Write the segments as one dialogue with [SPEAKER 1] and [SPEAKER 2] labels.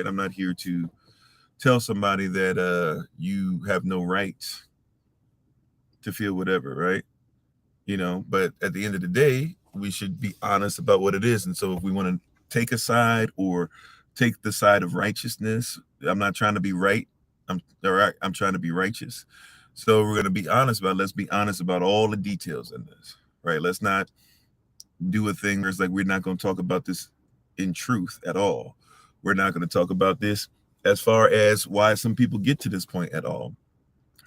[SPEAKER 1] I'm not here to tell somebody that you have no right to feel whatever, right? But at the end of the day, we should be honest about what it is. And so if we want to take a side or take the side of righteousness, I'm not trying to be right. I'm trying to be righteous. So we're going to be honest about, let's be honest about all the details in this, right? Let's not do a thing where it's like, we're not going to talk about this in truth at all. We're not going to talk about this as far as why some people get to this point at all,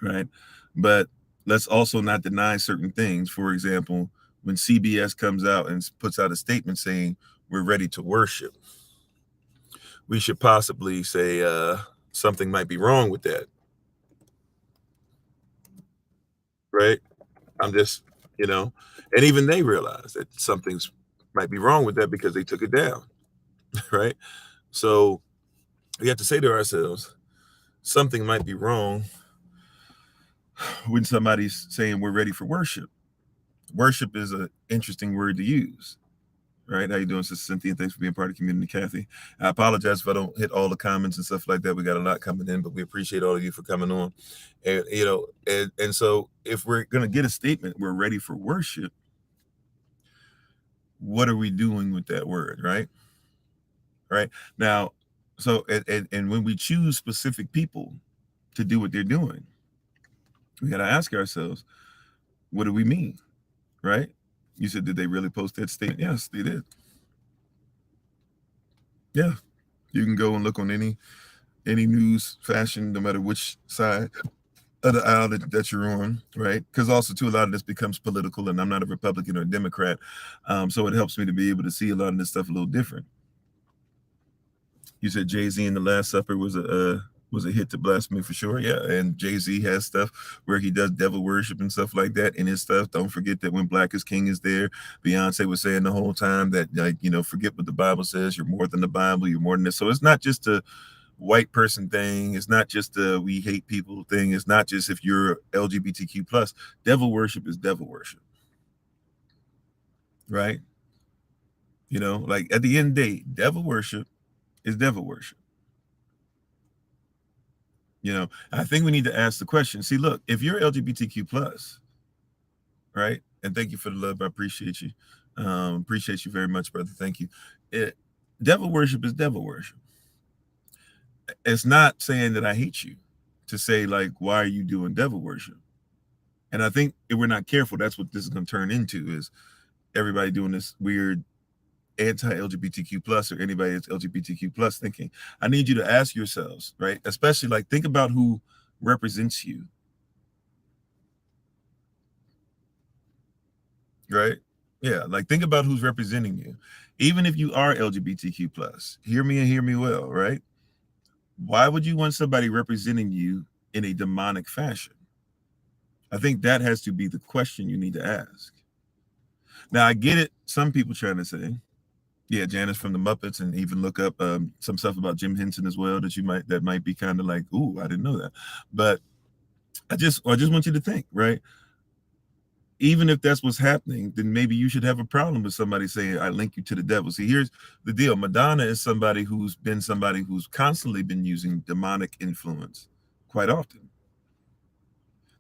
[SPEAKER 1] right? But let's also not deny certain things. For example, when CBS comes out and puts out a statement saying we're ready to worship, we should possibly say something might be wrong with that, right? I'm just, you know, and even they realize that something's might be wrong with that because they took it down, right? So we have to say to ourselves, something might be wrong when somebody's saying we're ready for worship. Worship is an interesting word to use, right? How you doing, Sister Cynthia? Thanks for being part of the community, Kathy. I apologize if I don't hit all the comments and stuff like that. We got a lot coming in, but we appreciate all of you for coming on. And and so if we're gonna get a statement, we're ready for worship. What are we doing with that word, right? Right now, so and when we choose specific people to do what they're doing, we got to ask ourselves, what do we mean, right? You said, did they really post that statement? Yes, they did. Yeah, you can go and look on any news fashion, no matter which side of the aisle that you're on, right? Because also too, a lot of this becomes political, and I'm not a Republican or a Democrat, so it helps me to be able to see a lot of this stuff a little different. You said Jay-Z and the Last Supper was a hit to blasphemy for sure. Yeah, and Jay-Z has stuff where he does devil worship and stuff like that in his stuff. Don't forget that when Black is King is there, Beyonce was saying the whole time that, like, forget what the Bible says. You're more than the Bible. You're more than this. So it's not just a white person thing. It's not just a we hate people thing. It's not just if you're LGBTQ plus. Devil worship is devil worship, right? Like at the end of the day, devil worship is devil worship. I think we need to ask the question. See, look, if you're LGBTQ plus, right? And thank you for the love. I appreciate you. Appreciate you very much, brother. Thank you. Devil worship is devil worship. It's not saying that I hate you to say, like, why are you doing devil worship? And I think if we're not careful, that's what this is going to turn into, is everybody doing this weird anti-LGBTQ plus, or anybody that's LGBTQ plus thinking. I need you to ask yourselves, right? Especially, like, think about who represents you, right? Yeah, like, think about who's representing you. Even if you are LGBTQ plus, hear me and hear me well, right? Why would you want somebody representing you in a demonic fashion? I think that has to be the question you need to ask. Now, I get it. Some people trying to say, yeah, Janice from the Muppets, and even look up some stuff about Jim Henson as well that might be kind of like, ooh, I didn't know that. But I just want you to think, right? Even if that's what's happening, then maybe you should have a problem with somebody saying, I link you to the devil. See, here's the deal. Madonna is somebody who's constantly been using demonic influence quite often.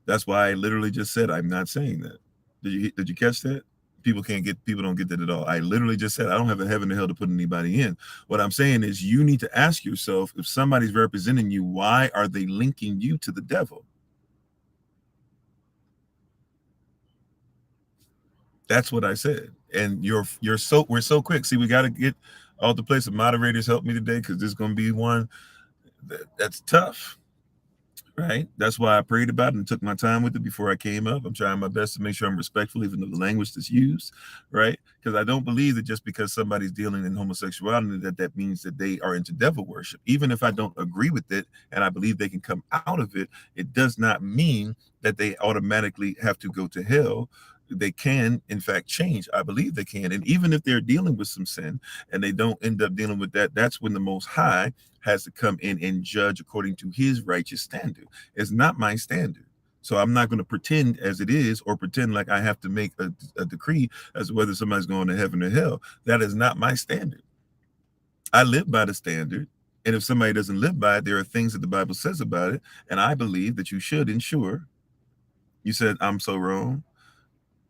[SPEAKER 1] That's why I literally just said, I'm not saying that. Did you catch that? People don't get that at all. I literally just said, I don't have a heaven or hell to put anybody in. What I'm saying is, you need to ask yourself, if somebody's representing you, why are they linking you to the devil? That's what I said. And we're so quick. See, we got to get all the place of moderators help me today, because there's going to be one that's tough. Right. That's why I prayed about it and took my time with it before I came up. I'm trying my best to make sure I'm respectful, even though the language that's used, right? Because I don't believe that just because somebody's dealing in homosexuality, that means that they are into devil worship. Even if I don't agree with it and I believe they can come out of it, it does not mean that they automatically have to go to hell. They can, in fact, change. I believe they can. And even if they're dealing with some sin and they don't end up dealing with that, that's when the Most High has to come in and judge according to his righteous standard. It's not my standard. So I'm not going to pretend as it is, or pretend like I have to make a decree as to whether somebody's going to heaven or hell. That is not my standard. I live by the standard, And if somebody doesn't live by it, there are things that the Bible says about it, and I believe that you should ensure. You said I'm so wrong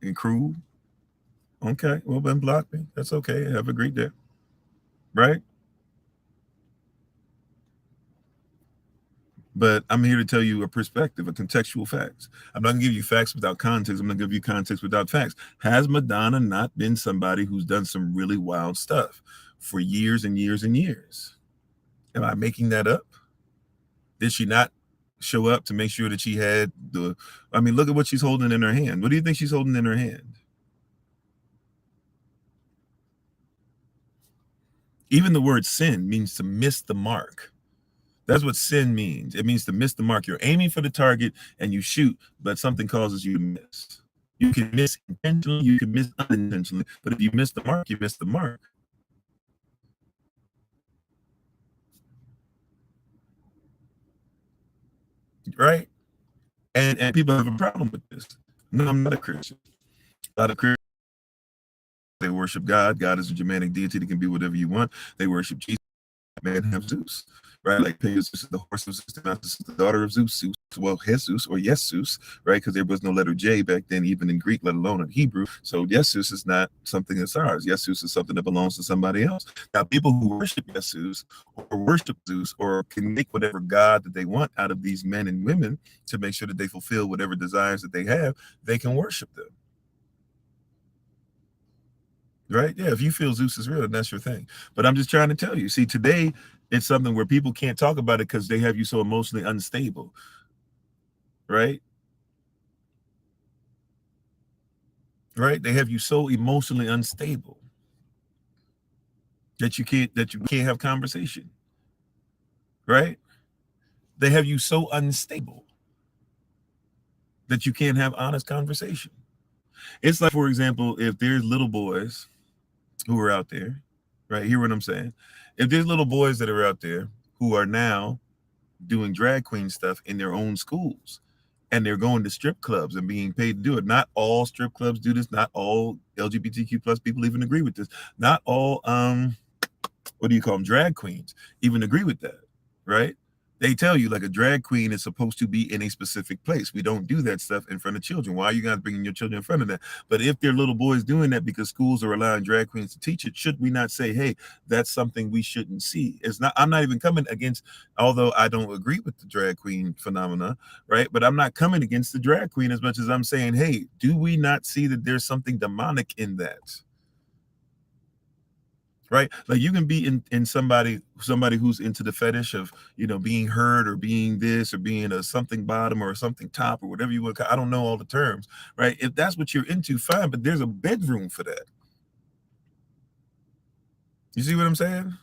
[SPEAKER 1] and cruel. Okay, well then block me. That's okay. Have a great day. Right? But I'm here to tell you a perspective, a contextual facts. I'm not gonna give you facts without context. I'm gonna give you context without facts. Has Madonna not been somebody who's done some really wild stuff for years and years and years? Am I making that up? Did she not show up to make sure that she had the, I mean, look at what she's holding in her hand. What do you think she's holding in her hand? Even the word sin means to miss the mark. That's what sin means. It means to miss the mark. You're aiming for the target and you shoot, but something causes you to miss. You can miss intentionally, you can miss unintentionally, but if you miss the mark, you miss the mark. Right? And people have a problem with this. No, I'm not a Christian. A lot of Christians, they worship God. God is a Germanic deity that can be whatever you want. They worship Jesus. Man have Zeus, right? Like Pegasus is the horse of Zeus, is the daughter of Zeus, well, Jesus or Jesus, right? Because there was no letter J back then, even in Greek, let alone in Hebrew. So Jesus is not something that's ours. Jesus is something that belongs to somebody else. Now, people who worship Jesus or worship Zeus or can make whatever God that they want out of these men and women to make sure that they fulfill whatever desires that they have, they can worship them. Right? Yeah, if you feel Zeus is real, then that's your thing. But I'm just trying to tell you, see, today it's something where people can't talk about it because they have you so emotionally unstable, right? Right? They have you so emotionally unstable that you can't have conversation, right? They have you so unstable that you can't have honest conversation. It's like, for example, if there's little boys who are out there, right? Hear what I'm saying? If there's little boys that are out there who are now doing drag queen stuff in their own schools and they're going to strip clubs and being paid to do it. Not all strip clubs do this. Not all LGBTQ plus people even agree with this. Not all what do you call them, drag queens even agree with that, right? They tell you like a drag queen is supposed to be in a specific place. We don't do that stuff in front of children. Why are you guys bringing your children in front of that? But if they're little boys doing that because schools are allowing drag queens to teach it, should we not say, hey, that's something we shouldn't see? It's not, I'm not even coming against, although I don't agree with the drag queen phenomena, right? But I'm not coming against the drag queen as much as I'm saying, hey, do we not see that there's something demonic in that? Right, like you can be in somebody who's into the fetish of, you know, being heard or being this or being a something bottom or a something top or whatever you want to, I don't know all the terms, right? If that's what you're into, fine, but there's a bedroom for that. You see what I'm saying?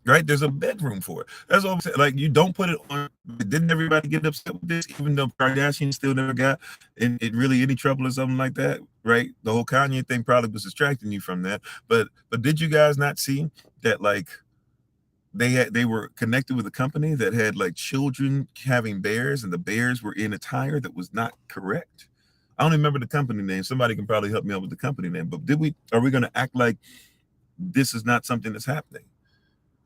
[SPEAKER 1] Right, there's a bedroom for it. That's all I'm saying. Like, you don't put it on. Didn't everybody get upset with this, even though Kardashian still never got in it really any trouble or something like that, right? The whole Kanye thing probably was distracting you from that. But did you guys not see that, like, they were connected with a company that had like children having bears, and the bears were in attire that was not correct? I don't even remember the company name. Somebody can probably help me out with the company name. But are we going to act like this is not something that's happening?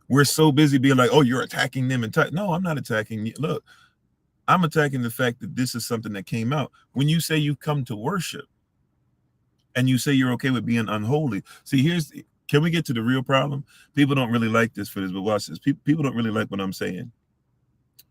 [SPEAKER 1] We're so busy being like, oh, you're attacking them. And no, I'm not attacking you. Look, I'm attacking the fact that this is something that came out. When you say you come to worship and you say you're okay with being unholy, see, can we get to the real problem? People don't really like this for this, but watch this. People don't really like what I'm saying.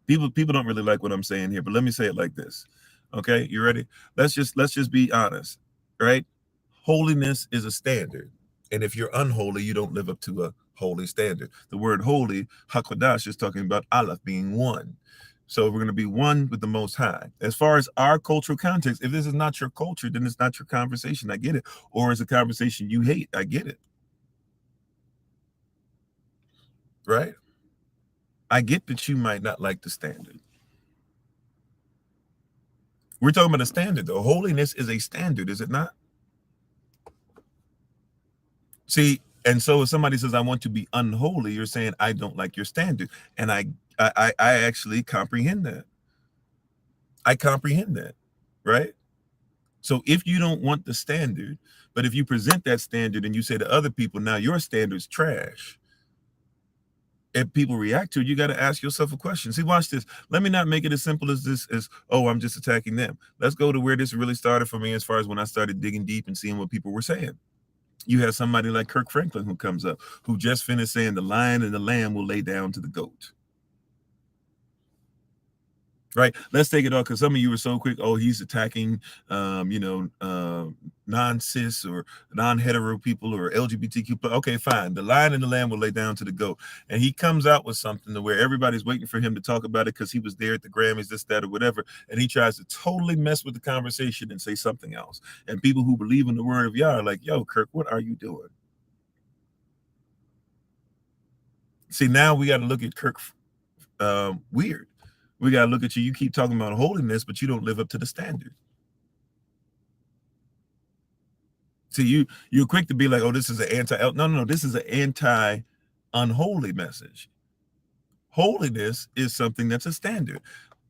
[SPEAKER 1] People don't really like what I'm saying here, but let me say it like this. Okay, you ready? Let's just be honest, right? Holiness is a standard. And if you're unholy, you don't live up to a holy standard. The word holy, hakodash, is talking about aleph being one. So we're going to be one with the Most High. As far as our cultural context, if this is not your culture, then it's not your conversation. I get it. Or it's a conversation you hate. I get it. Right? I get that you might not like the standard. We're talking about a standard, though. Holiness is a standard, is it not? See, and so if somebody says, I want to be unholy, you're saying, I don't like your standard. And I actually comprehend that. I comprehend that, right? So if you don't want the standard, but if you present that standard and you say to other people, now your standard's trash, and people react to it, you got to ask yourself a question. See, watch this. Let me not make it as simple as this as, oh, I'm just attacking them. Let's go to where this really started for me as far as when I started digging deep and seeing what people were saying. You have somebody like Kirk Franklin who comes up, who just finished saying the lion and the lamb will lay down to the goat. Right. Let's take it off because some of you were so quick. Oh, he's attacking, non-cis or non-hetero people or LGBTQ. Okay, fine. The lion and the lamb will lay down to the goat. And he comes out with something to where everybody's waiting for him to talk about it because he was there at the Grammys, this, that, or whatever. And he tries to totally mess with the conversation and say something else. And people who believe in the word of Yah are like, yo, Kirk, what are you doing? See, now we got to look at Kirk weird. We got to look at you. You keep talking about holiness, but you don't live up to the standard. See, you're quick to be like, oh, this is an no, this is an anti-unholy message. Holiness is something that's a standard.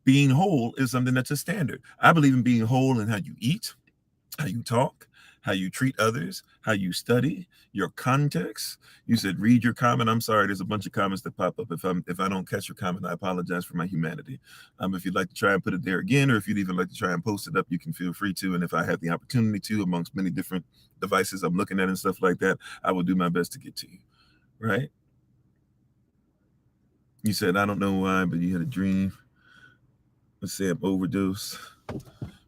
[SPEAKER 1] Being whole is something that's a standard. I believe in being whole in how you eat, how you talk, how you treat others, how you study, your context. You said read your comment. I'm sorry, there's a bunch of comments that pop up. If I don't catch your comment, I apologize for my humanity. If you'd like to try and put it there again, or if you'd even like to try and post it up, you can feel free to. And if I have the opportunity to, amongst many different devices I'm looking at and stuff like that, I will do my best to get to you. Right? You said, I don't know why, but you had a dream. Let's say I'm overdose.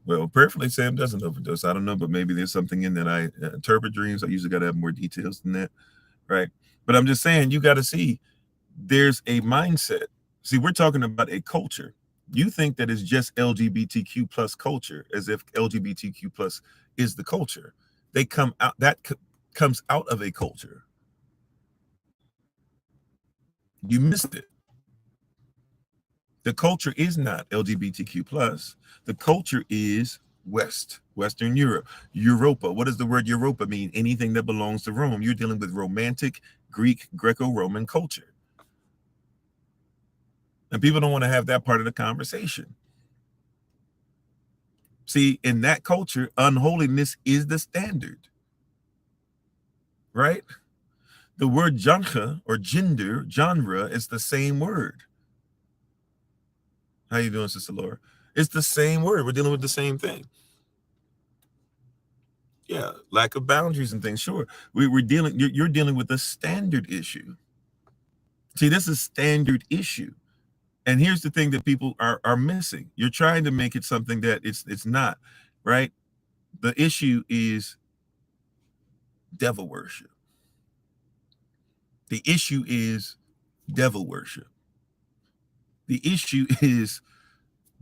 [SPEAKER 1] Well, perfectly Sam doesn't overdose. I don't know, but maybe there's something in that. I interpret dreams. I usually got to have more details than that, right? But I'm just saying, you got to see there's a mindset. See, we're talking about a culture. You think that it's just LGBTQ plus culture, as if LGBTQ plus is the culture. They come out, that comes out of a culture. You missed it. The culture is not LGBTQ plus. The culture is Western Europe, Europa. What does the word Europa mean? Anything that belongs to Rome. You're dealing with romantic Greek, Greco-Roman culture. And people don't want to have that part of the conversation. See, in that culture, unholiness is the standard. Right? The word genre or gender, genre, is the same word. How you doing, Sister Laura? It's the same word. We're dealing with the same thing. Yeah, lack of boundaries and things. Sure, you're dealing with a standard issue. See, this is standard issue. And here's the thing that people are missing. You're trying to make it something that it's not, right? The issue is devil worship. The issue is devil worship. The issue is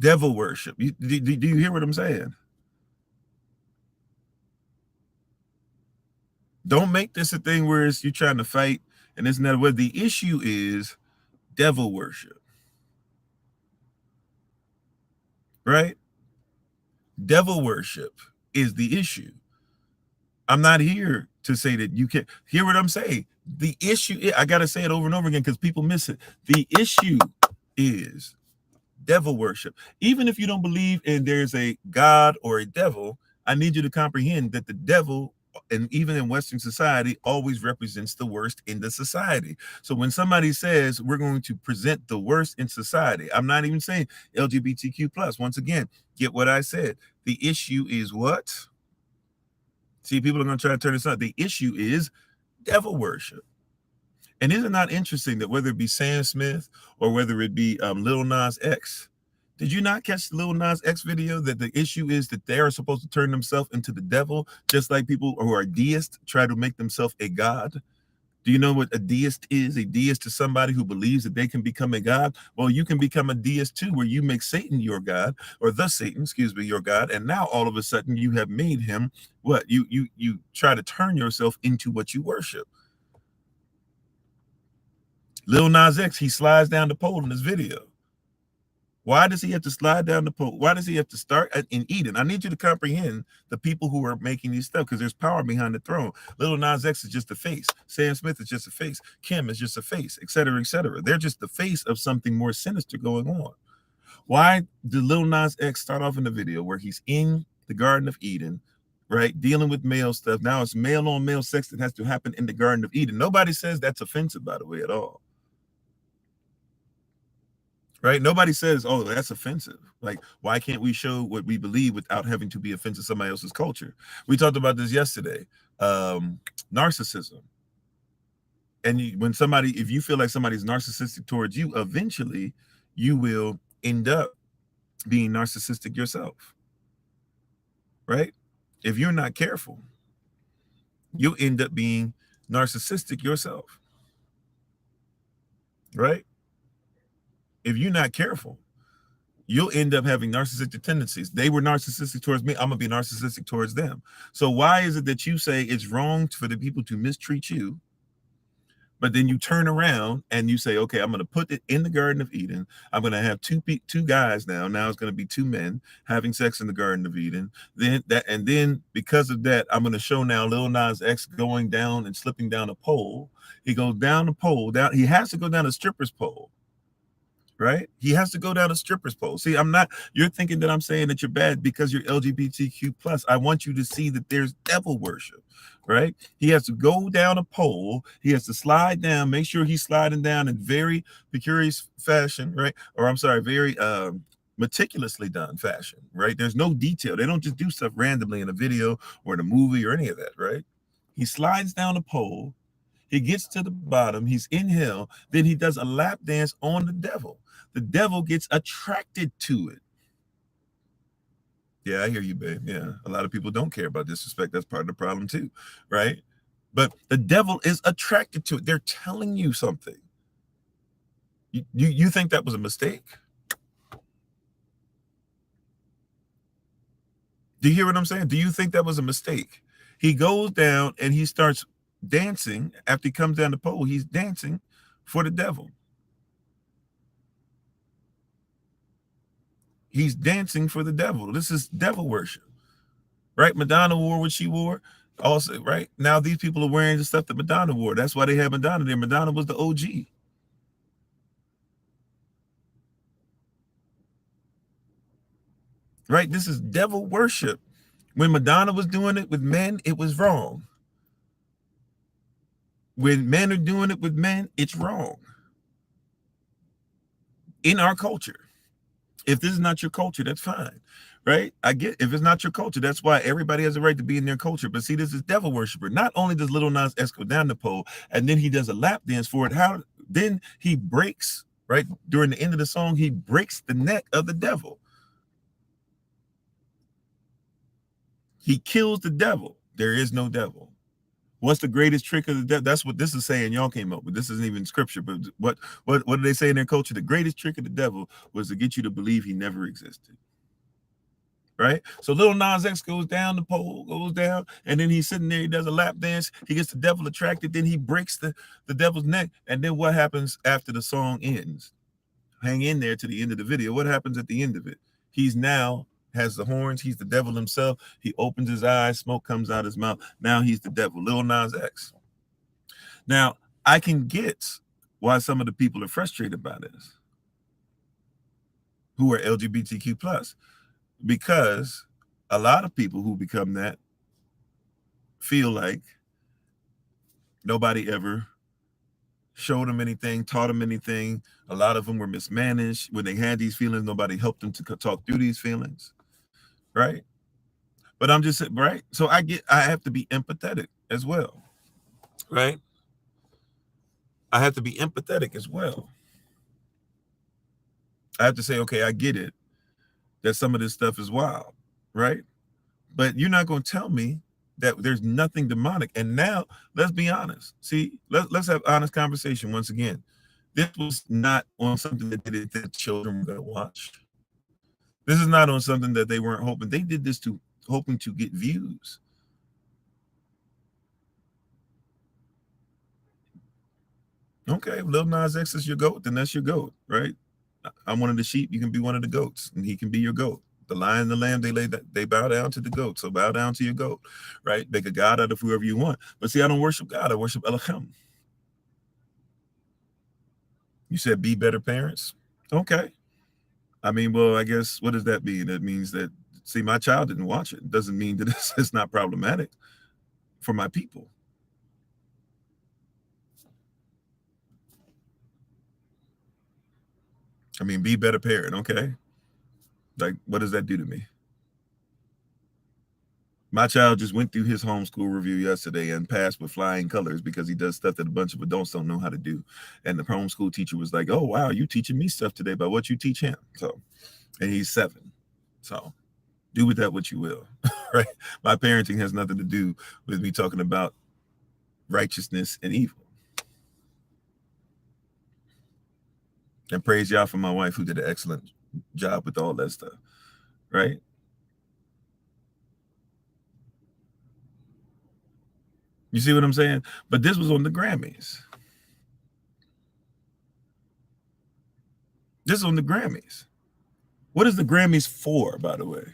[SPEAKER 1] devil worship. Do you hear what I'm saying? Don't make this a thing where you're trying to fight and it's not what the issue is. Devil worship. Right? Devil worship is the issue. I'm not here to say that you can't hear what I'm saying. The issue, I got to say it over and over again because people miss it. The issue is devil worship. Even if you don't believe in there's a God or a devil, I need you to comprehend that the devil, and even in Western society, always represents the worst in the society. So when somebody says we're going to present the worst in society, I'm not even saying LGBTQ plus. Once again, get what I said. The issue is what? See, people are going to try to turn this out. The issue is devil worship. And is it not interesting that whether it be Sam Smith or whether it be Lil Nas X, did you not catch the Lil Nas X video that the issue is that they are supposed to turn themselves into the devil, just like people who are deists try to make themselves a god? Do you know what a deist is? A deist is somebody who believes that they can become a god. Well, you can become a deist too, where you make Satan your god, or the Satan, your god. And now all of a sudden you have made him what? You try to turn yourself into what you worship. Lil Nas X, he slides down the pole in this video. Why does he have to slide down the pole? Why does he have to start in Eden? I need you to comprehend the people who are making these stuff because there's power behind the throne. Lil Nas X is just a face. Sam Smith is just a face. Kim is just a face, et cetera, et cetera. They're just the face of something more sinister going on. Why did Lil Nas X start off in the video where he's in the Garden of Eden, right? Dealing with male stuff. Now it's male on male sex that has to happen in the Garden of Eden. Nobody says that's offensive, by the way, at all. Right? Nobody says, oh, that's offensive. Like, why can't we show what we believe without having to be offensive to somebody else's culture? We talked about this yesterday. Narcissism. And when somebody, if you feel like somebody's narcissistic towards you, eventually you will end up being narcissistic yourself. Right? If you're not careful, you'll end up being narcissistic yourself. Right? If you're not careful, you'll end up having narcissistic tendencies. They were narcissistic towards me. I'm gonna be narcissistic towards them. So why is it that you say it's wrong for the people to mistreat you, but then you turn around and you say, okay, I'm gonna put it in the Garden of Eden. I'm gonna have two guys now. Now it's gonna be two men having sex in the Garden of Eden. Then because of that, I'm gonna show now Lil Nas X going down and slipping down a pole. He goes down the pole. Down. He has to go down a stripper's pole. Right? He has to go down a stripper's pole. See, you're thinking that I'm saying that you're bad because you're LGBTQ plus. I want you to see that there's devil worship, right? He has to go down a pole. He has to slide down, make sure he's sliding down in very peculiar fashion, right? Or I'm sorry, very meticulously done fashion, right? There's no detail. They don't just do stuff randomly in a video or in a movie or any of that, right? He slides down a pole. He gets to the bottom. He's in hell. Then he does a lap dance on the devil. The devil gets attracted to it. Yeah, I hear you, babe. Yeah, a lot of people don't care about disrespect. That's part of the problem too, right? But the devil is attracted to it. They're telling you something. You think that was a mistake? Do you hear what I'm saying? Do you think that was a mistake? He goes down and he starts dancing. After he comes down the pole, he's dancing for the devil. He's dancing for the devil. This is devil worship, right? Madonna wore what she wore. Also, right now, these people are wearing the stuff that Madonna wore. That's why they have Madonna there. Madonna was the OG. Right? This is devil worship. When Madonna was doing it with men, it was wrong. When men are doing it with men, it's wrong. In our culture. If this is not your culture, that's fine, right? I get if it's not your culture, that's why everybody has a right to be in their culture. But see, this is devil worshiper. Not only does Lil Nas X go down the pole, and then he does a lap dance for it. How then he breaks right during the end of the song, he breaks the neck of the devil. He kills the devil. There is no devil. What's the greatest trick of the devil? That's what this is saying. Y'all came up with. This isn't even scripture, but what do they say in their culture? The greatest trick of the devil was to get you to believe he never existed. Right? So Lil Nas X goes down the pole, goes down, and then he's sitting there, he does a lap dance, he gets the devil attracted, then he breaks the devil's neck. And then what happens after the song ends? Hang in there to the end of the video. What happens at the end of it? He's now has the horns, he's the devil himself. He opens his eyes, smoke comes out his mouth. Now he's the devil, Lil Nas X. Now, I can get why some of the people are frustrated by this, who are LGBTQ plus. Because a lot of people who become that feel like nobody ever showed them anything, taught them anything. A lot of them were mismanaged. When they had these feelings, nobody helped them to talk through these feelings, right? But I'm just right. So I have to be empathetic as well, right? I have to be empathetic as well. I have to say, okay, I get it that some of this stuff is wild, right? But you're not going to tell me that there's nothing demonic. And now, let's be honest. See, let's have honest conversation once again. This was not on something that children were going to watch. This is not on something that they weren't hoping. They did this hoping to get views. Okay, if Lil Nas X is your goat, then that's your goat, right? I'm one of the sheep. You can be one of the goats, and he can be your goat. The lion and the lamb, they bow down to the goat. So bow down to your goat, right? Make a god out of whoever you want. But see, I don't worship God. I worship Elohim. You said be better parents. Okay. I mean, well, I guess what does that mean? That means that See, my child didn't watch it. It doesn't mean that it's not problematic for my people. I mean, be a better parent, okay? Like, what does that do to me? My child just went through his homeschool review yesterday and passed with flying colors because he does stuff that a bunch of adults don't know how to do. And the homeschool teacher was like, "Oh wow, you teaching me stuff today about what you teach him." So, and he's 7. So, do with that what you will, right? My parenting has nothing to do with me talking about righteousness and evil. And praise y'all for my wife who did an excellent job with all that stuff, right? You see what I'm saying? But this was on the Grammys. This is on the Grammys. What is the Grammys for, by the way?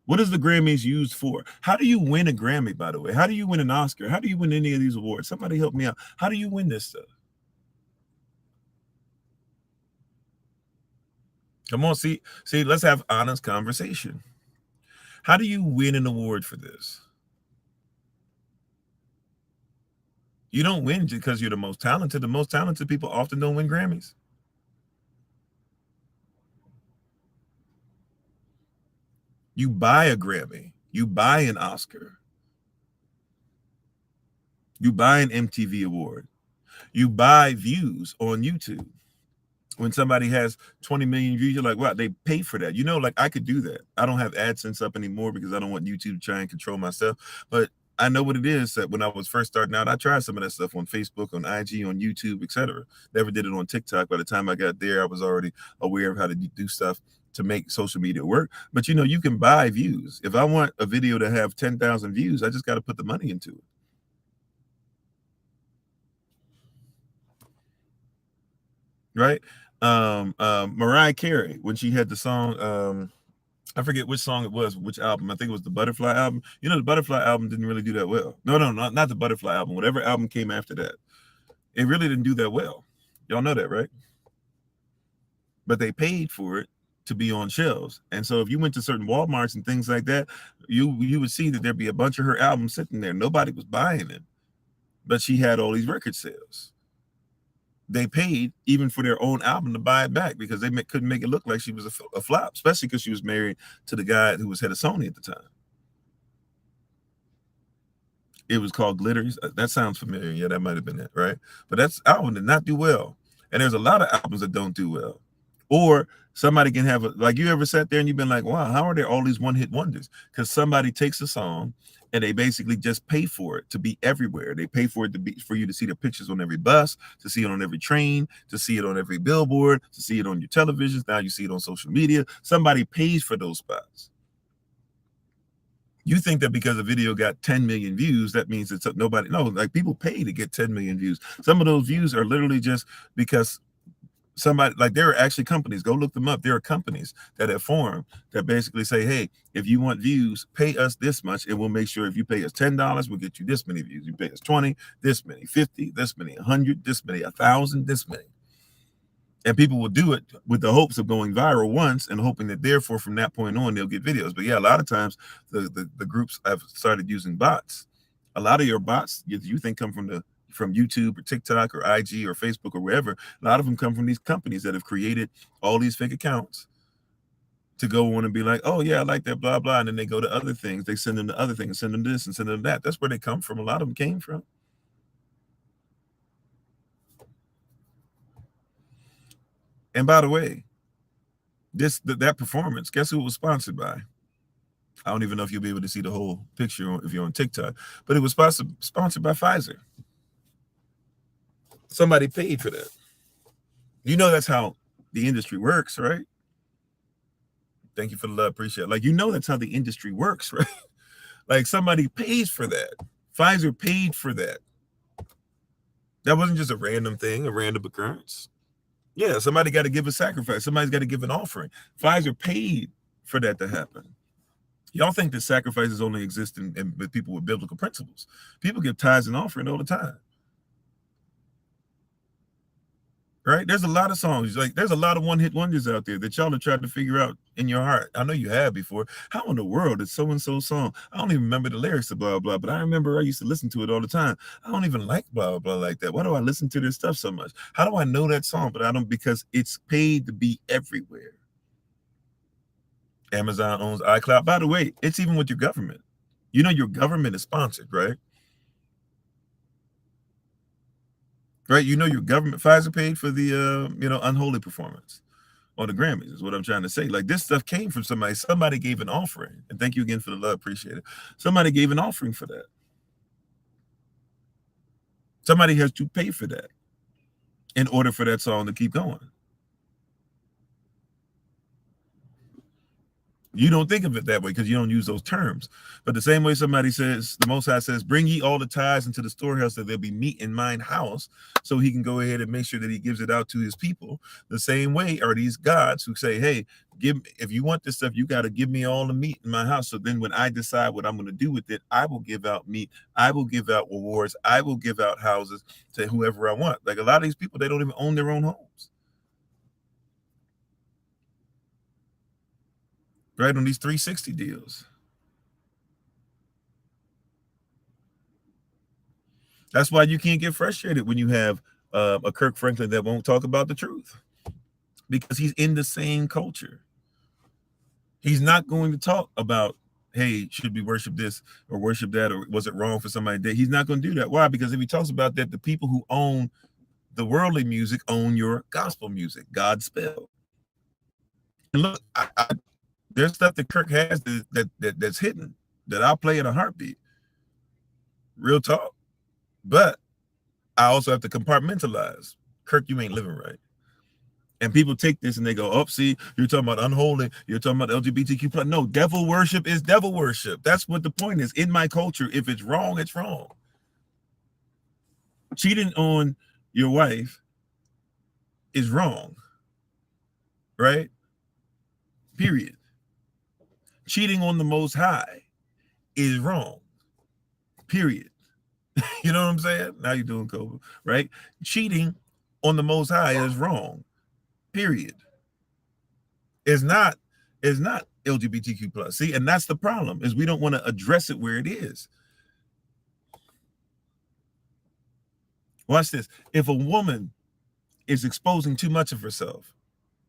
[SPEAKER 1] What is the Grammys used for? How do you win a Grammy, by the way? How do you win an Oscar? How do you win any of these awards? Somebody help me out. How do you win this stuff? Come on, see, let's have honest conversation. How do you win an award for this? You don't win just because you're the most talented. The most talented people often don't win Grammys. You buy a Grammy, you buy an Oscar, you buy an MTV award, you buy views on YouTube. When somebody has 20 million views, you're like, wow, they pay for that. You know, like I could do that. I don't have AdSense up anymore because I don't want YouTube to try and control my stuff. But I know what it is that when I was first starting out, I tried some of that stuff on Facebook, on IG, on YouTube, etc. Never did it on TikTok. By the time I got there, I was already aware of how to do stuff to make social media work. But you know, you can buy views. If I want a video to have 10,000 views, I just got to put the money into it. Right? Mariah Carey, when she had the song, I forget which song it was, which album. I think it was the Butterfly album. You know, the Butterfly album didn't really do that well. No, not the Butterfly album. Whatever album came after that, it really didn't do that well. Y'all know that, right? But they paid for it to be on shelves. And so if you went to certain Walmarts and things like that, you would see that there'd be a bunch of her albums sitting there. Nobody was buying them, but she had all these record sales. They paid even for their own album to buy it back because they couldn't make it look like she was a flop, especially because she was married to the guy who was head of Sony at the time. It was called Glitters. That sounds familiar. Yeah, that might have been it, right? But that's album did not do well. And there's a lot of albums that don't do well. Or somebody can have like you ever sat there and you've been like, wow, how are there all these one-hit wonders? Because somebody takes a song and they basically just pay for it to be everywhere. They pay for it to be for you to see the pictures on every bus, to see it on every train, to see it on every billboard, to see it on your televisions. Now you see it on social media. Somebody pays for those spots. You think that because a video got 10 million views, that means it's nobody. No, like people pay to get 10 million views. Some of those views are literally just because somebody, like there are actually companies, go look them up. There are companies that have formed that basically say, hey, if you want views, pay us this much and we'll make sure if you pay us $10, we'll get you this many views. You pay us 20, this many, 50, this many, 100, this many, 1,000, this many. And people will do it with the hopes of going viral once and hoping that therefore from that point on they'll get videos. But yeah, a lot of times the groups have started using bots. A lot of your bots you think come from YouTube or TikTok or IG or Facebook or wherever. A lot of them come from these companies that have created all these fake accounts to go on and be like, oh yeah, I like that, blah blah, and then they go to other things. They send them to other things, send them this and send them that. That's where they come from. A lot of them came from. And by the way, that performance, guess who it was sponsored by? I don't even know if you'll be able to see the whole picture if you're on TikTok, but it was sponsored by Pfizer. Somebody paid for that. You know that's how the industry works, right? Thank you for the love, appreciate it. Like you know that's how the industry works, right? Like somebody pays for that. Pfizer paid for that. That wasn't just a random thing, a random occurrence. Yeah, somebody got to give a sacrifice. Somebody's got to give an offering. Pfizer paid for that to happen. Y'all think that sacrifices only exist with people with biblical principles. People give tithes and offering all the time. right? There's a lot of songs, like there's a lot of one hit wonders out there that y'all have tried to figure out in your heart. I know you have before. How in the world is so and so song? I don't even remember the lyrics to blah blah, but I remember I used to listen to it all the time. I don't even like blah blah like that. Why do I listen to this stuff so much? How do I know that song? But I don't, because it's paid to be everywhere. Amazon owns iCloud. By the way, it's even with your government. You know your government is sponsored, right? Right? You know your government. Pfizer paid for the Unholy performance on the Grammys, is what I'm trying to say. Like, this stuff came from somebody. Somebody gave an offering. And thank you again for the love. Appreciate it. Somebody gave an offering for that. Somebody has to pay for that in order for that song to keep going. You don't think of it that way because you don't use those terms. But the same way somebody says, the Most High says, bring ye all the tithes into the storehouse that there'll be meat in mine house, so he can go ahead and make sure that he gives it out to his people. The same way are these gods who say, hey, if you want this stuff, you got to give me all the meat in my house. So then when I decide what I'm going to do with it, I will give out meat. I will give out rewards. I will give out houses to whoever I want. Like, a lot of these people, they don't even own their own homes. Right, on these 360 deals. That's why you can't get frustrated when you have a Kirk Franklin that won't talk about the truth, because he's in the same culture. He's not going to talk about, hey, should we worship this or worship that, or was it wrong for somebody that? He's not going to do that. Why? Because if he talks about that, the people who own the worldly music own your gospel music, Godspell. And look, there's stuff that Kirk has that's hidden that I'll play in a heartbeat. Real talk. But I also have to compartmentalize. Kirk, you ain't living right. And people take this and they go, oh, see, you're talking about unholy. You're talking about LGBTQ+. No, devil worship is devil worship. That's what the point is. In my culture, if it's wrong, it's wrong. Cheating on your wife is wrong, right? Period. Cheating on the Most High is wrong, period. You know what I'm saying? Now you're doing Kofi, right? Cheating on the Most High is wrong, period. Is not LGBTQ+. See, and that's the problem, is we don't want to address it where it is. Watch this. If a woman is exposing too much of herself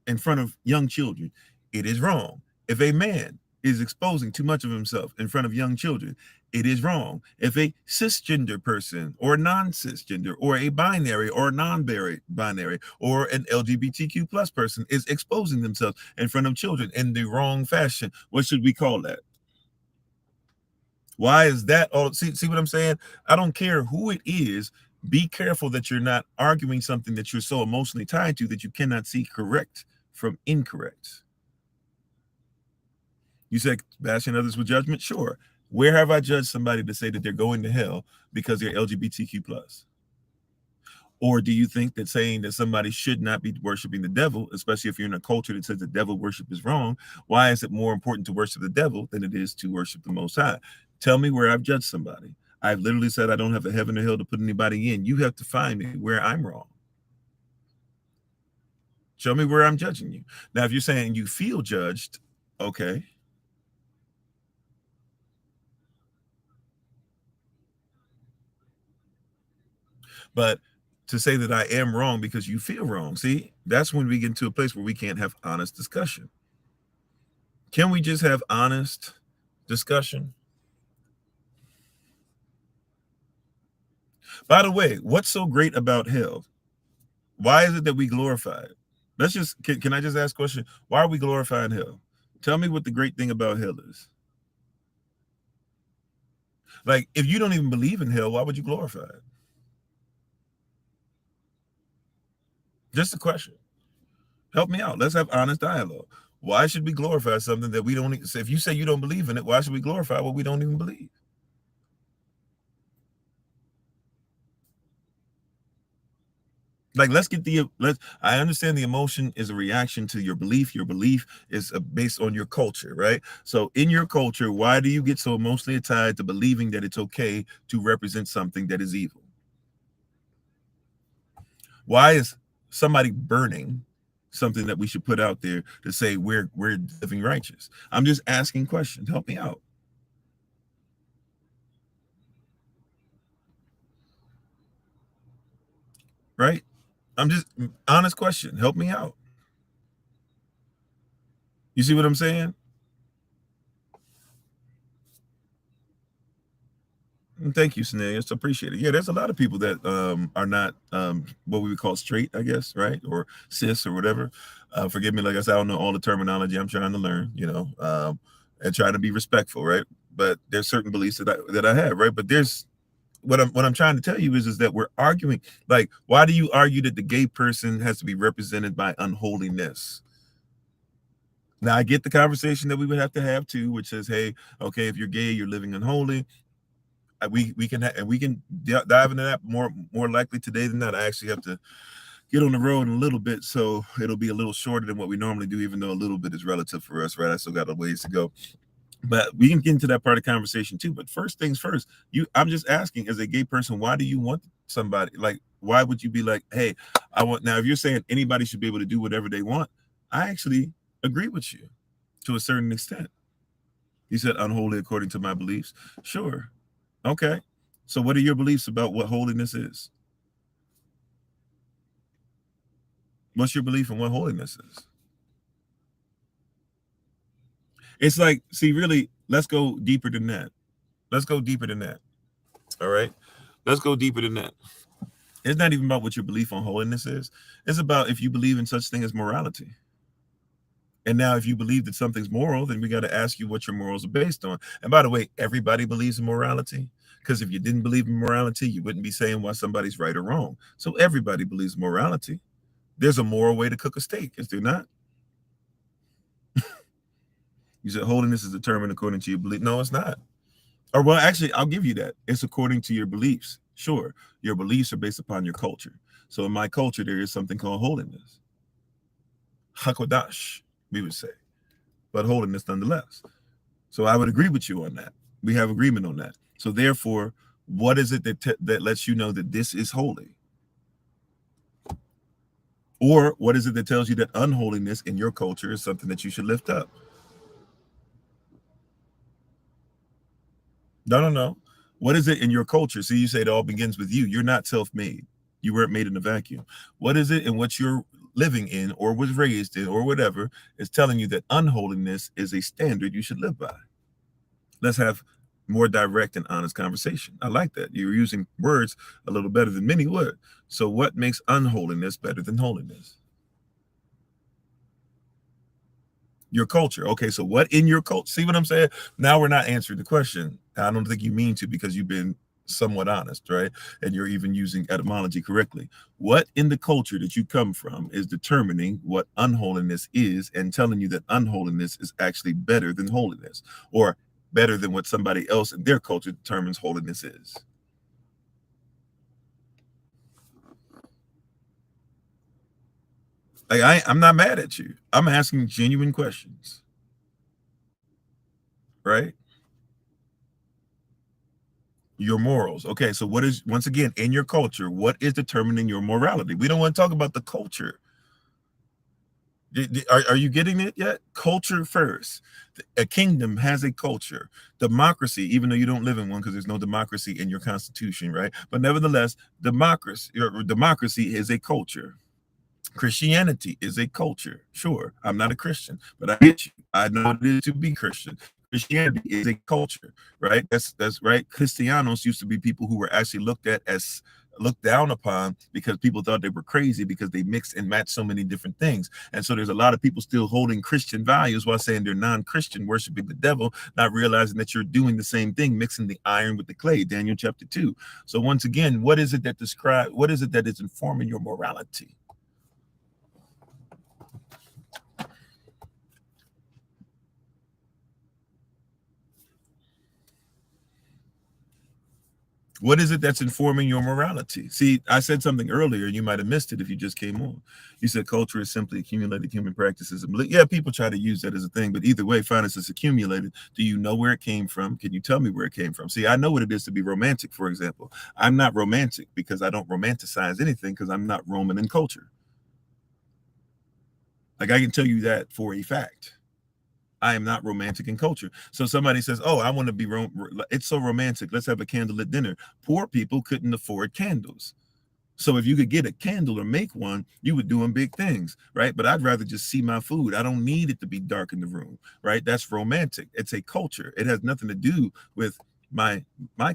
[SPEAKER 1] in front of young children, it is wrong. If a man is exposing too much of himself in front of young children, it is wrong. If a cisgender person or non-cisgender or a binary or non-binary or an LGBTQ+ person is exposing themselves in front of children in the wrong fashion, what should we call that? Why is that all? See what I'm saying? I don't care who it is. Be careful that you're not arguing something that you're so emotionally tied to that you cannot see correct from incorrect. You said bashing others with judgment? Sure. Where have I judged somebody to say that they're going to hell because they're LGBTQ+? Or do you think that saying that somebody should not be worshiping the devil, especially if you're in a culture that says the devil worship is wrong, why is it more important to worship the devil than it is to worship the Most High? Tell me where I've judged somebody. I've literally said I don't have a heaven or hell to put anybody in. You have to find me where I'm wrong. Show me where I'm judging you. Now, if you're saying you feel judged, okay. But to say that I am wrong because you feel wrong, see, that's when we get into a place where we can't have honest discussion. Can we just have honest discussion? By the way, what's so great about hell? Why is it that we glorify it? Let's just, can I just ask a question? Why are we glorifying hell? Tell me what the great thing about hell is. Like, if you don't even believe in hell, why would you glorify it? Just a question. Help me out. Let's have honest dialogue. Why should we glorify something that we don't? If you say you don't believe in it, why should we glorify what we don't even believe? Like, I understand the emotion is a reaction to your belief. Your belief is based on your culture, right? So in your culture, why do you get so emotionally tied to believing that it's okay to represent something that is evil? Why is somebody burning something that we should put out there to say we're living righteous. I'm just asking questions. Help me out, right? I'm just honest question. Help me out. You see what I'm saying? Thank you, Scenarios. Appreciate it. Yeah, there's a lot of people that are not what we would call straight, I guess, right? Or cis or whatever. Forgive me, like I said, I don't know all the terminology. I'm trying to learn, and trying to be respectful, right? But there's certain beliefs that I have, right? But there's what I'm trying to tell you is that we're arguing. Like, why do you argue that the gay person has to be represented by unholiness? Now I get the conversation that we would have to have too, which says, hey, okay, if you're gay, you're living unholy. We can and we can dive into that more likely today than not. I actually have to get on the road in a little bit, so it'll be a little shorter than what we normally do, even though a little bit is relative for us, right? I still got a ways to go, but we can get into that part of the conversation too. But first things first, I'm just asking, as a gay person, why do you want somebody like? Why would you be like, hey, I want now? If you're saying anybody should be able to do whatever they want, I actually agree with you to a certain extent. You said unholy according to my beliefs. Sure. Okay. So what are your beliefs about what holiness is? What's your belief in what holiness is? It's like, see, really, let's go deeper than that. Let's go deeper than that. All right. Let's go deeper than that. It's not even about what your belief on holiness is. It's about if you believe in such thing as morality. And now, if you believe that something's moral, then we got to ask you what your morals are based on. And by the way, everybody believes in morality. Because if you didn't believe in morality, you wouldn't be saying why somebody's right or wrong. So everybody believes morality. There's a moral way to cook a steak, is there not? You said holiness is determined according to your belief. No, it's not. Or well, actually, I'll give you that. It's according to your beliefs. Sure, your beliefs are based upon your culture. So in my culture, there is something called holiness, hakodash, we would say, but holiness nonetheless. So I would agree with you on that. We have agreement on that. So therefore, what is it that lets you know that this is holy? Or what is it that tells you that unholiness in your culture is something that you should lift up? No, no, no. What is it in your culture? See, you say it all begins with you. You're not self-made. You weren't made in a vacuum. What is it in what you're living in or was raised in or whatever is telling you that unholiness is a standard you should live by? Let's have more direct and honest conversation. I like that. You're using words a little better than many would. So what makes unholiness better than holiness? Your culture. Okay, so what in your culture? See what I'm saying? Now we're not answering the question. I don't think you mean to because you've been somewhat honest, right? And you're even using etymology correctly. What in the culture that you come from is determining what unholiness is and telling you that unholiness is actually better than holiness or better than what somebody else in their culture determines holiness is. Like I'm not mad at you. I'm asking genuine questions, right? Your morals. Okay, so what is once again in your culture? What is determining your morality? We don't want to talk about the culture. Are you getting it yet? Culture first. A kingdom has a culture. Democracy, even though you don't live in one because there's no democracy in your constitution, right? But nevertheless, democracy is a culture. Christianity is a culture. Sure, I'm not a Christian, but I get you. I know what it is to be Christian. Christianity is a culture, right? That's right. Christianos used to be people who were actually looked down upon because people thought they were crazy because they mixed and matched so many different things. And so there's a lot of people still holding Christian values while saying they're non-Christian, worshiping the devil, not realizing that you're doing the same thing, mixing the iron with the clay. Daniel chapter 2. So once again, what is it that is informing your morality? What is it that's informing your morality? See, I said something earlier, you might have missed it if you just came on. You said culture is simply accumulated human practices. Yeah, people try to use that as a thing, but either way, fine, it's accumulated. Do you know where it came from? Can you tell me where it came from? See, I know what it is to be romantic, for example. I'm not romantic because I don't romanticize anything because I'm not Roman in culture. Like I can tell you that for a fact. I am not romantic in culture. So somebody says, "Oh, I want to be it's so romantic. Let's have a candlelit dinner." Poor people couldn't afford candles. So if you could get a candle or make one, you would doing big things, right? But I'd rather just see my food. I don't need it to be dark in the room, right? That's romantic. It's a culture. It has nothing to do with my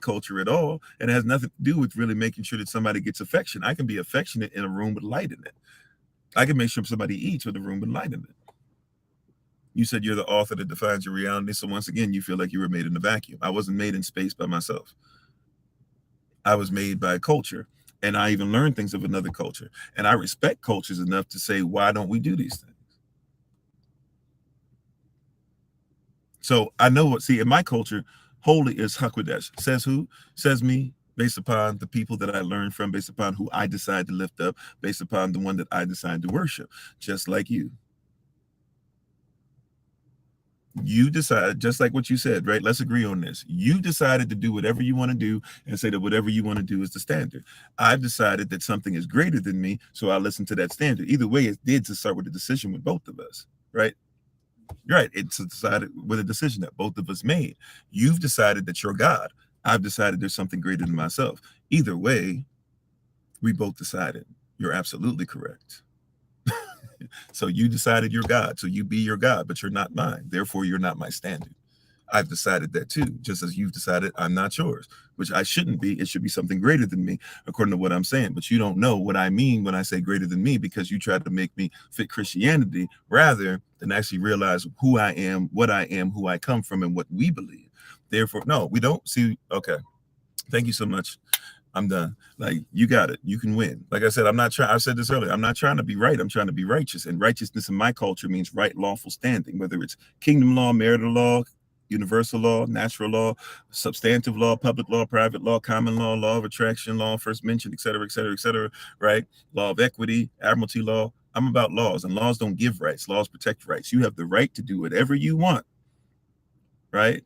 [SPEAKER 1] culture at all. And it has nothing to do with really making sure that somebody gets affection. I can be affectionate in a room with light in it. I can make sure somebody eats with a room with light in it. You said you're the author that defines your reality. So once again, you feel like you were made in a vacuum. I wasn't made in space by myself. I was made by a culture, and I even learned things of another culture. And I respect cultures enough to say, why don't we do these things? So I know what, see, in my culture, holy is Hakodesh. Says who? Says me, based upon the people that I learned from, based upon who I decide to lift up, based upon the one that I decide to worship, just like you. You decide, just like what you said, right? Let's agree on this. You decided to do whatever you want to do and say that whatever you want to do is the standard. I've decided that something is greater than me, so I listen to that standard. Either way, it did to start with a decision with both of us, right? Right. It's decided with a decision that both of us made. You've decided that you're God. I've decided there's something greater than myself. Either way, we both decided. You're absolutely correct. So you decided you're God. So you be your God, but you're not mine. Therefore, you're not my standard. I've decided that too, just as you've decided I'm not yours, which I shouldn't be. It should be something greater than me, according to what I'm saying. But you don't know what I mean when I say greater than me, because you tried to make me fit Christianity rather than actually realize who I am, what I am, who I come from, and what we believe. Therefore, no, we don't see. Okay. Thank you so much. I'm done. Like, you got it. You can win. Like I said, I'm not trying. I said this earlier. I'm not trying to be right. I'm trying to be righteous. And righteousness in my culture means right, lawful standing, whether it's kingdom law, marital law, universal law, natural law, substantive law, public law, private law, common law, law of attraction, law first mentioned, et cetera, et cetera, et cetera, right? Law of equity, admiralty law. I'm about laws, and laws don't give rights. Laws protect rights. You have the right to do whatever you want, right?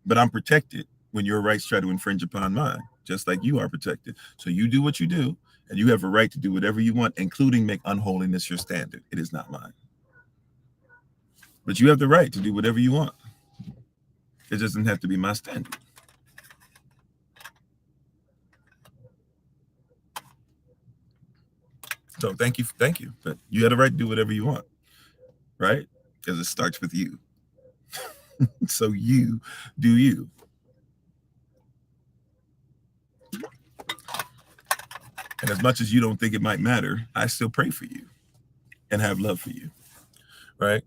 [SPEAKER 1] But I'm protected when your rights try to infringe upon mine, just like you are protected. So you do what you do, and you have a right to do whatever you want, including make unholiness your standard. It is not mine. But you have the right to do whatever you want. It doesn't have to be my standard. So thank you, thank you. But you have the right to do whatever you want, right? Because it starts with you. So you do you. And as much as you don't think it might matter, I still pray for you and have love for you, right?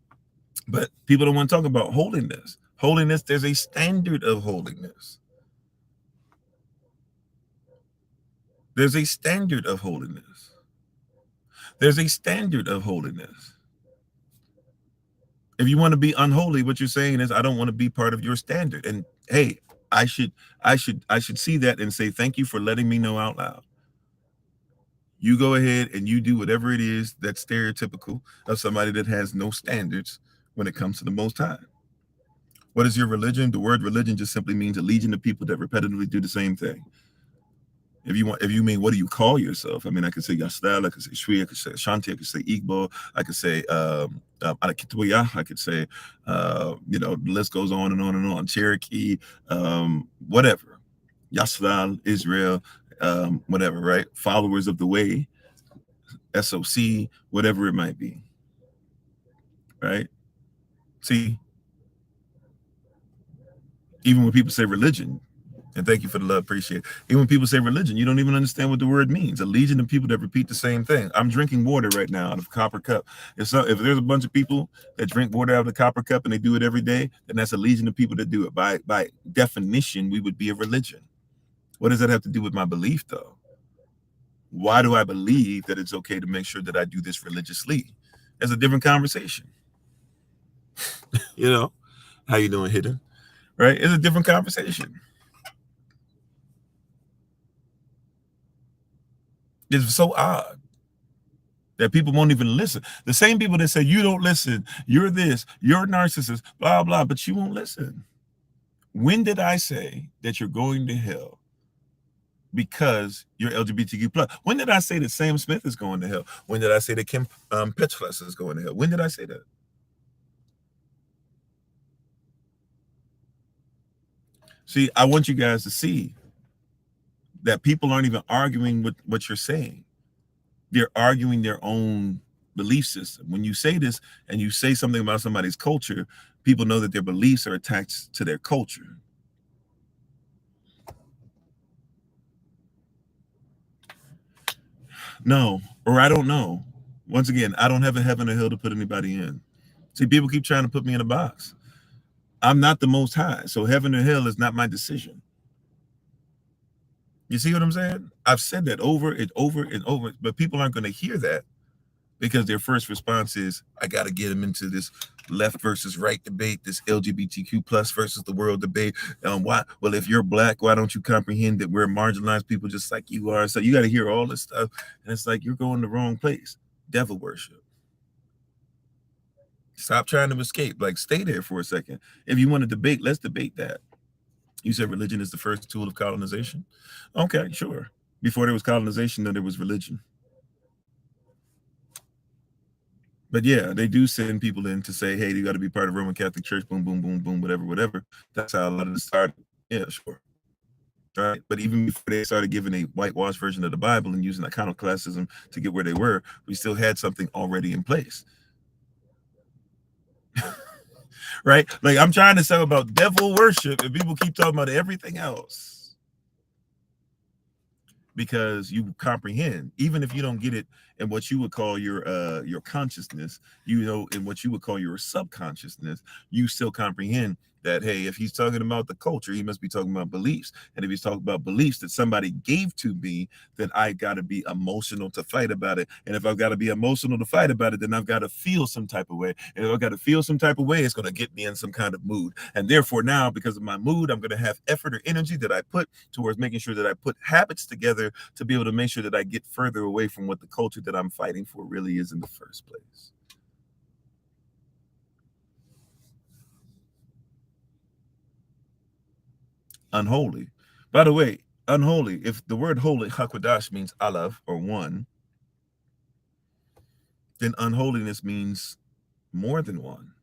[SPEAKER 1] But people don't want to talk about holiness. Holiness, there's a standard of holiness. There's a standard of holiness. There's a standard of holiness. If you want to be unholy, what you're saying is, I don't want to be part of your standard. And hey, I should see that and say, thank you for letting me know out loud. You go ahead and you do whatever it is that's stereotypical of somebody that has no standards when it comes to the Most High. What is your religion? The word religion just simply means a legion of people that repetitively do the same thing. If you mean, what do you call yourself? I mean, I could say Yastel, I could say Shri, I could say Ashanti, I could say Igbo, I could say Alakituya, I could say, the list goes on and on and on. Cherokee, whatever. Yastel, Israel, whatever, right? Followers of the way, SOC, whatever it might be, right? See, even when people say religion, and thank you for the love, appreciate it. Even when people say religion, you don't even understand what the word means. A legion of people that repeat the same thing. I'm drinking water right now out of a copper cup. If there's a bunch of people that drink water out of the copper cup and they do it every day, then that's a legion of people that do it. By definition, we would be a religion. What does that have to do with my belief, though? Why do I believe that it's okay to make sure that I do this religiously? It's a different conversation. How you doing, Hidden? Right? It's a different conversation. It's so odd that people won't even listen. The same people that say, you don't listen, you're this, you're a narcissist, blah, blah, but you won't listen. When did I say that you're going to hell because you're LGBTQ plus. When did I say that Sam Smith is going to hell? When did I say that Kim Petras is going to hell? When did I say that? See, I want you guys to see that people aren't even arguing with what you're saying. They're arguing their own belief system. When you say this and you say something about somebody's culture, people know that their beliefs are attached to their culture. No, or I don't know. Once again, I don't have a heaven or hell to put anybody in. See, people keep trying to put me in a box. I'm not the most high, so heaven or hell is not my decision. You see what I'm saying? I've said that over and over and over, but people aren't going to hear that because their first response is, I got to get them into this left versus right debate, this LGBTQ plus versus the world debate. Why? Well, if you're black, why don't you comprehend that we're marginalized people just like you are? So you got to hear all this stuff, and it's like you're going the wrong place. Devil worship. Stop trying to escape. Like, stay there for a second. If you want to debate, let's debate that. You said religion is the first tool of colonization. Okay, sure. Before there was colonization, then there was religion. But yeah, they do send people in to say, hey, you got to be part of Roman Catholic Church, boom, boom, boom, boom, whatever, whatever. That's how a lot of this started. Yeah, sure. All right. But even before they started giving a whitewashed version of the Bible and using iconoclasm to get where they were, we still had something already in place. Right? Like, I'm trying to say about devil worship, and people keep talking about everything else. Because you comprehend, even if you don't get it in what you would call your consciousness, you know, in what you would call your subconsciousness, you still comprehend that, hey, if he's talking about the culture, he must be talking about beliefs. And if he's talking about beliefs that somebody gave to me, then I got to be emotional to fight about it. And if I've got to be emotional to fight about it, then I've got to feel some type of way. And if I've got to feel some type of way, it's going to get me in some kind of mood. And therefore now, because of my mood, I'm going to have effort or energy that I put towards making sure that I put habits together to be able to make sure that I get further away from what the culture that I'm fighting for really is in the first place. Unholy. By the way, unholy, if the word holy, hakwadash, means alav or one, then unholiness means more than one.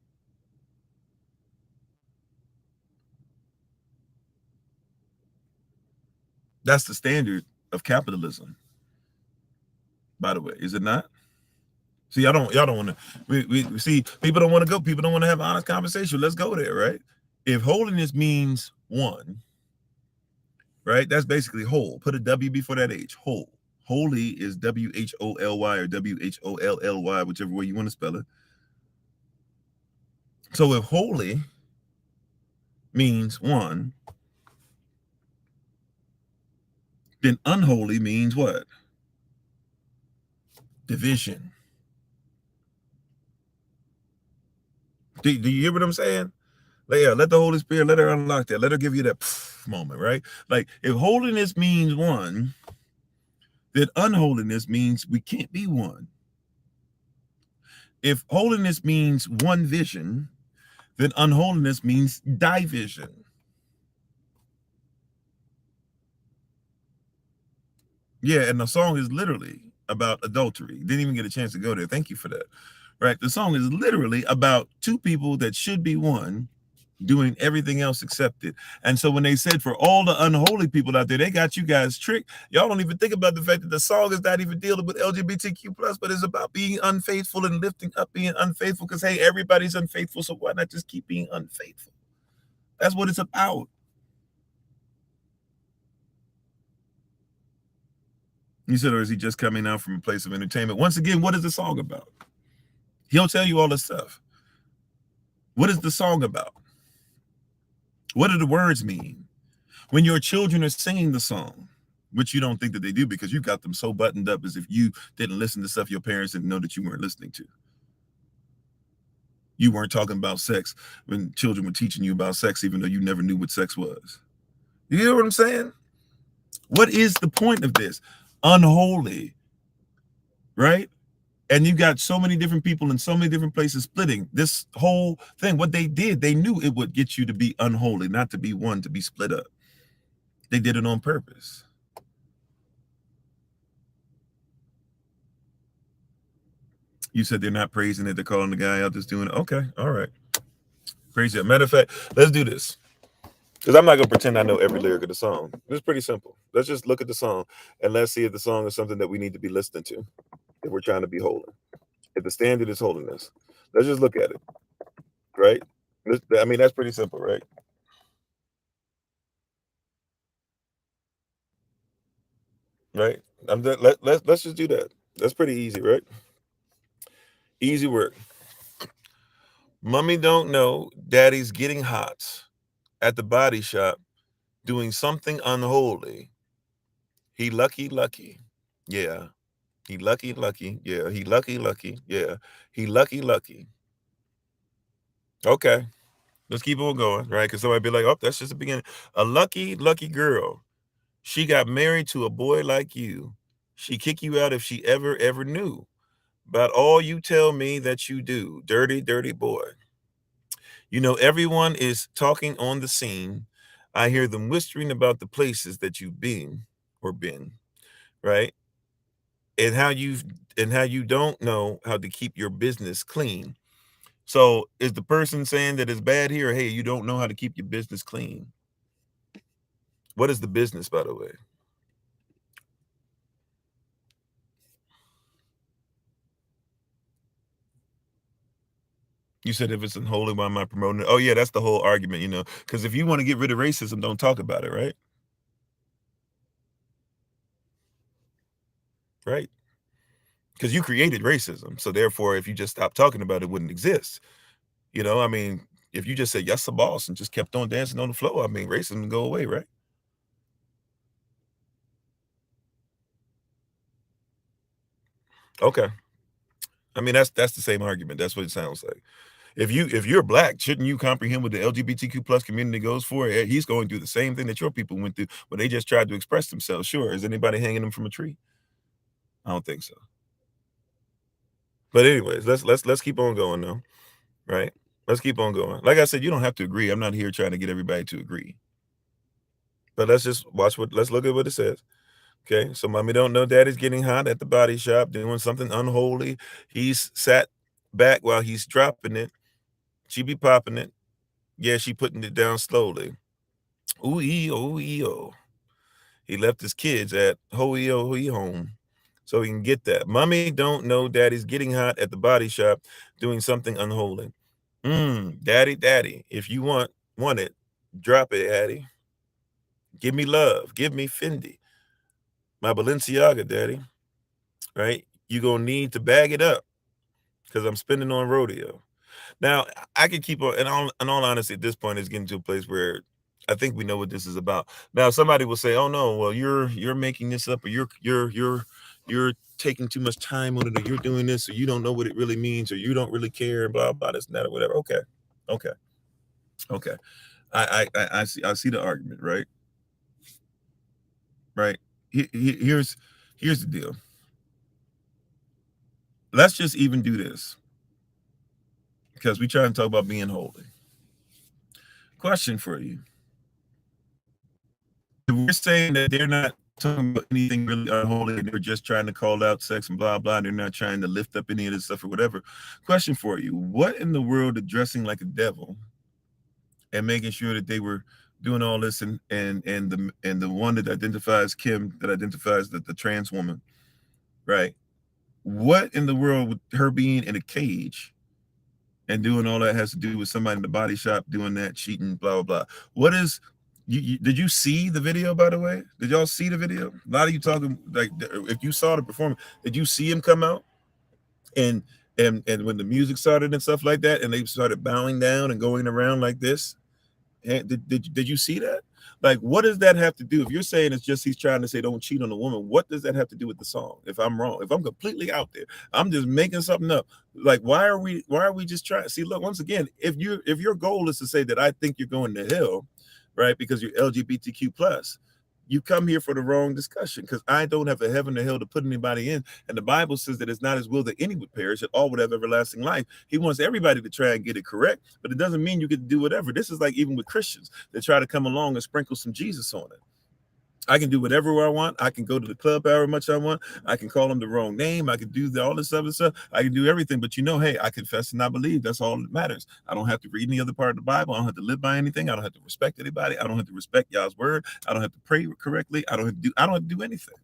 [SPEAKER 1] That's the standard of capitalism, by the way, is it not? See, y'all don't want to. We see people don't want to go. People don't want to have honest conversation. Let's go there, right? If holiness means one, right? That's basically whole. Put a W before that H. Whole. Holy is WHOLY or WHOLLY, whichever way you want to spell it. So if holy means one, then unholy means what? Division. Do you hear what I'm saying? Yeah, let the Holy Spirit, let her unlock that. Let her give you that moment, right? Like, if holiness means one, then unholiness means we can't be one. If holiness means one vision, then unholiness means division. Yeah, and the song is literally about adultery. Didn't even get a chance to go there. Thank you for that. Right? The song is literally about two people that should be one doing everything else except it. And so when they said for all the unholy people out there, they got you guys tricked. Y'all don't even think about the fact that the song is not even dealing with LGBTQ plus, but it's about being unfaithful and lifting up being unfaithful. Because hey, everybody's unfaithful, so why not just keep being unfaithful? That's what it's about. You said, or is he just coming out from a place of entertainment? Once again, what is the song about? He'll tell you all this stuff. What is the song about? What do the words mean? When your children are singing the song, which you don't think that they do because you got them so buttoned up as if you didn't listen to stuff your parents didn't know that you weren't listening to. You weren't talking about sex when children were teaching you about sex, even though you never knew what sex was. You hear what I'm saying? What is the point of this? Unholy, right? And you got so many different people in so many different places splitting this whole thing. What they did, they knew it would get you to be unholy, not to be one, to be split up. They did it on purpose. You said they're not praising it, they're calling the guy out that's doing it. Okay, all right. Praise it. Matter of fact, let's do this. Because I'm not gonna pretend I know every lyric of the song. It's pretty simple. Let's just look at the song and let's see if the song is something that we need to be listening to if we're trying to be holy. If the standard is holiness, let's just look at it, right? I mean, that's pretty simple, right? Right? Let's just do that. That's pretty easy, right? Easy work. Mummy don't know daddy's getting hot at the body shop doing something unholy. He lucky, lucky. Yeah. He lucky, lucky. Yeah. He lucky, lucky. Yeah. He lucky, lucky. Okay. Let's keep on going, right? Because somebody be like, oh, that's just the beginning. A lucky, lucky girl. She got married to a boy like you. She kick you out if she ever knew about all you tell me that you do. Dirty, dirty boy. You know, everyone is talking on the scene. I hear them whispering about the places that you've been, right? And how you don't know how to keep your business clean. So is the person saying that it's bad here? Or, hey, you don't know how to keep your business clean. What is the business, by the way? You said if it's unholy, why am I promoting it? Oh yeah, that's the whole argument, because if you want to get rid of racism, don't talk about it, right? Right. Because you created racism. So therefore, if you just stopped talking about it, it wouldn't exist. I mean, if you just said yes, the boss, and just kept on dancing on the floor, I mean, racism would go away, right? Okay. I mean, that's the same argument. That's what it sounds like. If you're black, shouldn't you comprehend what the LGBTQ plus community goes for? He's going through the same thing that your people went through when they just tried to express themselves. Sure. Is anybody hanging them from a tree? I don't think so. But anyways, let's keep on going though, right? Let's keep on going. Like I said, you don't have to agree. I'm not here trying to get everybody to agree. But let's look at what it says. Okay. So mommy don't know daddy's getting hot at the body shop doing something unholy. He's sat back while he's dropping it. She be popping it. Yeah, she putting it down slowly. Ooh ee oh. He left his kids at hoi home so he can get that. Mommy don't know daddy's getting hot at the body shop doing something unholy. Daddy, if you want it, drop it, Addy. Give me love. Give me Fendi. My Balenciaga, daddy. Right? You gonna need to bag it up because I'm spending on rodeo. Now, I could keep on, in all honesty, at this point, it's getting to a place where I think we know what this is about. Now, somebody will say, "Oh no, well, you're making this up, or you're taking too much time on it, or you're doing this, or you don't know what it really means, or you don't really care, and blah blah this and that, or whatever." Okay, okay, okay. I see the argument, right? Right. Here's the deal. Let's just even do this because we try and talk about being holy. Question for you: if we're saying that they're not talking about anything really unholy, and they're just trying to call out sex and blah blah, and they're not trying to lift up any of this stuff or whatever. Question for you: what in the world are dressing like a devil and making sure that they were doing all this, and the one that identifies Kim, that identifies the trans woman, right? What in the world with her being in a cage and doing all that has to do with somebody in the body shop doing that, cheating, blah blah blah? What is did you see the video, by the way? Did y'all see the video? A lot of you talking like, if you saw the performance, did you see him come out and and when the music started and stuff like that, and they started bowing down and going around like this? Did you see that? Like, what does that have to do? If you're saying it's just he's trying to say don't cheat on a woman, what does that have to do with the song? If I'm wrong, if I'm completely out there, I'm just making something up. Like, why are we just trying? See, look, once again, if your goal is to say that I think you're going to hell, right, because you're LGBTQ plus, you come here for the wrong discussion, because I don't have a heaven or hell to put anybody in. And the Bible says that it's not his will that any would perish, that all would have everlasting life. He wants everybody to try and get it correct, but it doesn't mean you get to do whatever. This is like even with Christians that try to come along and sprinkle some Jesus on it. I can do whatever I want. I can go to the club however much I want. I can call them the wrong name. I can do all this other stuff. I can do everything. But hey, I confess and I believe. That's all that matters. I don't have to read any other part of the Bible. I don't have to live by anything. I don't have to respect anybody. I don't have to respect God's word. I don't have to pray correctly. I don't have to do anything.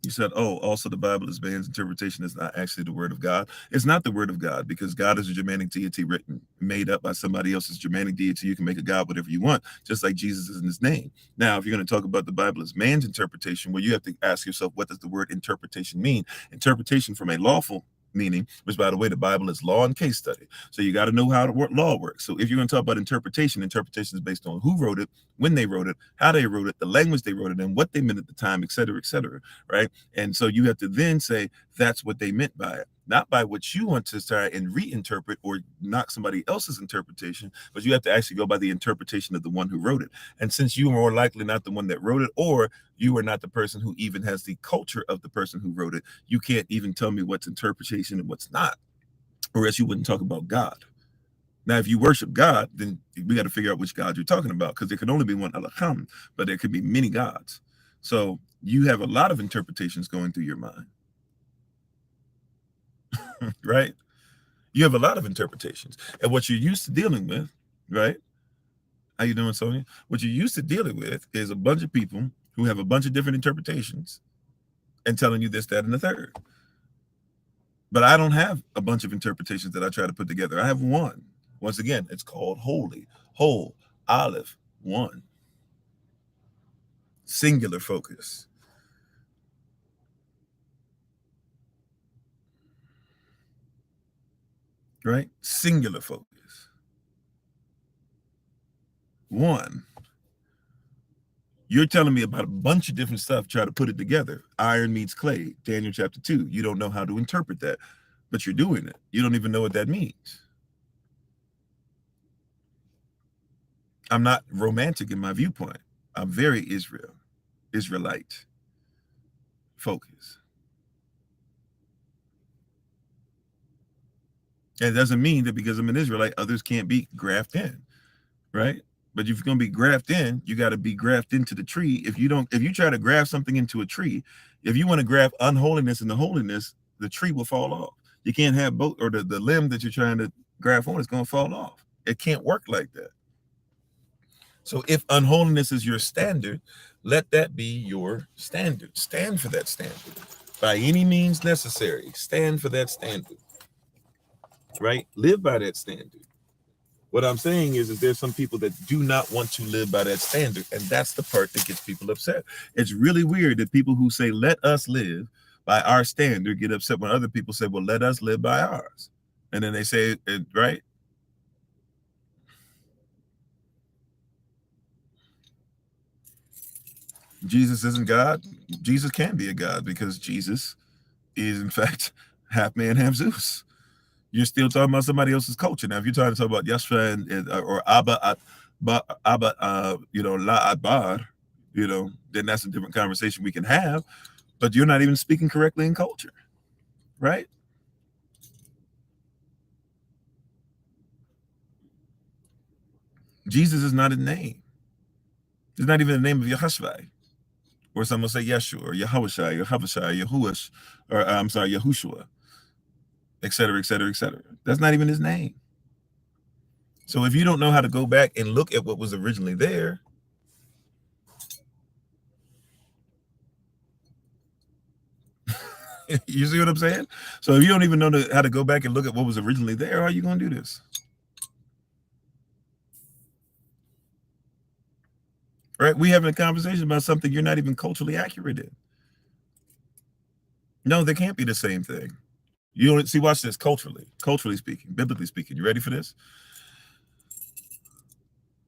[SPEAKER 1] You said, oh, also the Bible is man's interpretation, is not actually the word of God. It's not the word of God, because God is a Germanic deity written, made up by somebody else's Germanic deity. You can make a God whatever you want, just like Jesus is in his name. Now, if you're going to talk about the Bible as man's interpretation, well, you have to ask yourself, what does the word interpretation mean? Interpretation from a lawful meaning, which, by the way, the Bible is law and case study. So you got to know how the law works. So if you're going to talk about interpretation, interpretation is based on who wrote it, when they wrote it, how they wrote it, the language they wrote it in, what they meant at the time, et cetera, right? And so you have to then say that's what they meant by it, not by what you want to try and reinterpret or knock somebody else's interpretation, but you have to actually go by the interpretation of the one who wrote it. And since you are more likely not the one that wrote it, or you are not the person who even has the culture of the person who wrote it, you can't even tell me what's interpretation and what's not, or else you wouldn't talk about God. Now, if you worship God, then we got to figure out which God you're talking about, because there can only be one Elohim, but there could be many gods. So you have a lot of interpretations going through your mind, right? You have a lot of interpretations. And what you're used to dealing with, right? How you doing, Sonia? What you're used to dealing with is a bunch of people who have a bunch of different interpretations and telling you this, that, and the third. But I don't have a bunch of interpretations that I try to put together. I have one. Once again, it's called holy, whole, olive, one. Singular focus. Right? Singular focus. One. You're telling me about a bunch of different stuff, try to put it together. Iron meets clay, Daniel chapter 2. You don't know how to interpret that, but you're doing it. You don't even know what that means. I'm not romantic in my viewpoint. I'm very Israelite focus. And it doesn't mean that because I'm an Israelite, others can't be grafted in, right? But if you're going to be grafted in, you got to be grafted into the tree. If you try to graft something into a tree, if you want to graft unholiness into holiness, the tree will fall off. You can't have both, or the limb that you're trying to graft on is going to fall off. It can't work like that. So if unholiness is your standard, let that be your standard. Stand for that standard. By any means necessary, stand for that standard. Right? Live by that standard. What I'm saying is there's some people that do not want to live by that standard, and that's the part that gets people upset. It's really weird that people who say, let us live by our standard, get upset when other people say, well, let us live by ours. And then they say, right? Jesus isn't God. Jesus can be a God, because Jesus is, in fact, half man, half Zeus. You're still talking about somebody else's culture. Now, if you're trying to talk about Yeshua or Abba, La Adbar, then that's a different conversation we can have. But you're not even speaking correctly in culture, right? Jesus is not a name. It's not even the name of Yahshua. Or some will say Yeshua or Yahushua, Yahush, or I'm sorry, Yahushua, et cetera, et cetera, et cetera. That's not even his name. So if you don't know how to go back and look at what was originally there, you see what I'm saying? So if you don't even know how to go back and look at what was originally there, how are you going to do this? Right? We having a conversation about something you're not even culturally accurate in. No, they can't be the same thing. You don't see. Watch this. Culturally speaking, biblically speaking. You ready for this?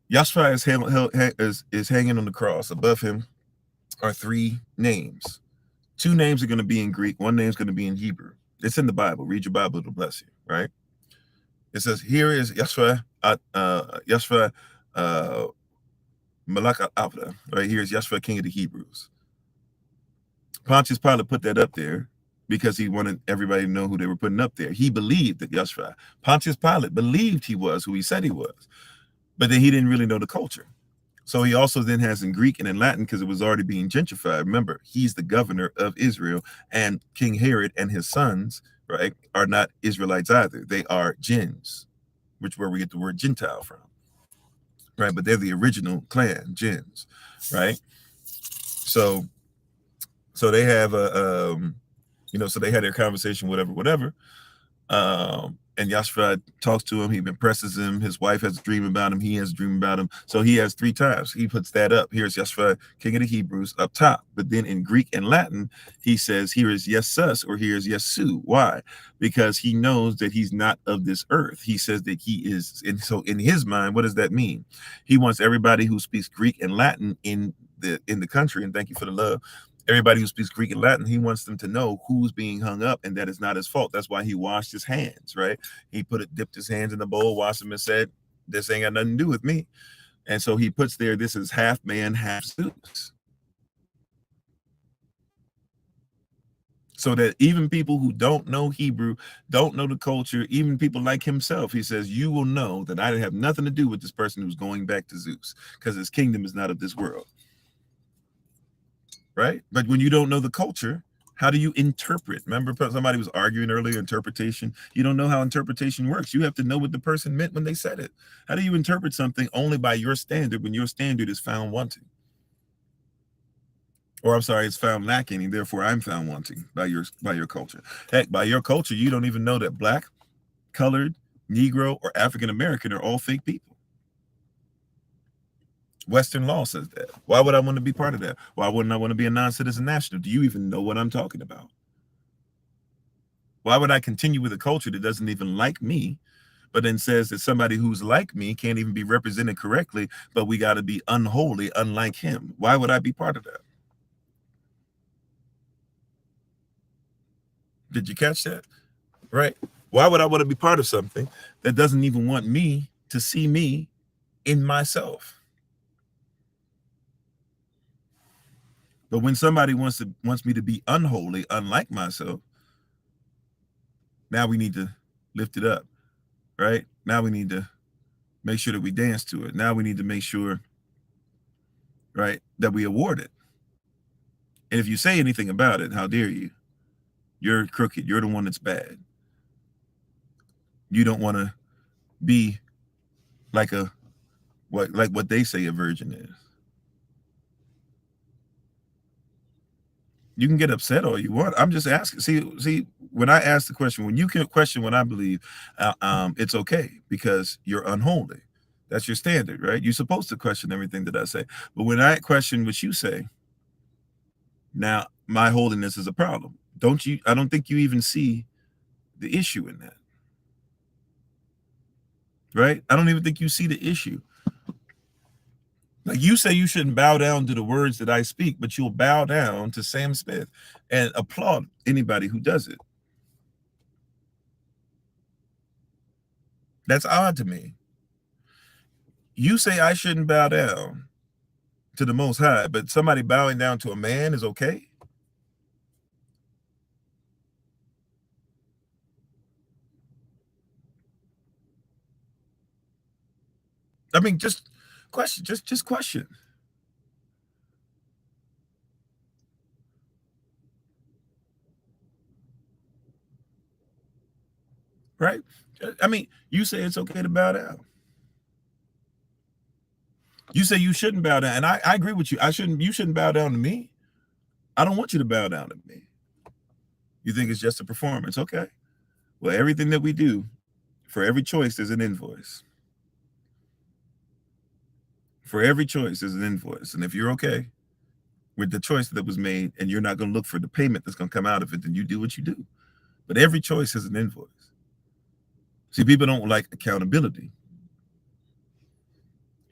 [SPEAKER 1] Yahshua is hanging on the cross. Above him are three names. Two names are going to be in Greek. One name is going to be in Hebrew. It's in the Bible. Read your Bible. It'll bless you. Right? It says, here is Yahshua, Malak al-Abda. Right? Here is Yahshua, King of the Hebrews. Pontius Pilate put that up there because he wanted everybody to know who they were putting up there. He believed that Yahshua, Pontius Pilate believed he was who he said he was, but then he didn't really know the culture. So he also then has in Greek and in Latin because it was already being gentrified. Remember, he's the governor of Israel, and King Herod and his sons, right, are not Israelites either. They are gens, which where we get the word Gentile from, right? But they're the original clan, gens, right? So, so they have a, so they had their conversation, whatever. And Yashua talks to him. He impresses him. His wife has a dream about him. He has a dream about him. So he has 3 times. He puts that up. Here's Yashua, King of the Hebrews, up top. But then in Greek and Latin, he says, here is Yesus, or here is Yesu. Why? Because he knows that he's not of this earth. He says that he is. And so in his mind, what does that mean? He wants everybody who speaks Greek and Latin in the country, and thank you for the love, everybody who speaks Greek and Latin, he wants them to know who's being hung up and that it's not his fault. That's why he washed his hands, right? He dipped his hands in the bowl, washed them, and said, this ain't got nothing to do with me. And so he puts there, this is half man, half Zeus. So that even people who don't know Hebrew, don't know the culture, even people like himself, he says, you will know that I have nothing to do with this person who's going back to Zeus, because his kingdom is not of this world. Right? But when you don't know the culture, how do you interpret? Remember, somebody was arguing earlier, interpretation. You don't know how interpretation works. You have to know what the person meant when they said it. How do you interpret something only by your standard when your standard is found wanting? Or I'm sorry, it's found lacking, and therefore I'm found wanting by your culture. Heck, by your culture, you don't even know that black, colored, Negro, or African American are all fake people. Western law says that. Why would I want to be part of that? Why wouldn't I want to be a non-citizen national? Do you even know what I'm talking about? Why would I continue with a culture that doesn't even like me, but then says that somebody who's like me can't even be represented correctly, but we got to be unholy, unlike him? Why would I be part of that? Did you catch that? Right? Why would I want to be part of something that doesn't even want me to see me in myself? But when somebody wants me to be unholy, unlike myself, now we need to lift it up, right? Now we need to make sure that we dance to it. Now we need to make sure, right, that we award it. And if you say anything about it, how dare you? You're crooked. You're the one that's bad. You don't want to be like what they say a virgin is. You can get upset all you want. I'm just asking. See, when I ask the question, when you can question what I believe, it's okay because you're unholy. That's your standard, right? You're supposed to question everything that I say. But when I question what you say, now my holiness is a problem. Don't you? I don't think you even see the issue in that, right? I don't even think you see the issue. Like you say you shouldn't bow down to the words that I speak, but you'll bow down to Sam Smith and applaud anybody who does it. That's odd to me. You say I shouldn't bow down to the Most High, but somebody bowing down to a man is okay? I mean, just question, just question, right? I mean, you say it's okay to bow down. You say you shouldn't bow down, and I agree with you. You shouldn't bow down to me. I don't want you to bow down to me. You think it's just a performance. Okay. Well, everything that we do, for every choice, there's an invoice. For every choice, there's an invoice. And if you're okay with the choice that was made and you're not going to look for the payment that's going to come out of it, then you do what you do. But every choice has an invoice. See, people don't like accountability.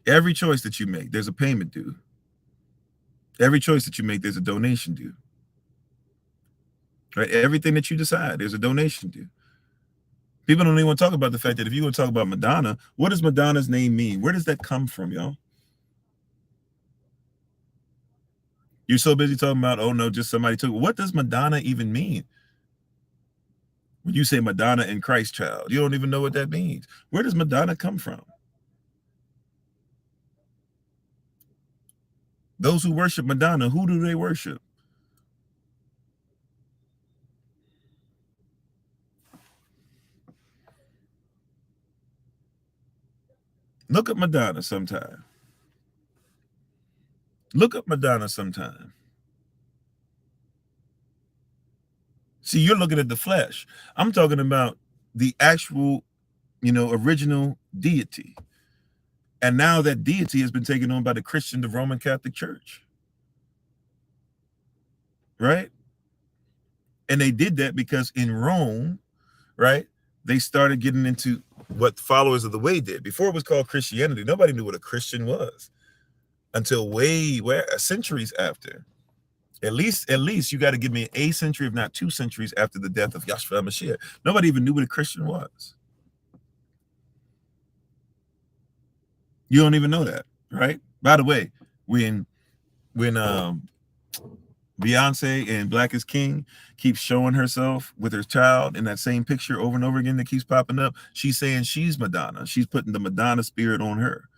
[SPEAKER 1] Every choice that you make, there's a payment due. Every choice that you make, there's a donation due. Right? Everything that you decide, there's a donation due. People don't even want to talk about the fact that if you want to talk about Madonna, what does Madonna's name mean? Where does that come from, y'all? You're so busy talking about, oh no, just somebody took. What does Madonna even mean? When you say Madonna and Christ child, you don't even know what that means. Where does Madonna come from? Those who worship Madonna, who do they worship? Look at Madonna sometime. Look up Madonna sometime. See, you're looking at the flesh. I'm talking about the actual, original deity. And now that deity has been taken on by the Christian, the Roman Catholic Church. Right? And they did that because in Rome, right, they started getting into what followers of the way did. Before it was called Christianity, nobody knew what a Christian was until way centuries after. At least you got to give me a century, if not 2 centuries, after the death of Yahshua Mashiach. Nobody even knew what a Christian was. You don't even know that, right? By the way, when Beyonce in Black is King keeps showing herself with her child in that same picture over and over again that keeps popping up, she's saying she's Madonna. She's putting the Madonna spirit on her.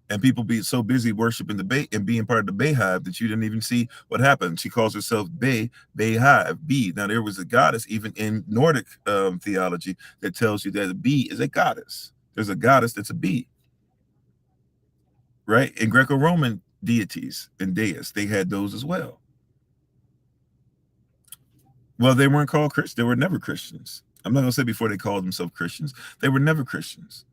[SPEAKER 1] And people be so busy worshiping the Bay and being part of the Bayhive that you didn't even see what happened. She calls herself Bayhive, bee. Now, there was a goddess even in Nordic theology that tells you that a bee is a goddess. There's a goddess that's a bee, right? In Greco-Roman deities and deists, they had those as well. Well, they weren't called Christians. They were never Christians. I'm not going to say before they called themselves Christians. They were never Christians.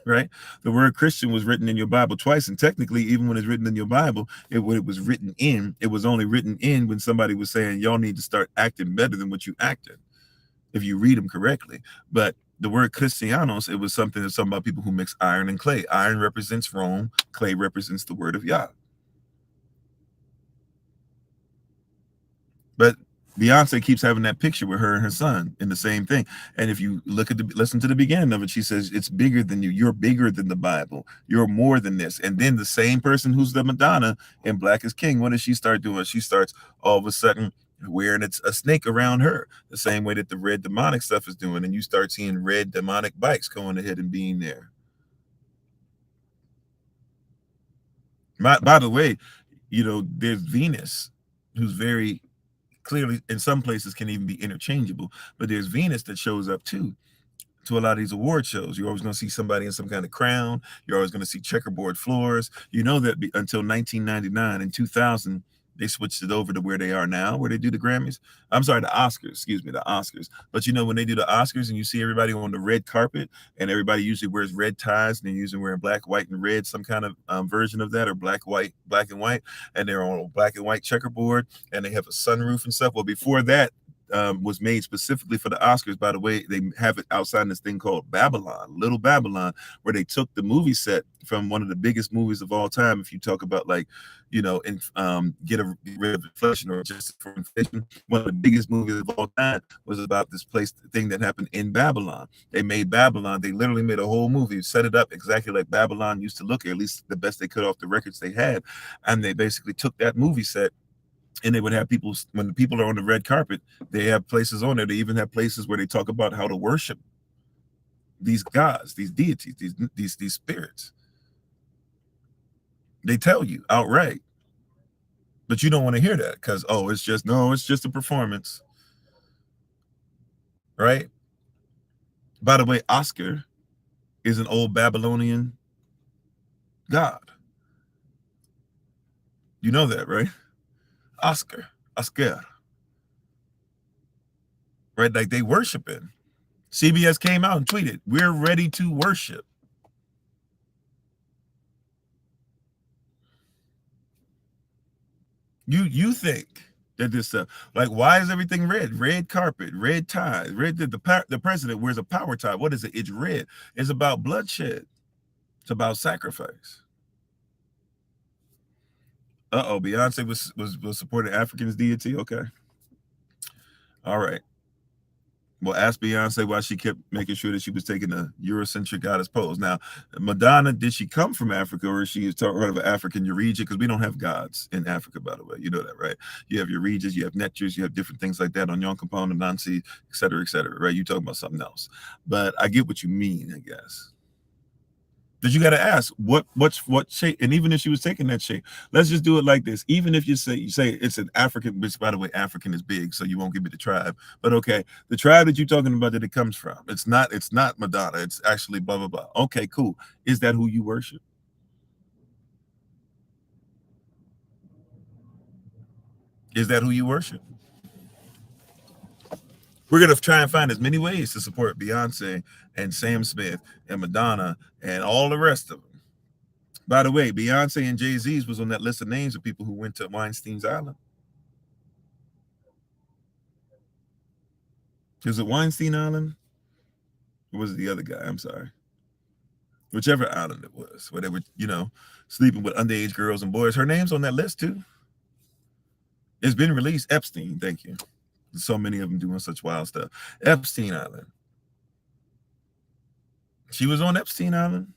[SPEAKER 1] Right? The word Christian was written in your Bible twice, and technically, even when it's written in your Bible, when it was written in, it was only written in when somebody was saying, y'all need to start acting better than what you acted, if you read them correctly. But the word Christianos, it was something that's talking about people who mix iron and clay. Iron represents Rome, clay represents the word of Yah. But Beyonce keeps having that picture with her and her son in the same thing. And if you listen to the beginning of it, she says, it's bigger than you. You're bigger than the Bible. You're more than this. And then the same person who's the Madonna in Black is King, what does she start doing? She starts all of a sudden wearing a snake around her, the same way that the red demonic stuff is doing. And you start seeing red demonic bikes going ahead and being there. By the way, there's Venus, who's very clearly in some places can even be interchangeable, but there's Venus that shows up too to a lot of these award shows. You're always going to see somebody in some kind of crown. You're always going to see checkerboard floors. You know that until 1999 and 2000, they switched it over to where they are now, where they do the Grammys. I'm sorry, the Oscars, excuse me, the Oscars. But when they do the Oscars and you see everybody on the red carpet and everybody usually wears red ties and they're usually wearing black, white, and red, some kind of version of that, or black and white, and they're on a black and white checkerboard and they have a sunroof and stuff. Well, before that, was made specifically for the Oscars. By the way, they have it outside in this thing called Babylon, Little Babylon, where they took the movie set from one of the biggest movies of all time. If you talk about get rid of inflation or just for inflation, one of the biggest movies of all time was about this thing that happened in Babylon. They made Babylon. They literally made a whole movie, set it up exactly like Babylon used to look, at least the best they could off the records they had. And they basically took that movie set, and they would have people, when the people are on the red carpet, they have places on there. They even have places where they talk about how to worship these gods, these deities, these spirits. They tell you outright, but you don't want to hear that because it's just a performance, right? By the way, Oscar is an old Babylonian god. You know that, right? Oscar, right? Like they worship it. CBS came out and tweeted, "We're ready to worship." You think that this stuff, like, why is everything red? Red carpet, red ties, red. The president wears a power tie. What is it? It's red. It's about bloodshed. It's about sacrifice. Beyonce was supporting Africans deity. Okay, all right. Well, ask Beyonce why she kept making sure that she was taking a Eurocentric goddess pose. Now, Madonna, did she come from Africa, or is she part of an African Euregia? Because we don't have gods in Africa, by the way. You know that, right? You have Euregias, you have Netures, you have different things like that on Yon Capone, Nancy, et cetera, right? You talking about something else. But I get what you mean, I guess. That you got to ask what shape. And even if she was taking that shape, let's just do it like this. Even if you say it's an African, which by the way, African is big, so you won't give me the tribe. But okay, the tribe that you're talking about that it comes from, it's not Madonna. It's actually blah blah blah. Okay, cool. Is that who you worship? Is that who you worship? We're gonna try and find as many ways to support Beyonce and Sam Smith and Madonna and all the rest of them. By the way, Beyonce and Jay-Z's was on that list of names of people who went to Weinstein's Island. Is it Weinstein Island? Or was it the other guy? I'm sorry. Whichever island it was, where they were, sleeping with underage girls and boys. Her name's on that list too. It's been released. Epstein, thank you. So many of them doing such wild stuff. Epstein Island. She was on Epstein Island.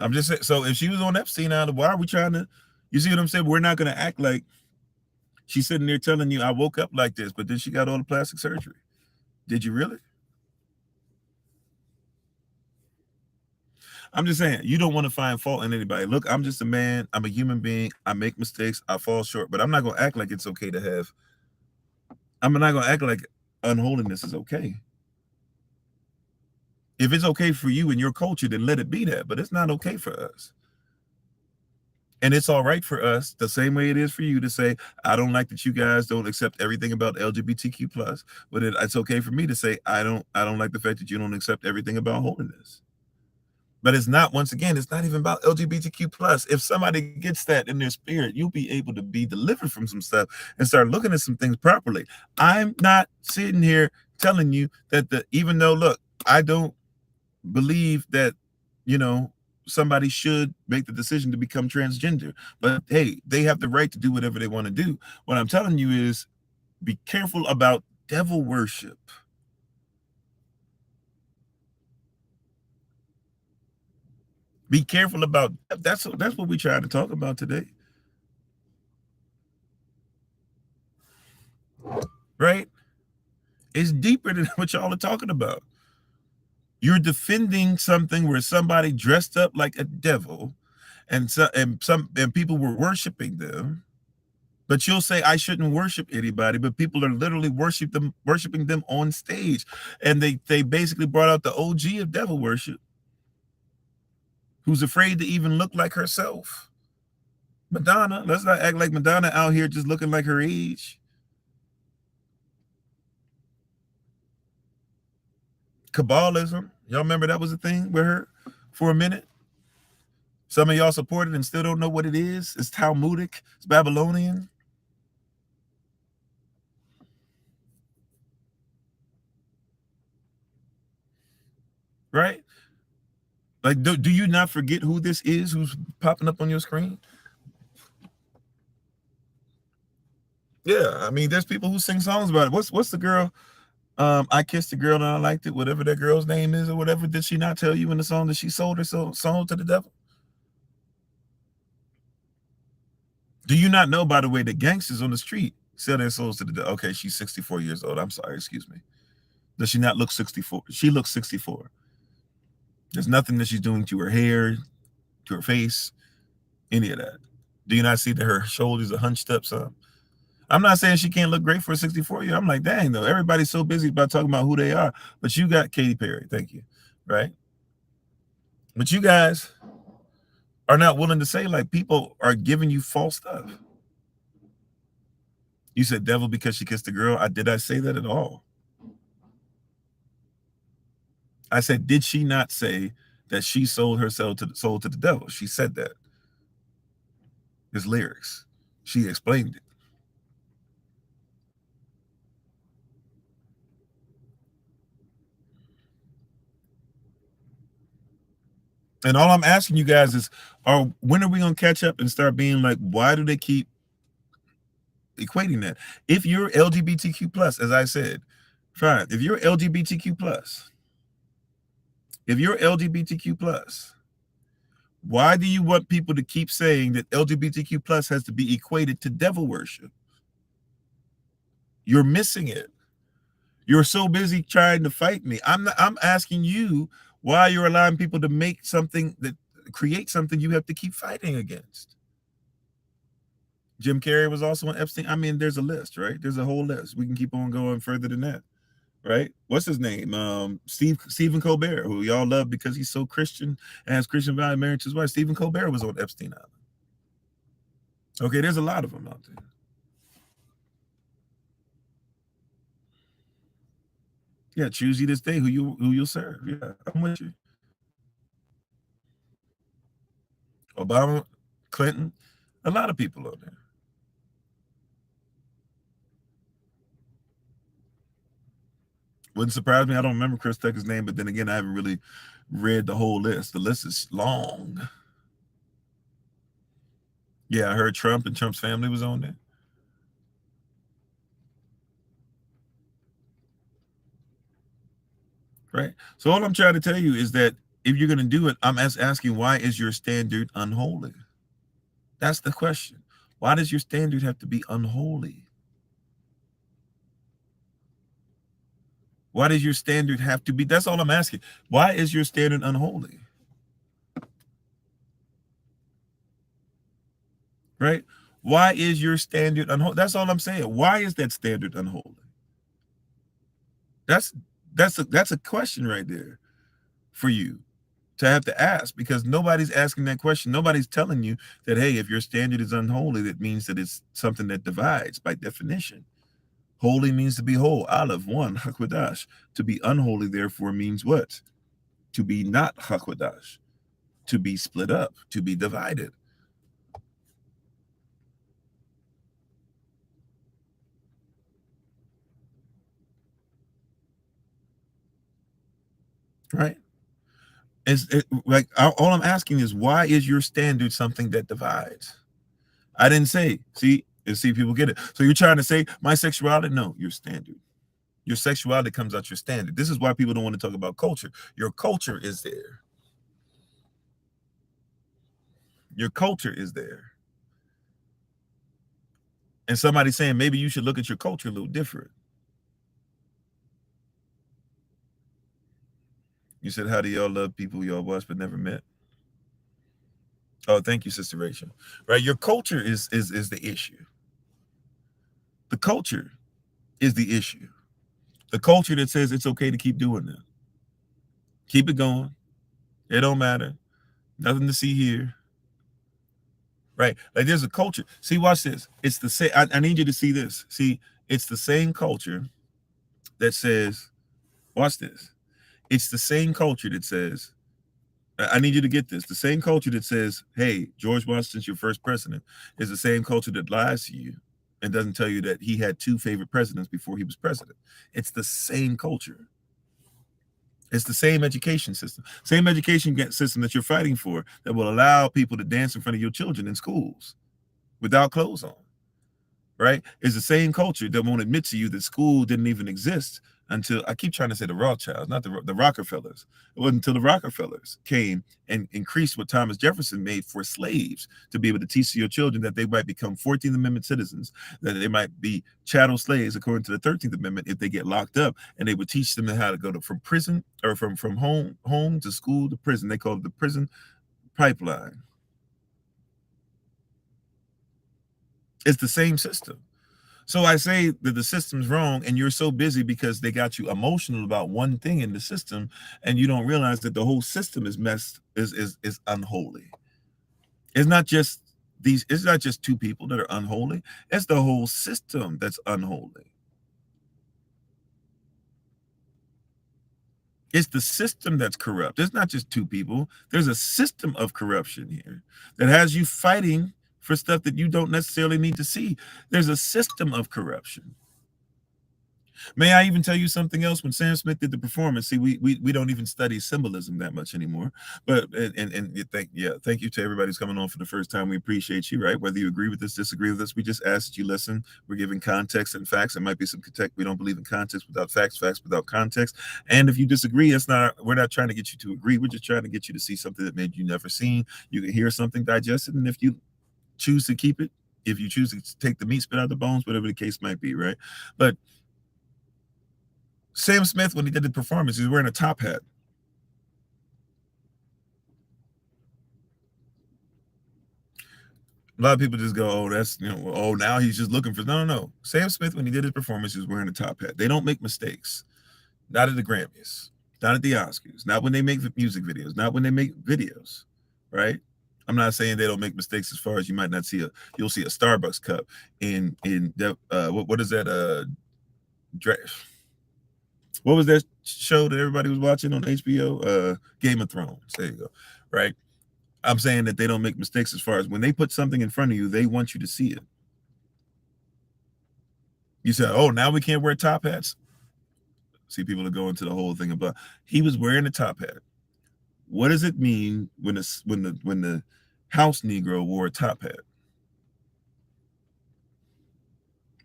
[SPEAKER 1] I'm just saying. So if she was on Epstein Island, why are we trying to? You see what I'm saying? We're not going to act like she's sitting there telling you, I woke up like this, but then she got all the plastic surgery. Did you really? I'm just saying, you don't want to find fault in anybody. Look, I'm just a man. I'm a human being. I make mistakes. I fall short, but I'm not going to act like it's okay to have. I'm not going to act like unholiness is okay. If it's okay for you and your culture, then let it be that. But it's not okay for us. And it's all right for us, the same way it is for you to say, I don't like that you guys don't accept everything about LGBTQ plus, but it's okay for me to say, I don't like the fact that you don't accept everything about holiness. But it's not, once again, it's not even about LGBTQ plus. If somebody gets that in their spirit, you'll be able to be delivered from some stuff and start looking at some things properly. I'm not sitting here telling you that even though, look, I don't believe that, somebody should make the decision to become transgender, but hey, they have the right to do whatever they want to do. What I'm telling you is be careful about devil worship. Be careful about that's what we try to talk about today. Right? It's deeper than what y'all are talking about. You're defending something where somebody dressed up like a devil and people were worshiping them. But you'll say I shouldn't worship anybody, but people are literally worshiping them on stage. And they basically brought out the OG of devil worship, who's afraid to even look like herself. Madonna, let's not act like Madonna out here just looking like her age. Kabbalism, y'all remember that was a thing with her for a minute? Some of y'all support it and still don't know what it is. It's Talmudic, it's Babylonian. Right? Like, do you not forget who this is who's popping up on your screen? Yeah, I mean, there's people who sing songs about it. What's the girl? I kissed a girl and I liked it, whatever that girl's name is or whatever. Did she not tell you in the song that she sold her soul to the devil? Do you not know, by the way, that gangsters on the street sell their souls to the devil? Okay, she's 64 years old. I'm sorry, excuse me. Does she not look 64? She looks 64. There's nothing that she's doing to her hair, to her face, any of that. Do you not see that her shoulders are hunched up some? I'm not saying she can't look great for a 64-year. I'm like, dang, though. Everybody's so busy about talking about who they are. But you got Katy Perry. Thank you. Right? But you guys are not willing to say, like, people are giving you false stuff. You said devil because she kissed a girl. Did I say that at all? I said, did she not say that she sold her soul to the devil? She said that. His lyrics. She explained it. And all I'm asking you guys is, when are we gonna catch up and start being like, why do they keep equating that? If you're LGBTQ plus, as I said, fine. If you're LGBTQ plus, Why do you want people to keep saying that LGBTQ plus has to be equated to devil worship? You're missing it. You're so busy trying to fight me. I'm asking you why you're allowing people to make something that create something you have to keep fighting against. Jim Carrey was also on Epstein. I mean, there's a list, right? There's a whole list. We can keep on going further than that, right? What's his name? Stephen Colbert, who y'all love because he's so Christian and has Christian value, married to his wife. Stephen Colbert was on Epstein Island. Okay, there's a lot of them out there. Yeah, choose you this day who you'll serve. Yeah, I'm with you. Obama, Clinton, a lot of people on there. Wouldn't surprise me. I don't remember Chris Tucker's name, but then again, I haven't really read the whole list. The list is long. Yeah, I heard Trump and Trump's family was on there. Right. So all I'm trying to tell you is that if you're going to do it, I'm asking, why is your standard unholy? That's the question. Why does your standard have to be unholy? Why does your standard have to be? That's all I'm asking. Why is your standard unholy? Right? Why is your standard unholy? That's all I'm saying. Why is that standard unholy? That's that's a question right there for you to have to ask, because nobody's asking that question. Nobody's telling you that, hey, if your standard is unholy, that means that it's something that divides by definition. Holy means to be whole. Aleph, one, hakwadash. To be unholy, therefore, means what? To be not hakwadash. To be split up, to be divided. Right? Like all I'm asking is, why is your standard something that divides? I didn't say, see, and see people get it. So you're trying to say my sexuality? No, your standard. Your sexuality comes out your standard. This is why people don't want to talk about culture. Your culture is there. Your culture is there. And somebody's saying maybe you should look at your culture a little different. You said, how do y'all love people y'all watched but never met? Oh, thank you, Sister Rachel. Right, your culture is the issue. The culture is the issue. The culture that says it's okay to keep doing that. Keep it going. It don't matter. Nothing to see here. Right? Like there's a culture. See, watch this. It's the same. I need you to see this. See, it's the same culture that says, watch this. It's the same culture that says, I need you to get this. The same culture that says, hey, George Washington's your first president is the same culture that lies to you and doesn't tell you that he had two favorite presidents before he was president. It's the same culture. It's the same education system that you're fighting for, that will allow people to dance in front of your children in schools without clothes on. Right? It's the same culture that won't admit to you that school didn't even exist until, I keep trying to say the Rothschilds, not the Rockefellers. It wasn't until the Rockefellers came and increased what Thomas Jefferson made for slaves to be able to teach your children that they might become 14th Amendment citizens, that they might be chattel slaves according to the 13th Amendment if they get locked up, and they would teach them how to go from prison, or from home to school to prison. They call it the prison pipeline. It's the same system. So I say that the system's wrong, and you're so busy because they got you emotional about one thing in the system, and you don't realize that the whole system is is unholy. It's not just it's not just two people that are unholy. It's the whole system that's unholy. It's the system that's corrupt. It's not just two people. There's a system of corruption here that has you fighting for stuff that you don't necessarily need to see. There's a system of corruption. May I even tell you something else? When Sam Smith did the performance, see, we don't even study symbolism that much anymore. But and thank you to everybody who's coming on for the first time. We appreciate you, right? Whether you agree with us, disagree with us, we just ask that you listen. We're giving context and facts. There might be some context. We don't believe in context without facts, facts without context. And if you disagree, we're not trying to get you to agree. We're just trying to get you to see something that maybe you never seen. You can hear something, digest it, and if you choose to keep it, if you choose to take the meat, spit out the bones, whatever the case might be, right? But Sam Smith, when he did the performance, he was wearing a top hat. A lot of people just go, oh, that's, oh, now he's just looking for, no. Sam Smith, when he did his performance, he was wearing a top hat. They don't make mistakes. Not at the Grammys, not at the Oscars, not when they make music videos, not when they make videos, right? I'm not saying they don't make mistakes as far as you might not see you'll see a Starbucks cup what is that, what was that show that everybody was watching on HBO? Game of Thrones. There you go. Right. I'm saying that they don't make mistakes as far as when they put something in front of you, they want you to see it. You said, oh, now we can't wear top hats. See, people are going to the whole thing about he was wearing a top hat. What does it mean when the house Negro wore a top hat?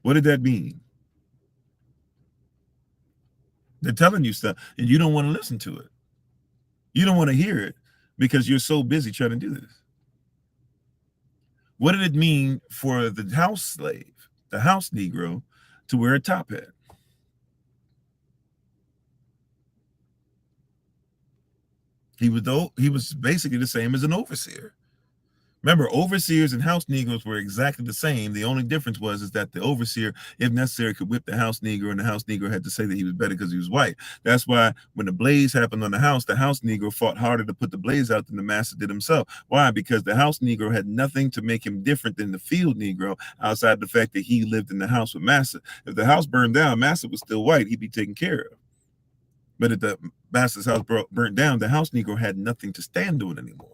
[SPEAKER 1] What did that mean? They're telling you stuff and you don't want to listen to it. You don't want to hear it because you're so busy trying to do this. What did it mean for the house slave, the house Negro, to wear a top hat? He was basically the same as an overseer. Remember, overseers and house Negroes were exactly the same. The only difference was that the overseer, if necessary, could whip the house Negro, and the house Negro had to say that he was better because he was white. That's why when the blaze happened on the house Negro fought harder to put the blaze out than the master did himself. Why? Because the house Negro had nothing to make him different than the field Negro outside the fact that he lived in the house with master. If the house burned down, master was still white, he'd be taken care of. But if the master's house burnt down, the house Negro had nothing to stand on anymore.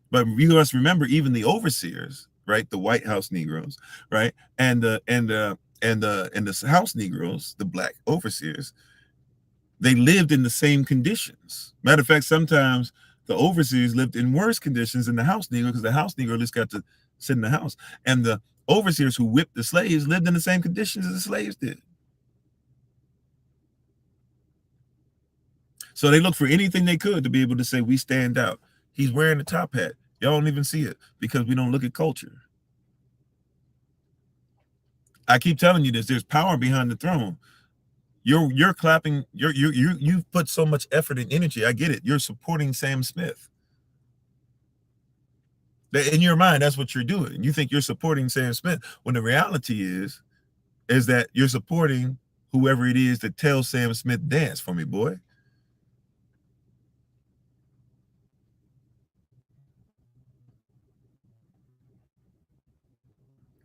[SPEAKER 1] But you must remember, even the overseers, right, the white house Negroes, right, and the house Negroes, the black overseers, they lived in the same conditions. Matter of fact, sometimes the overseers lived in worse conditions than the house Negro because the house Negro at least got to sit in the house, and the overseers who whipped the slaves lived in the same conditions as the slaves did. So they looked for anything they could to be able to say, we stand out. He's wearing a top hat. Y'all don't even see it because we don't look at culture. I keep telling you this. There's power behind the throne. You're clapping. You've put so much effort and energy. I get it. You're supporting Sam Smith. In your mind, that's what you're doing. You think you're supporting Sam Smith when the reality is that you're supporting whoever it is that tells Sam Smith, dance for me, boy.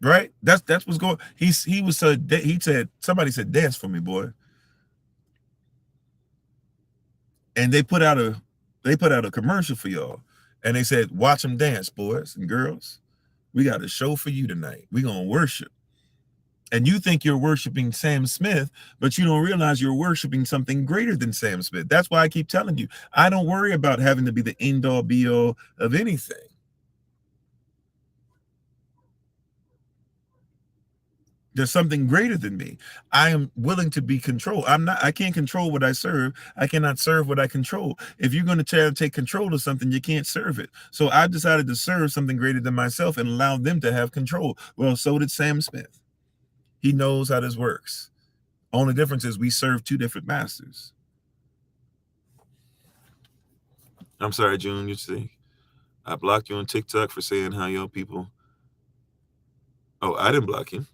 [SPEAKER 1] Right? That's what's going. He said somebody said dance for me, boy. And they put out a commercial for y'all, and they said, watch them dance, boys and girls. We got a show for you tonight. We're gonna worship. And you think you're worshiping Sam Smith, but you don't realize you're worshiping something greater than Sam Smith. That's why I keep telling you, I don't worry about having to be the end all be all of anything. There's something greater than me. I am willing to be controlled. I can't control what I serve. I cannot serve what I control. If you're going to try to take control of something, you can't serve it. So I decided to serve something greater than myself and allow them to have control. Well, so did Sam Smith. He knows how this works. Only difference is we serve two different masters. I'm sorry, June, you see. I blocked you on TikTok for saying how young people. Oh, I didn't block you.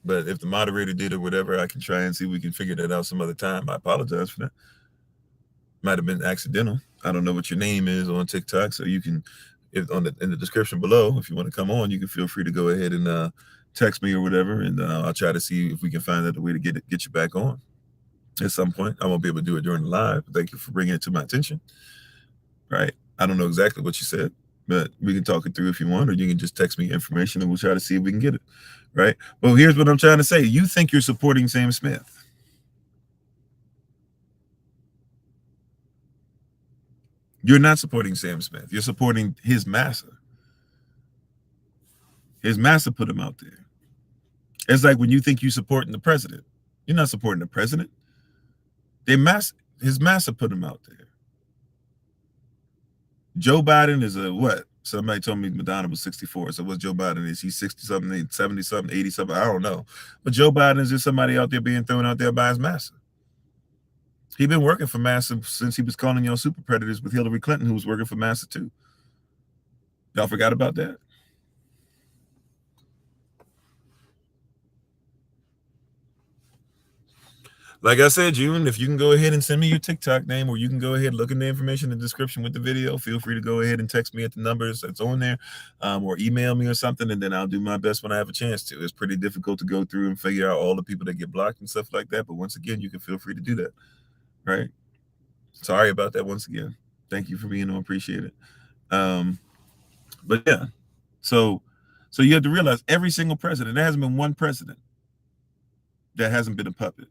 [SPEAKER 1] But if the moderator did or whatever, I can try and see if we can figure that out some other time. I apologize for that. Might have been accidental. I don't know what your name is on TikTok, so you can, in the description below, if you want to come on, you can feel free to go ahead and text me or whatever, and I'll try to see if we can find out a way to get you back on at some point. I won't be able to do it during the live. But thank you for bringing it to my attention. Right? I don't know exactly what you said, but we can talk it through if you want, or you can just text me information and we'll try to see if we can get it. Right? Well, here's what I'm trying to say. You think you're supporting Sam Smith. You're not supporting Sam Smith. You're supporting his master. His master put him out there. It's like when you think you're supporting the president. You're not supporting the president. His master put him out there. Joe Biden is a what? Somebody told me Madonna was 64. So what Joe Biden is? He's 60 something, 70 something, 80 something. I don't know. But Joe Biden is just somebody out there being thrown out there by his master. He's been working for Massa since he was calling y'all super predators with Hillary Clinton, who was working for Massa too. Y'all forgot about that? Like I said, June, if you can go ahead and send me your TikTok name, or you can go ahead and look in the information in the description with the video. Feel free to go ahead and text me at the numbers that's on there, or email me or something, and then I'll do my best when I have a chance to. It's pretty difficult to go through and figure out all the people that get blocked and stuff like that. But once again, you can feel free to do that. Right? Sorry about that once again. Thank you for being on. Appreciate it. But yeah, so you have to realize every single president, there hasn't been one president that hasn't been a puppet.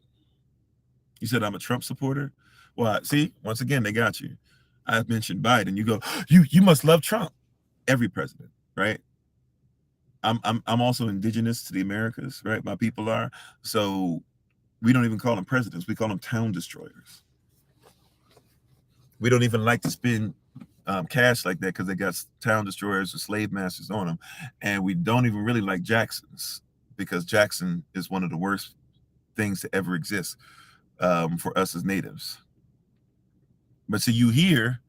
[SPEAKER 1] You said I'm a Trump supporter. Well, see, once again, they got you. I mentioned Biden. You go, you must love Trump. Every president, right? I'm also indigenous to the Americas, right? My people are. So we don't even call them presidents. We call them town destroyers. We don't even like to spend cash like that because they got town destroyers or slave masters on them. And we don't even really like Jacksons because Jackson is one of the worst things to ever exist for us as natives. But so you hear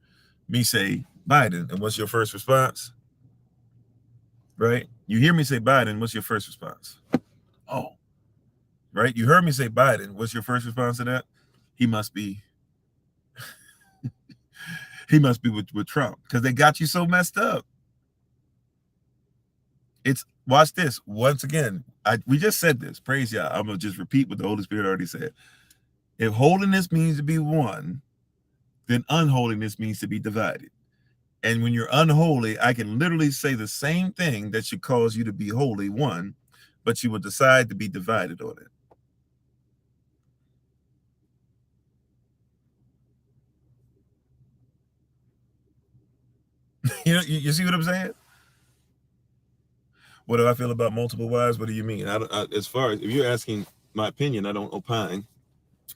[SPEAKER 1] me say Biden, and what's your first response? Right? You hear me say Biden, what's your first response? Oh, right? You heard me say Biden. What's your first response to that? He must be with Trump because they got you so messed up. It's watch this once again. We just said this. Praise y'all. I'm gonna just repeat what the Holy Spirit already said. If holiness means to be one, then unholiness means to be divided. And when you're unholy, I can literally say the same thing that should cause you to be holy, one, but you will decide to be divided on it. You see what I'm saying? What do I feel about multiple wives? What do you mean? As far as if you're asking my opinion, I don't opine.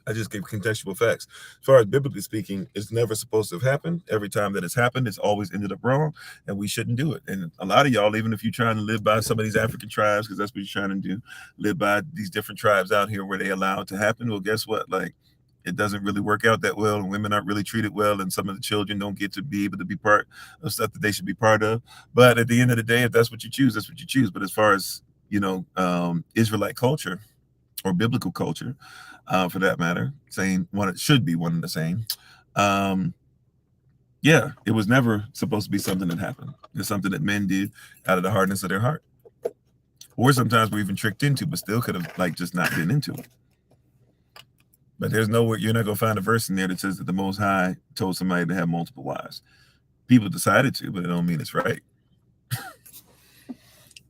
[SPEAKER 1] I just give contextual facts. As far as biblically speaking, it's never supposed to have happened. Every time that it's happened, it's always ended up wrong, and we shouldn't do it. And a lot of y'all, even if you're trying to live by some of these African tribes, because that's what you're trying to do, live by these different tribes out here where they allow it to happen. Well, guess what? Like, it doesn't really work out that well, and women aren't really treated well, and some of the children don't get to be able to be part of stuff that they should be part of. But at the end of the day, if that's what you choose, that's what you choose. But as far as Israelite culture or biblical culture, for that matter, saying one it should be one and the same. Yeah, it was never supposed to be something that happened. It's something that men did out of the hardness of their heart, or sometimes we're even tricked into, but still could have like just not been into it. But there's nowhere you're not gonna find a verse in there that says that the Most High told somebody to have multiple wives. People decided to, but it don't mean it's right.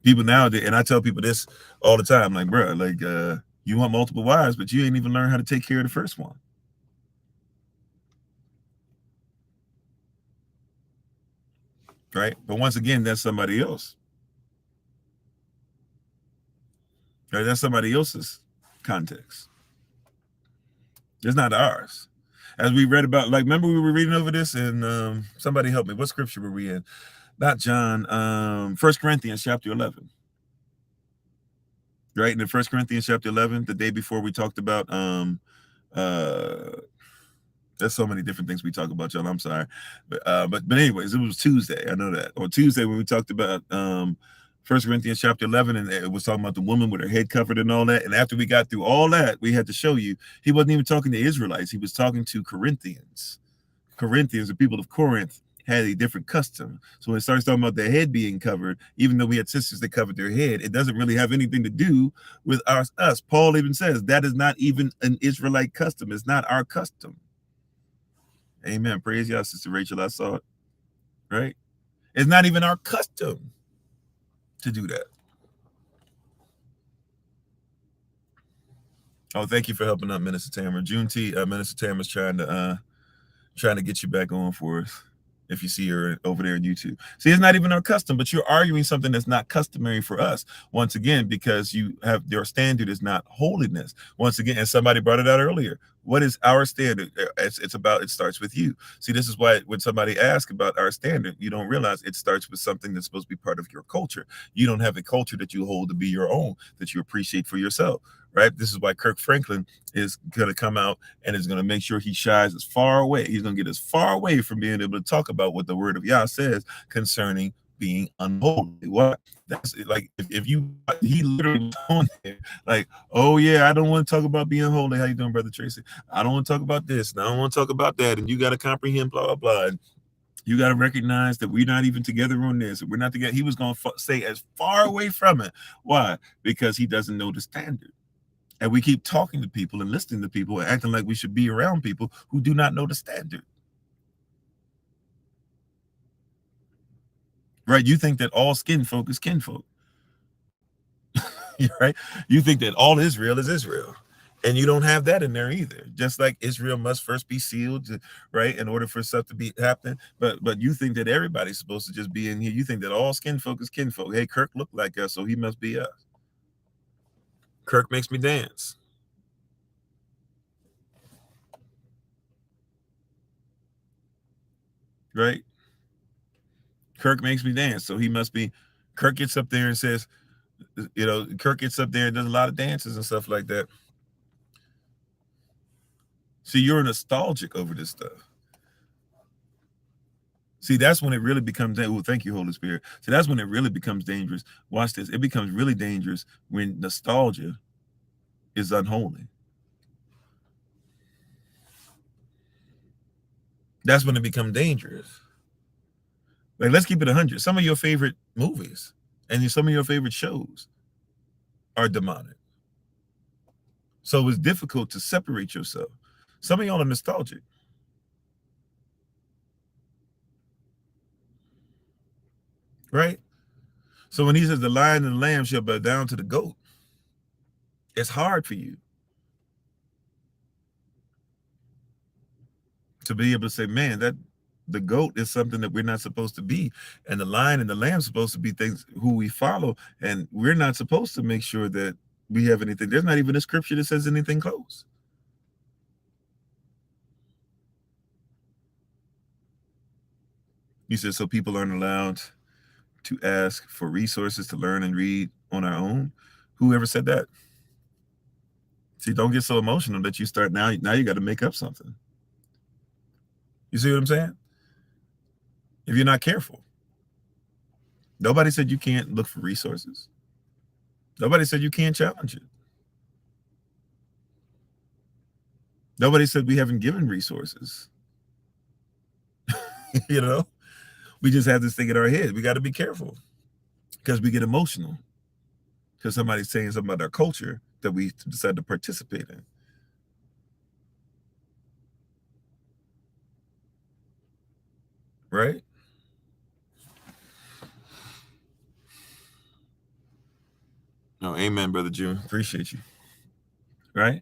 [SPEAKER 1] People nowadays, and I tell people this all the time, like, bro, like, you want multiple wives, but you ain't even learned how to take care of the first one. Right? But once again, that's somebody else. Right? That's somebody else's context. It's not ours. As we read about, like, remember we were reading over this, and somebody help me. What scripture were we in? Not John. 1 Corinthians chapter 11. Right? In the 1 Corinthians chapter 11, the day before we talked about uh there's so many different things we talk about, y'all. I'm sorry. But anyways, it was Tuesday. I know that. Or Tuesday when we talked about 1 Corinthians chapter 11, and it was talking about the woman with her head covered and all that. And after we got through all that, we had to show you he wasn't even talking to Israelites. He was talking to Corinthians. Corinthians, the people of Corinth, had a different custom. So when it starts talking about their head being covered, even though we had sisters that covered their head, it doesn't really have anything to do with us. Paul even says that is not even an Israelite custom. It's not our custom. Amen. Praise y'all, Sister Rachel. I saw it. Right? It's not even our custom to do that. Oh, thank you for helping out, Minister Tamara. June T. Minister Tamara's trying to get you back on for us. If you see her over there on YouTube. See, it's not even our custom, but you're arguing something that's not customary for us. Once again, because you have your standard is not holiness. Once again, and somebody brought it out earlier. What is our standard? It's about, it starts with you. See, this is why when somebody asks about our standard, you don't realize it starts with something that's supposed to be part of your culture. You don't have a culture that you hold to be your own, that you appreciate for yourself, right? This is why Kirk Franklin is going to come out and is going to make sure he shies as far away. He's going to get as far away from being able to talk about what the word of Yah says concerning being unholy. What? That's like, if you, he literally was on there like, oh yeah, I don't want to talk about being holy. How you doing, Brother Tracy? I don't want to talk about this, and I don't want to talk about that, and you got to comprehend blah blah blah. And you got to recognize that we're not even together on this. We're not together. He was going to say as far away from it. Why? Because he doesn't know the standard. And we keep talking to people and listening to people and acting like we should be around people who do not know the standard. Right? You think that all skin folk is kinfolk. Right? You think that all Israel is Israel. And you don't have that in there either. Just like Israel must first be sealed, right, in order for stuff to be happening. But you think that everybody's supposed to just be in here. You think that all skin folk is kinfolk. Hey, Kirk looked like us, so he must be us. Kirk makes me dance. Right? Kirk makes me dance, so he must be. Kirk gets up there and says, Kirk gets up there and does a lot of dances and stuff like that. See, you're nostalgic over this stuff. See, that's when it really becomes, oh, thank you, Holy Spirit. See, that's when it really becomes dangerous. Watch this. It becomes really dangerous when nostalgia is unholy. That's when it becomes dangerous. Like, let's keep it 100. Some of your favorite movies and some of your favorite shows are demonic. So it's difficult to separate yourself. Some of y'all are nostalgic. Right? So when he says the lion and the lamb shall bow down to the goat, it's hard for you to be able to say, man, that the goat is something that we're not supposed to be. And the lion and the lamb supposed to be things who we follow. And we're not supposed to make sure that we have anything. There's not even a scripture that says anything close. You said, so people aren't allowed to ask for resources to learn and read on our own. Whoever said that? See, don't get so emotional that you start now you got to make up something. You see what I'm saying? If you're not careful. Nobody said you can't look for resources. Nobody said you can't challenge it. Nobody said we haven't given resources. We just have this thing in our head. We got to be careful because we get emotional because somebody's saying something about our culture that we decide to participate in. Right? No, amen, Brother June. Appreciate you. Right?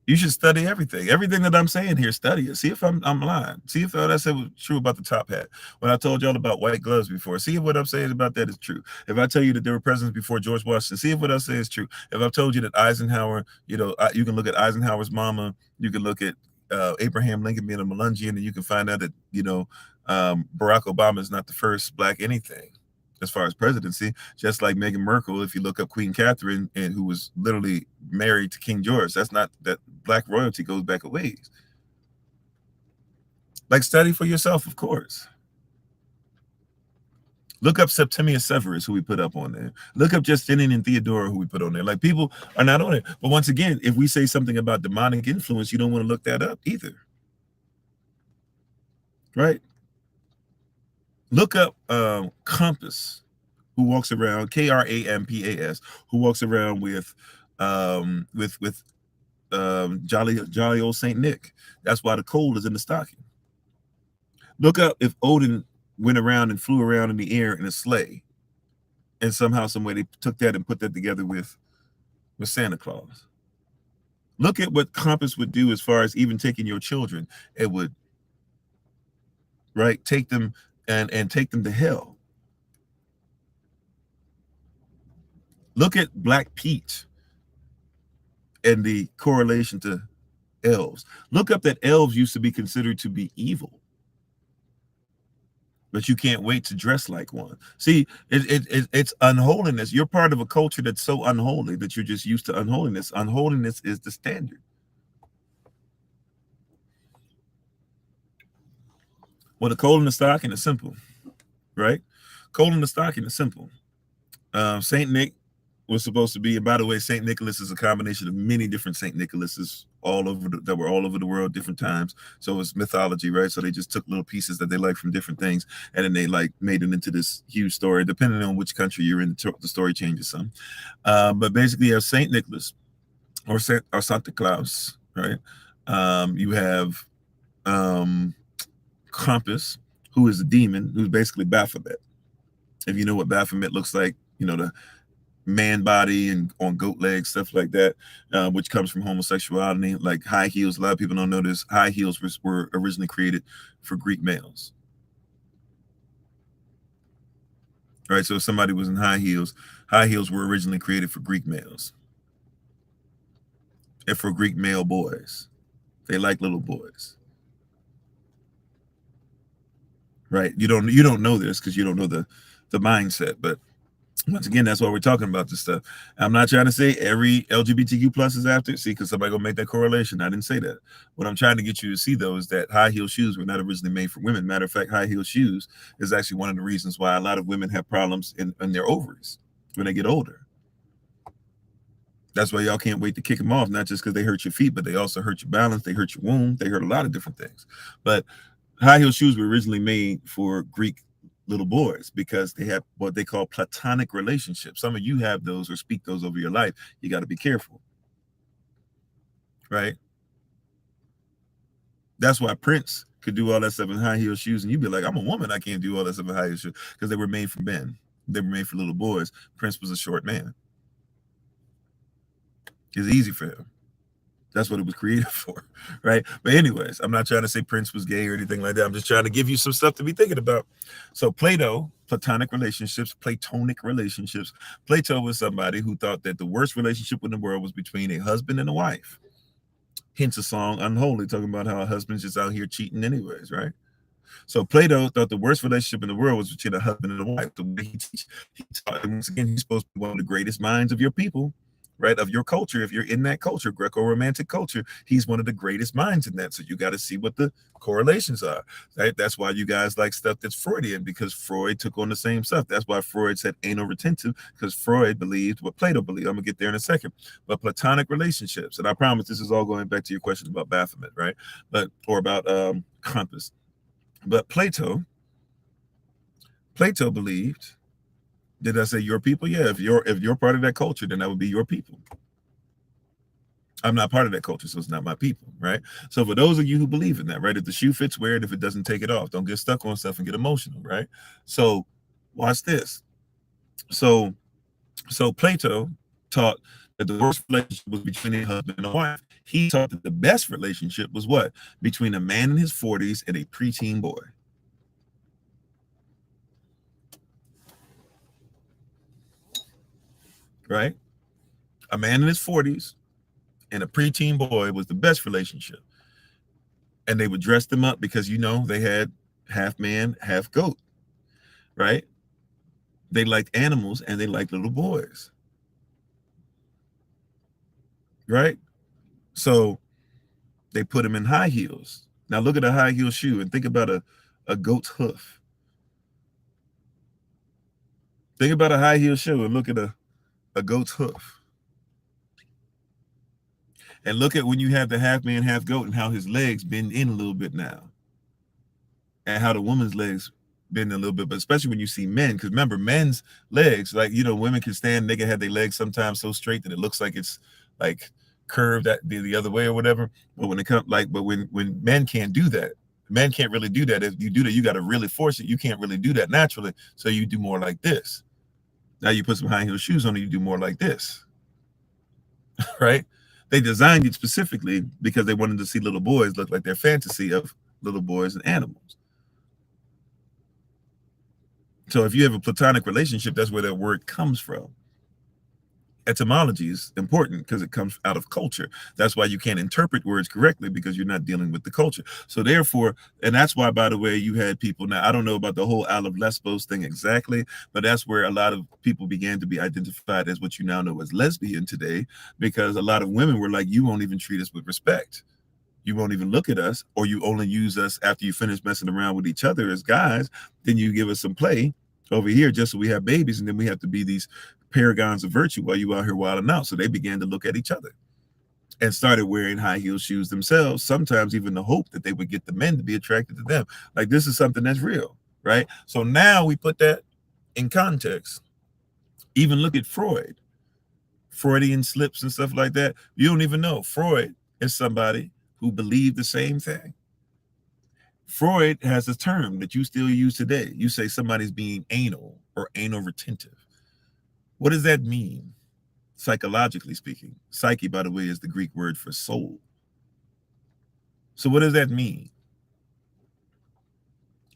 [SPEAKER 1] You should study everything. Everything that I'm saying here, study it. See if I'm lying. See if what I said was true about the top hat. When I told y'all about white gloves before, see if what I'm saying about that is true. If I tell you that there were presidents before George Washington, see if what I say is true. If I've told you that Eisenhower, you can look at Eisenhower's mama, you can look at Abraham Lincoln being a Melungian, and you can find out that Barack Obama is not the first black anything as far as presidency, just like Meghan Merkel. If you look up Queen Catherine, and who was literally married to King George, that's not, that black royalty goes back a ways. Like, study for yourself, of course. Look up Septimius Severus, who we put up on there. Look up Justinian and Theodora, who we put on there. Like, people are not on it. But once again, if we say something about demonic influence, you don't want to look that up either. Right? Look up Compass, who walks around, Krampas, who walks around with jolly old Saint Nick. That's why the cold is in the stocking. Look up if Odin went around and flew around in the air in a sleigh, and somehow, some way, they took that and put that together with Santa Claus. Look at what Compass would do as far as even taking your children. It would, right? Take them and take them to hell. Look at Black Pete and the correlation to elves. Look up that elves used to be considered to be evil, but you can't wait to dress like one. See, it's unholiness. You're part of a culture that's so unholy that you're just used to unholiness. Unholiness is the standard. Well, the coal in the stocking is simple, right? Coal in the stocking is simple. Saint Nick was supposed to be, and by the way, Saint Nicholas is a combination of many different Saint Nicholases that were all over the world, different times. So it's mythology, right? So they just took little pieces that they like from different things, and then they like made it into this huge story. Depending on which country you're in, the story changes some. But basically, you have Saint Nicholas or Santa Claus, right? You have Krampus, who is a demon, who's basically Baphomet. If you know what Baphomet looks like, you know, the man body and on goat legs, stuff like that, which comes from homosexuality, like high heels. A lot of people don't know this. High heels were originally created for Greek males. Right, so if somebody was in high heels were originally created for Greek males and for Greek male boys. They like little boys. Right, you don't know this because you don't know the mindset, but once again, that's why we're talking about this stuff. I'm not trying to say every LGBTQ plus is after it. See, because somebody gonna make that correlation. I didn't say that. What I'm trying to get you to see though is that high heel shoes were not originally made for women. Matter of fact, high heel shoes is actually one of the reasons why a lot of women have problems in their ovaries when they get older. That's why y'all can't wait to kick them off, not just because they hurt your feet, but they also hurt your balance, they hurt your womb, they hurt a lot of different things. But high heel shoes were originally made for Greek little boys because they have what they call platonic relationships. Some of you have those or speak those over your life. You got to be careful, right? That's why Prince could do all that stuff in high heel shoes, and you'd be like, "I'm a woman, I can't do all that stuff in high heel shoes," because they were made for men. They were made for little boys. Prince was a short man. It's easy for him. That's what it was created for, right? But anyways, I'm not trying to say Prince was gay or anything like that. I'm just trying to give you some stuff to be thinking about. So Plato, platonic relationships, platonic relationships. Plato was somebody who thought that the worst relationship in the world was between a husband and a wife. Hence a song Unholy, talking about how a husband's just out here cheating anyways, right? So Plato thought the worst relationship in the world was between a husband and a wife. The way he taught, and once again, he's supposed to be one of the greatest minds of your people, right? Of your culture. If you're in that culture, Greco-Romantic culture, he's one of the greatest minds in that. So you got to see what the correlations are, right? That's why you guys like stuff that's Freudian, because Freud took on the same stuff. That's why Freud said anal retentive, because Freud believed what Plato believed. I'm gonna get there in a second. But platonic relationships, and I promise this is all going back to your question about Baphomet, right? But or about Krampus. But Plato believed, did I say your people? Yeah, if you're part of that culture, then that would be your people. I'm not part of that culture, so it's not my people, right? So for those of you who believe in that, right? If the shoe fits, wear it. If it doesn't, take it off. Don't get stuck on stuff and get emotional, right? So watch this. So Plato taught that the worst relationship was between a husband and a wife. He taught that the best relationship was what? Between a man in his 40s and a preteen boy. Right? A man in his 40s and a preteen boy was the best relationship. And they would dress them up because, you know, they had half man, half goat, right? They liked animals and they liked little boys, right? So they put him in high heels. Now look at a high heel shoe and think about a goat's hoof. Think about a high heel shoe and look at a goat's hoof. And look at when you have the half man, half goat and how his legs bend in a little bit now. And how the woman's legs bend a little bit, but especially when you see men, because remember, men's legs, like, you know, women can stand, they can have their legs sometimes so straight that it looks like it's like curved that the other way or whatever. But when it comes like, but when men can't do that, men can't really do that. If you do that, you got to really force it. You can't really do that naturally. So you do more like this. Now you put some high heel shoes on and you do more like this, right? They designed it specifically because they wanted to see little boys look like their fantasy of little boys and animals. So if you have a platonic relationship, that's where that word comes from. Etymology is important because it comes out of culture. That's why you can't interpret words correctly, because you're not dealing with the culture. So therefore, and that's why, by the way, you had people. Now, I don't know about the whole Isle of Lesbos thing exactly, but that's where a lot of people began to be identified as what you now know as lesbian today, because a lot of women were like, you won't even treat us with respect. You won't even look at us, or you only use us after you finish messing around with each other as guys. Then you give us some play over here just so we have babies, and then we have to be these paragons of virtue while you out here wilding out. So they began to look at each other and started wearing high heel shoes themselves, sometimes even the hope that they would get the men to be attracted to them. Like, this is something that's real, right? So now we put that in context. Even look at Freud, Freudian slips and stuff like that. You don't even know. Freud is somebody who believed the same thing. Freud has a term that you still use today. You say somebody's being anal or anal retentive. What does that mean? Psychologically speaking, psyche, by the way, is the Greek word for soul. So what does that mean?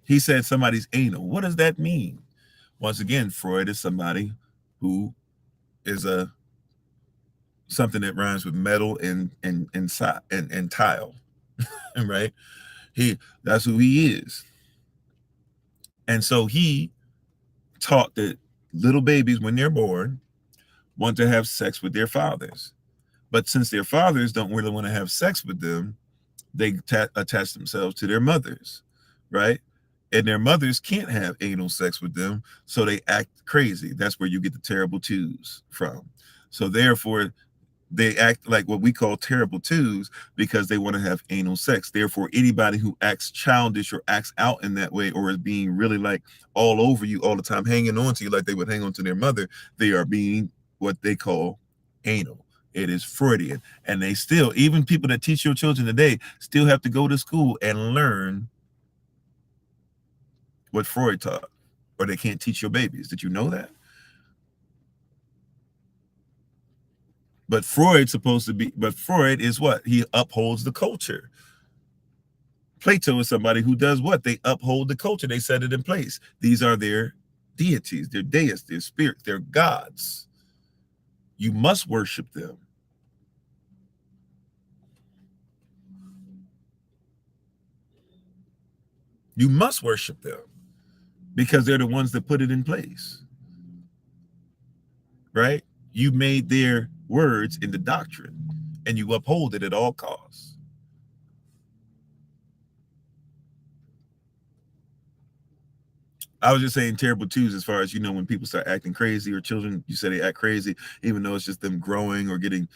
[SPEAKER 1] He said somebody's anal. What does that mean? Once again, Freud is somebody who is a something that rhymes with metal and tile, right? That's who he is. And so he taught that little babies, when they're born, want to have sex with their fathers. But since their fathers don't really want to have sex with them, they attach themselves to their mothers, right? And their mothers can't have anal sex with them, so they act crazy. That's where you get the terrible twos from. So therefore, they act like what we call terrible twos because they want to have anal sex. Therefore, anybody who acts childish or acts out in that way, or is being really like all over you all the time, hanging on to you like they would hang on to their mother, they are being what they call anal. It is Freudian. And they still, even people that teach your children today, still have to go to school and learn what Freud taught, or they can't teach your babies. Did you know that? But Freud is what? He upholds the culture. Plato is somebody who does what? They uphold the culture. They set it in place. These are their deities, their deists, their spirits, their gods. You must worship them. You must worship them because they're the ones that put it in place, right? You made their words into doctrine and you uphold it at all costs. I was just saying terrible twos as far as, when people start acting crazy, or children, you say they act crazy, even though it's just them growing or getting,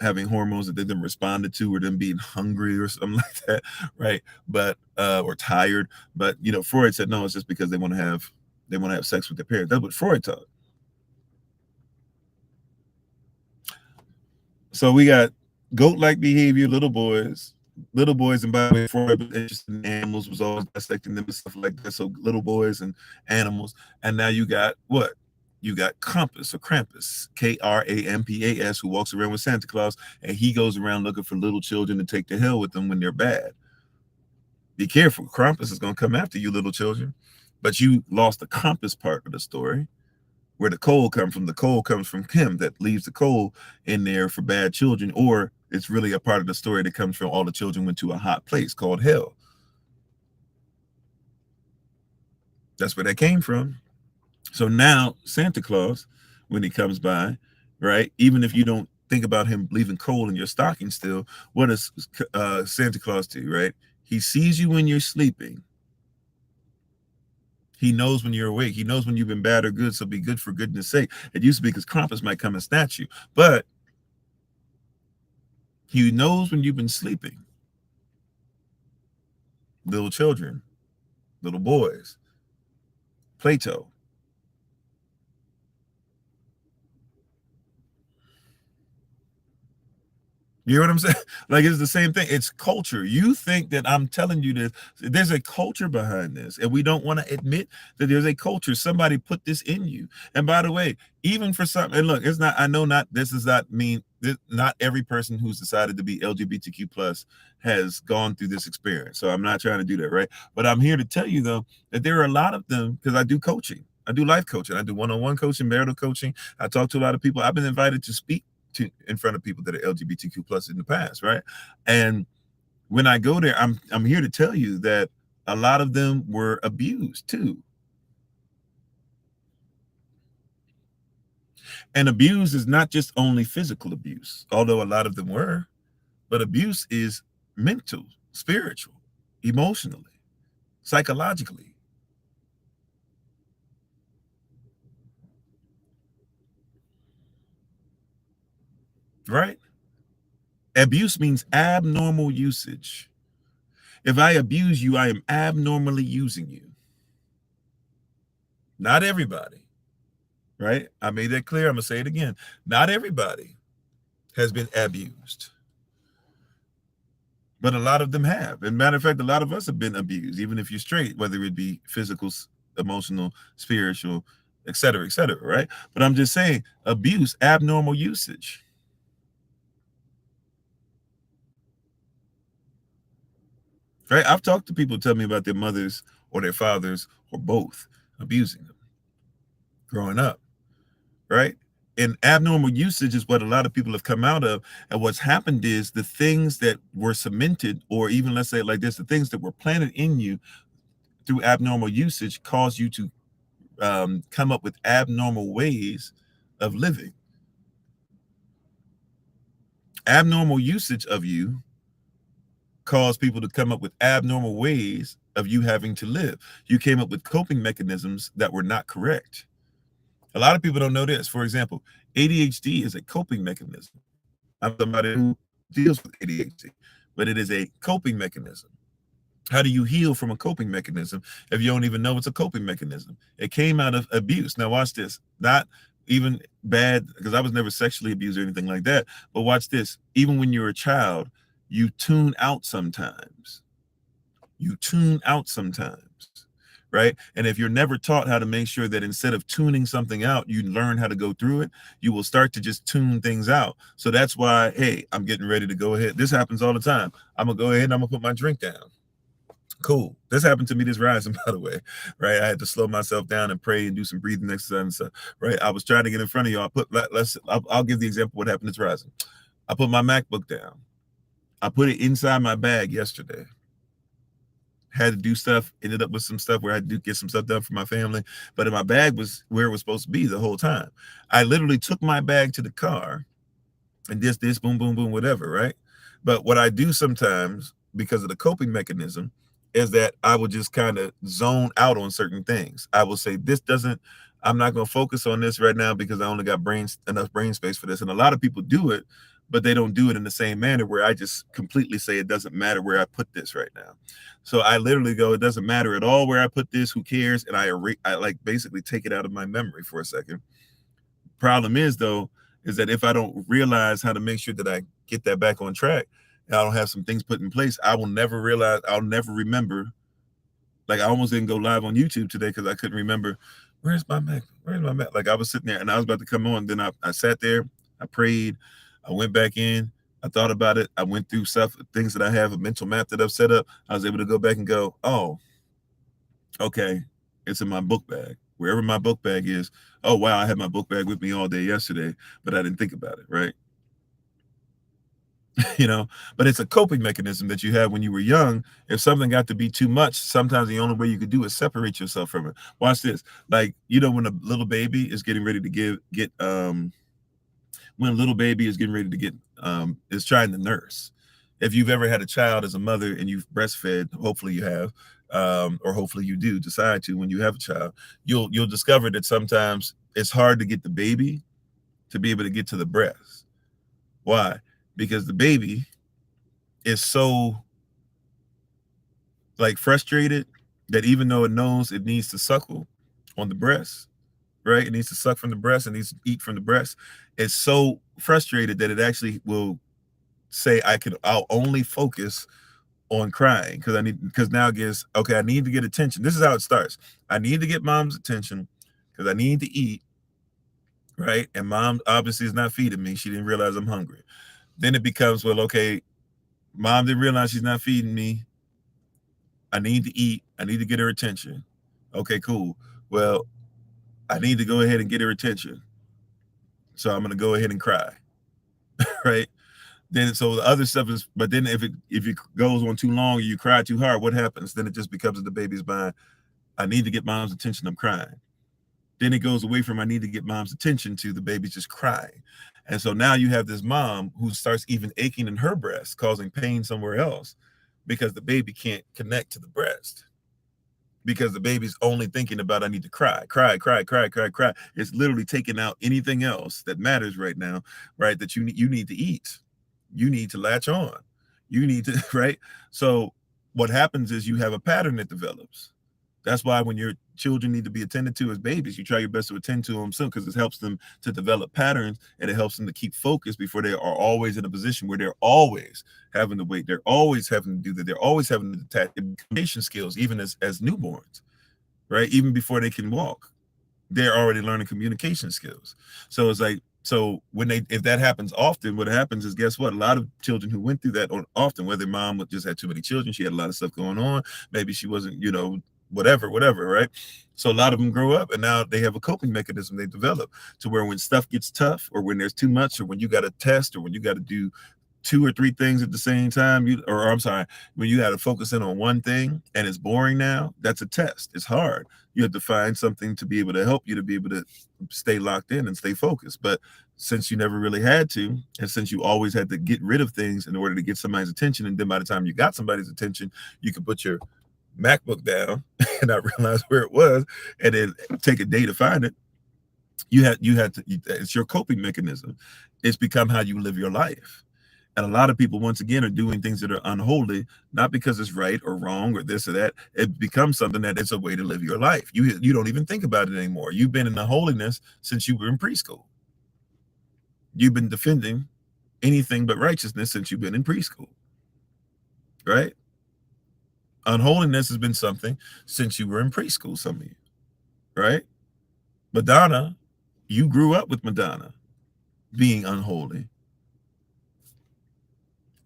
[SPEAKER 1] having hormones that they then responded to, or them being hungry or something like that, right? But or tired. But Freud said no, it's just because they want to have sex with their parents. That's what Freud taught. So we got goat-like behavior, little boys. Little boys, and by the way, Freud was interested in animals, was always dissecting them and stuff like that. So little boys and animals. And now you got what? You got Krampus, or Krampus, Krampas, who walks around with Santa Claus, and he goes around looking for little children to take to hell with them when they're bad. Be careful. Krampus is going to come after you, little children. But you lost the Krampus part of the story, where the coal comes from. The coal comes from Kim that leaves the coal in there for bad children, or it's really a part of the story that comes from all the children went to a hot place called hell. That's where that came from. So now Santa Claus, when he comes by, right, even if you don't think about him leaving coal in your stocking still, what does Santa Claus do, right? He sees you when you're sleeping. He knows when you're awake. He knows when you've been bad or good, so be good for goodness sake. It used to be because Krampus might come and snatch you, but he knows when you've been sleeping. Little children, little boys, Plato. You hear what I'm saying? Like it's the same thing. It's culture. You think that I'm telling you this. There's a culture behind this, and we don't want to admit that there's a culture. Somebody put this in you. And by the way, even for some, and look, it's not. I know not. This does not mean that not every person who's decided to be LGBTQ plus has gone through this experience. So I'm not trying to do that, right? But I'm here to tell you though that there are a lot of them because I do coaching. I do life coaching. I do one-on-one coaching, marital coaching. I talk to a lot of people. I've been invited to speak in front of people that are LGBTQ plus in the past, right? And when I go there, I'm here to tell you that a lot of them were abused too. And abuse is not just only physical abuse, although a lot of them were, but abuse is mental, spiritual, emotionally, psychologically, right? Abuse means abnormal usage. If I abuse you, I am abnormally using you. Not everybody, right? I made that clear. I'm going to say it again. Not everybody has been abused, but a lot of them have. And matter of fact, a lot of us have been abused, even if you're straight, whether it be physical, emotional, spiritual, et cetera, right? But I'm just saying, abuse, abnormal usage, right? I've talked to people tell me about their mothers or their fathers or both abusing them growing up, right? And abnormal usage is what a lot of people have come out of. And what's happened is the things that were cemented, or even let's say it like this, the things that were planted in you through abnormal usage cause you to come up with abnormal ways of living. Abnormal usage of you cause people to come up with abnormal ways of you having to live. You came up with coping mechanisms that were not correct. A lot of people don't know this. For example, ADHD is a coping mechanism. I'm somebody who deals with ADHD, but it is a coping mechanism. How do you heal from a coping mechanism if you don't even know it's a coping mechanism? It came out of abuse. Now watch this. Not even bad, because I was never sexually abused or anything like that. But watch this. Even when you're a child, you tune out sometimes. You tune out sometimes. Right. And if you're never taught how to make sure that instead of tuning something out, you learn how to go through it, you will start to just tune things out. So that's why, hey, I'm getting ready to go ahead. This happens all the time. I'm going to go ahead and I'm going to put my drink down. Cool. This happened to me this rising, by the way, right? I had to slow myself down and pray and do some breathing exercise and stuff, right? I was trying to get in front of y'all. I'll give the example of what happened this rising. I put my MacBook down. I put it inside my bag yesterday. Had to do stuff, ended up with some stuff where I had to get some stuff done for my family, but my bag was where it was supposed to be the whole time. I literally took my bag to the car and this, boom, boom, boom, whatever, right? But what I do sometimes, because of the coping mechanism, is that I will just kind of zone out on certain things. I will say, I'm not going to focus on this right now because I only got enough brain space for this. And a lot of people do it, but they don't do it in the same manner where I just completely say it doesn't matter where I put this right now. So I literally go, it doesn't matter at all where I put this, who cares? And I like basically take it out of my memory for a second. Problem is though, is that if I don't realize how to make sure that I get that back on track, and I don't have some things put in place, I'll never remember. Like I almost didn't go live on YouTube today because I couldn't remember where's my Mac? Where's my Mac? Like I was sitting there and I was about to come on. Then I sat there, I prayed, I went back in, I thought about it, I went through stuff, things that I have, a mental map that I've set up. I was able to go back and go, oh, okay, it's in my book bag. Wherever my book bag is, oh wow, I had my book bag with me all day yesterday, but I didn't think about it, right? You know, but it's a coping mechanism that you had when you were young. If something got to be too much, sometimes the only way you could do is separate yourself from it. Watch this. Like, you know, when a little baby is getting ready to when a little baby is getting ready to is trying to nurse. If you've ever had a child as a mother and you've breastfed, hopefully you have, or hopefully you do decide to when you have a child, you'll discover that sometimes it's hard to get the baby to be able to get to the breast. Why? Because the baby is so like frustrated that even though it knows it needs to suckle on the breast, right? It needs to suck from the breast, it needs to eat from the breast. It's so frustrated that it actually will say I'll only focus on crying because now I guess okay, I need to get attention. This is how it starts. I need to get mom's attention because I need to eat, right? And mom obviously is not feeding me. She didn't realize I'm hungry. Then it becomes, well, okay, mom didn't realize she's not feeding me. I need to eat. I need to get her attention. Okay, cool. Well, I need to go ahead and get her attention. So I'm gonna go ahead and cry, right? Then so the other stuff is, but then if it goes on too long, or you cry too hard, what happens? Then it just becomes in the baby's mind. I need to get mom's attention. I'm crying. Then it goes away from I need to get mom's attention to the baby's just crying. And so now you have this mom who starts even aching in her breast, causing pain somewhere else because the baby can't connect to the breast. Because the baby's only thinking about I need to cry, cry, cry, cry, cry, cry. It's literally taking out anything else that matters right now, right? That you need to eat. You need to latch on. You need to, right? So what happens is you have a pattern that develops. That's why when your children need to be attended to as babies, you try your best to attend to them soon because it helps them to develop patterns and it helps them to keep focused before they are always in a position where they're always having to wait. They're always having to do that. They're always having to detach communication skills, even as newborns, right? Even before they can walk, they're already learning communication skills. So it's like, so if that happens often, what happens is, guess what? A lot of children who went through that often, whether mom just had too many children, she had a lot of stuff going on, maybe she wasn't, whatever, right? So a lot of them grow up and now they have a coping mechanism they develop to where when stuff gets tough or when there's too much or when you got to test or when you got to do 2 or 3 things at the same time, I'm sorry, when you got to focus in on one thing and it's boring now, that's a test. It's hard. You have to find something to be able to help you to be able to stay locked in and stay focused. But since you never really had to, and since you always had to get rid of things in order to get somebody's attention, and then by the time you got somebody's attention, you could put your MacBook down and not realize where it was and then take a day to find it. You had to, it's your coping mechanism. It's become how you live your life. And a lot of people, once again, are doing things that are unholy, not because it's right or wrong or this or that. It becomes something that it's a way to live your life. You don't even think about it anymore. You've been in the holiness since you were in preschool. You've been defending anything but righteousness since you've been in preschool, right? Unholiness has been something since you were in preschool, some of you, right? Madonna, you grew up with Madonna being unholy.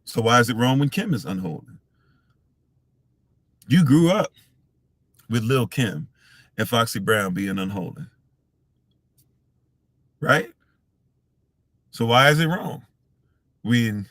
[SPEAKER 1] So why is it wrong when Kim is unholy? You grew up with Lil' Kim and Foxy Brown being unholy, right? So why is it wrong when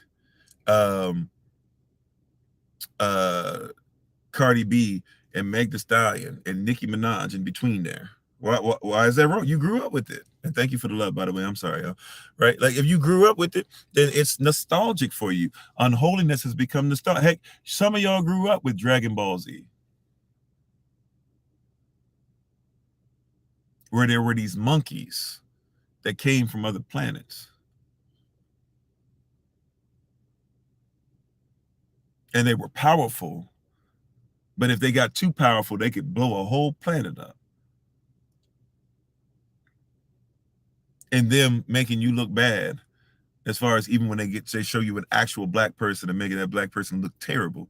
[SPEAKER 1] Cardi B and Meg Thee Stallion and Nicki Minaj in between there? Why is that wrong? You grew up with it. And thank you for the love, by the way. I'm sorry, y'all. Right? Like if you grew up with it, then it's nostalgic for you. Unholiness has become nostalgic. Heck, some of y'all grew up with Dragon Ball Z, where there were these monkeys that came from other planets. And they were powerful. But if they got too powerful, they could blow a whole planet up. And them making you look bad, as far as even when they show you an actual black person and making that black person look terrible.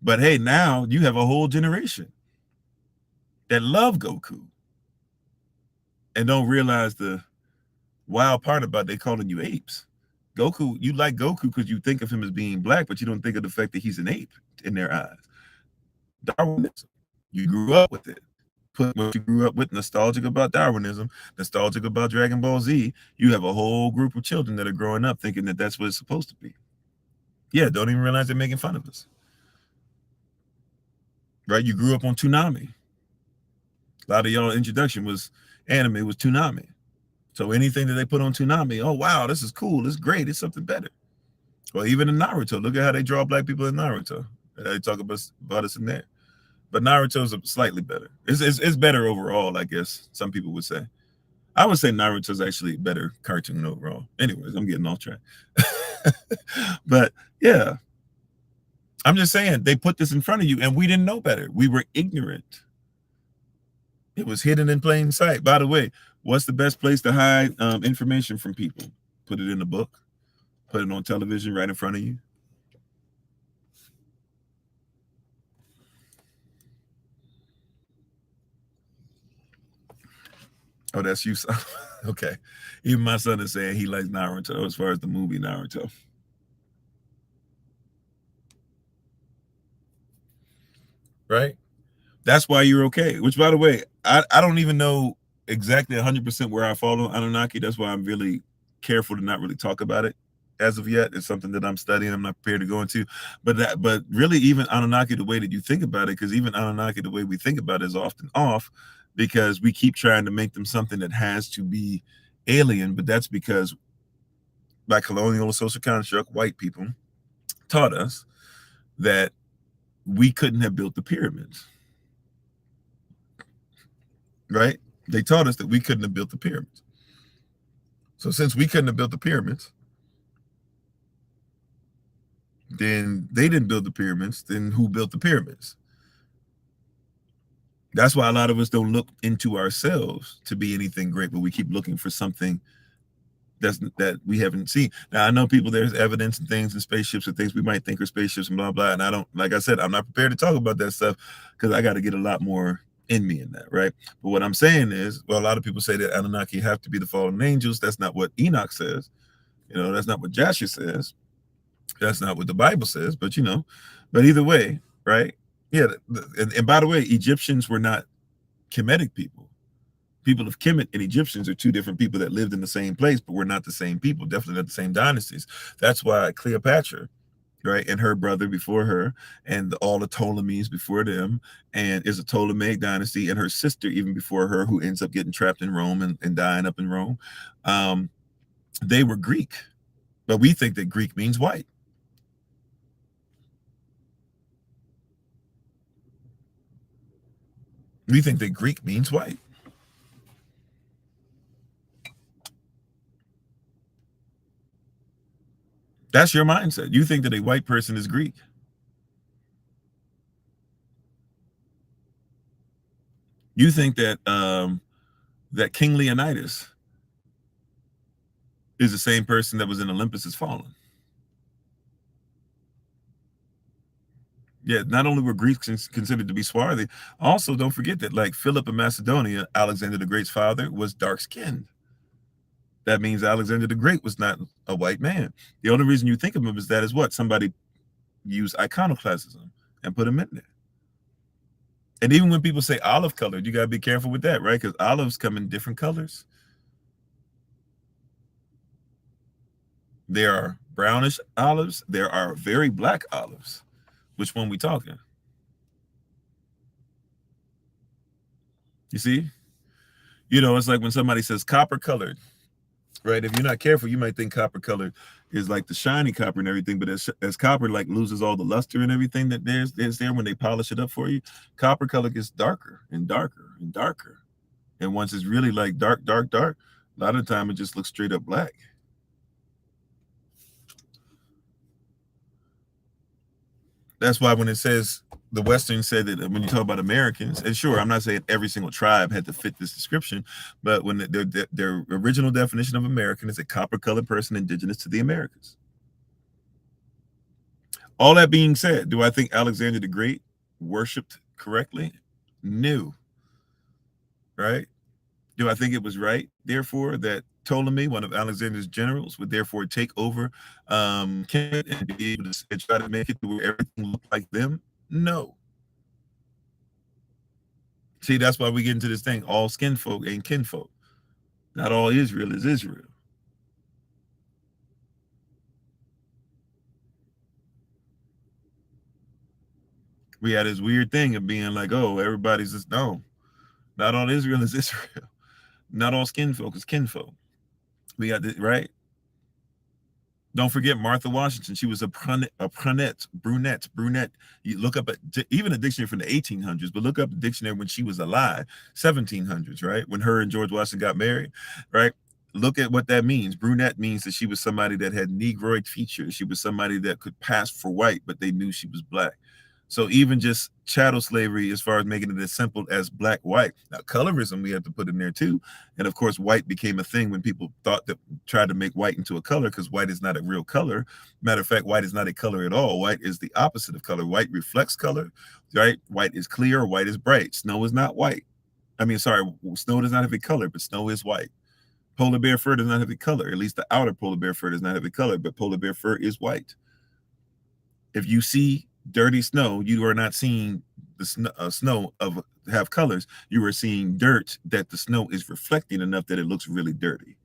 [SPEAKER 1] But hey, now you have a whole generation that love Goku and don't realize the wild part about they calling you apes. Goku, you like Goku because you think of him as being black, but you don't think of the fact that he's an ape in their eyes. Darwinism. You grew up with it. Put what you grew up with, nostalgic about Darwinism, nostalgic about Dragon Ball Z. You have a whole group of children that are growing up thinking that that's what it's supposed to be. Yeah, don't even realize they're making fun of us. Right? You grew up on Toonami. A lot of y'all introduction was anime was Toonami. So anything that they put on Toonami, oh wow, this is cool, this is great, it's something better. Well, even in Naruto, look at how they draw black people in Naruto. They talk about us in there. But Naruto's slightly better. It's better overall, I guess some people would say. I would say Naruto's actually a better cartoon overall. Anyways, I'm getting off track. But yeah, I'm just saying they put this in front of you and we didn't know better. We were ignorant. It was hidden in plain sight. By the way, what's the best place to hide information from people? Put it in a book. put it on television right in front of you. Oh, that's you, son. Okay. Even my son is saying he likes Naruto as far as the movie Naruto. Right? That's why you're okay. Which, by the way, I don't even know exactly 100% where I fall on Anunnaki. That's why I'm really careful to not really talk about it as of yet. It's something that I'm studying. I'm not prepared to go into. But really, even Anunnaki, the way that you think about it, because even Anunnaki, the way we think about it, is often off, because we keep trying to make them something that has to be alien. But that's because by colonial social construct, white people taught us that we couldn't have built the pyramids. Right? They taught us that we couldn't have built the pyramids. So since we couldn't have built the pyramids, then they didn't build the pyramids. Then who built the pyramids? That's why a lot of us don't look into ourselves to be anything great, but we keep looking for something that we haven't seen. Now I know people, there's evidence and things and spaceships and things we might think are spaceships and blah blah. And I don't, like I said, I'm not prepared to talk about that stuff because I got to get a lot more in me in that, right? But what I'm saying is, well, a lot of people say that Anunnaki have to be the fallen angels. That's not what Enoch says. That's not what Joshua says. That's not what the Bible says. But but either way, right? Yeah. And by the way, Egyptians were not Kemetic people. People of Kemet and Egyptians are two different people that lived in the same place, but we're not the same people, definitely not the same dynasties. That's why Cleopatra, right, and her brother before her, and all the Ptolemies before them, and is a Ptolemaic dynasty, and her sister even before her, who ends up getting trapped in Rome and dying up in Rome. They were Greek, but we think that Greek means white. We think that Greek means white. That's your mindset. You think that a white person is Greek. You think that that King Leonidas is the same person that was in Olympus Has Fallen. Yeah, not only were Greeks considered to be swarthy, also don't forget that, like Philip of Macedonia, Alexander the Great's father, was dark skinned. That means Alexander the Great was not a white man. The only reason you think of him is that is what somebody used iconoclasm and put him in there. And even when people say olive colored, you got to be careful with that, right? Because olives come in different colors. There are brownish olives. There are very black olives. Which one we talking? You see? It's like when somebody says copper colored, right? If you're not careful, you might think copper colored is like the shiny copper and everything, but as copper like loses all the luster and everything that there's there when they polish it up for you, copper color gets darker and darker and darker. And once it's really like dark, dark, dark, a lot of the time it just looks straight up black. That's why when it says the Western said that when you talk about Americans, and sure, I'm not saying every single tribe had to fit this description, but when their original definition of American is a copper-colored person indigenous to the Americas. All that being said, do I think Alexander the Great worshipped correctly? No. Right? Do I think it was right, therefore, that Ptolemy, one of Alexander's generals, would therefore take over Kemet and be able to try to make it to where everything looked like them? No. See, that's why we get into this thing. All skin folk ain't kinfolk. Not all Israel is Israel. We had this weird thing of being like, oh, everybody's just, no. Not all Israel is Israel. Not all skin folk is kinfolk. We got this, right? Don't forget Martha Washington. She was a brunette. You look up even a dictionary from the 1800s, but look up the dictionary when she was alive, 1700s, right? When her and George Washington got married, right? Look at what that means. Brunette means that she was somebody that had negroid features. She was somebody that could pass for white, but they knew she was black. So even just chattel slavery, as far as making it as simple as black, white. Now colorism we have to put in there too, and of course white became a thing when people thought that tried to make white into a color, because white is not a real color. Matter of fact, white is not a color at all. White is the opposite of color. White reflects color, right? White is clear. White is bright. Snow is not white. I mean, sorry, snow does not have a color, but snow is white. Polar bear fur does not have a color. At least the outer polar bear fur does not have a color, but polar bear fur is white. If you see dirty snow, you are not seeing the snow of have colors. You are seeing dirt that the snow is reflecting enough that it looks really dirty.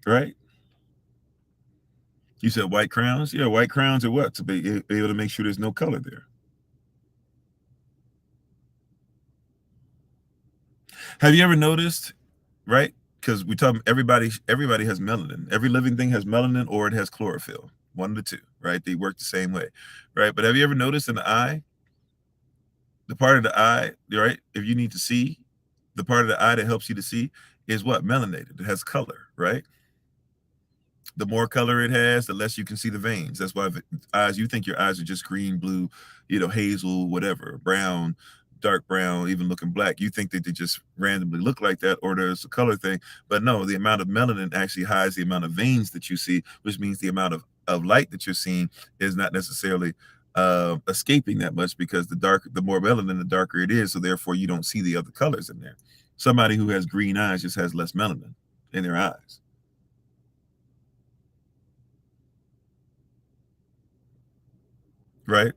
[SPEAKER 1] Right? You said white crowns? Yeah, white crowns are what? To be able to make sure there's no color there. Have you ever noticed, right? Because we talk everybody has melanin. Every living thing has melanin or it has chlorophyll. One of the two, right? They work the same way, right? But have you ever noticed in the eye, the part of the eye, right? If you need to see, the part of the eye that helps you to see is what? Melanated. It has color, right? The more color it has, the less you can see the veins. That's why eyes, you think your eyes are just green, blue, hazel, whatever, brown, dark brown, even looking black. You think that they just randomly look like that, or there's a color thing. But no, the amount of melanin actually hides the amount of veins that you see, which means the amount of light that you're seeing is not necessarily escaping that much, because the more melanin, the darker it is. So therefore, you don't see the other colors in there. Somebody who has green eyes just has less melanin in their eyes. Right?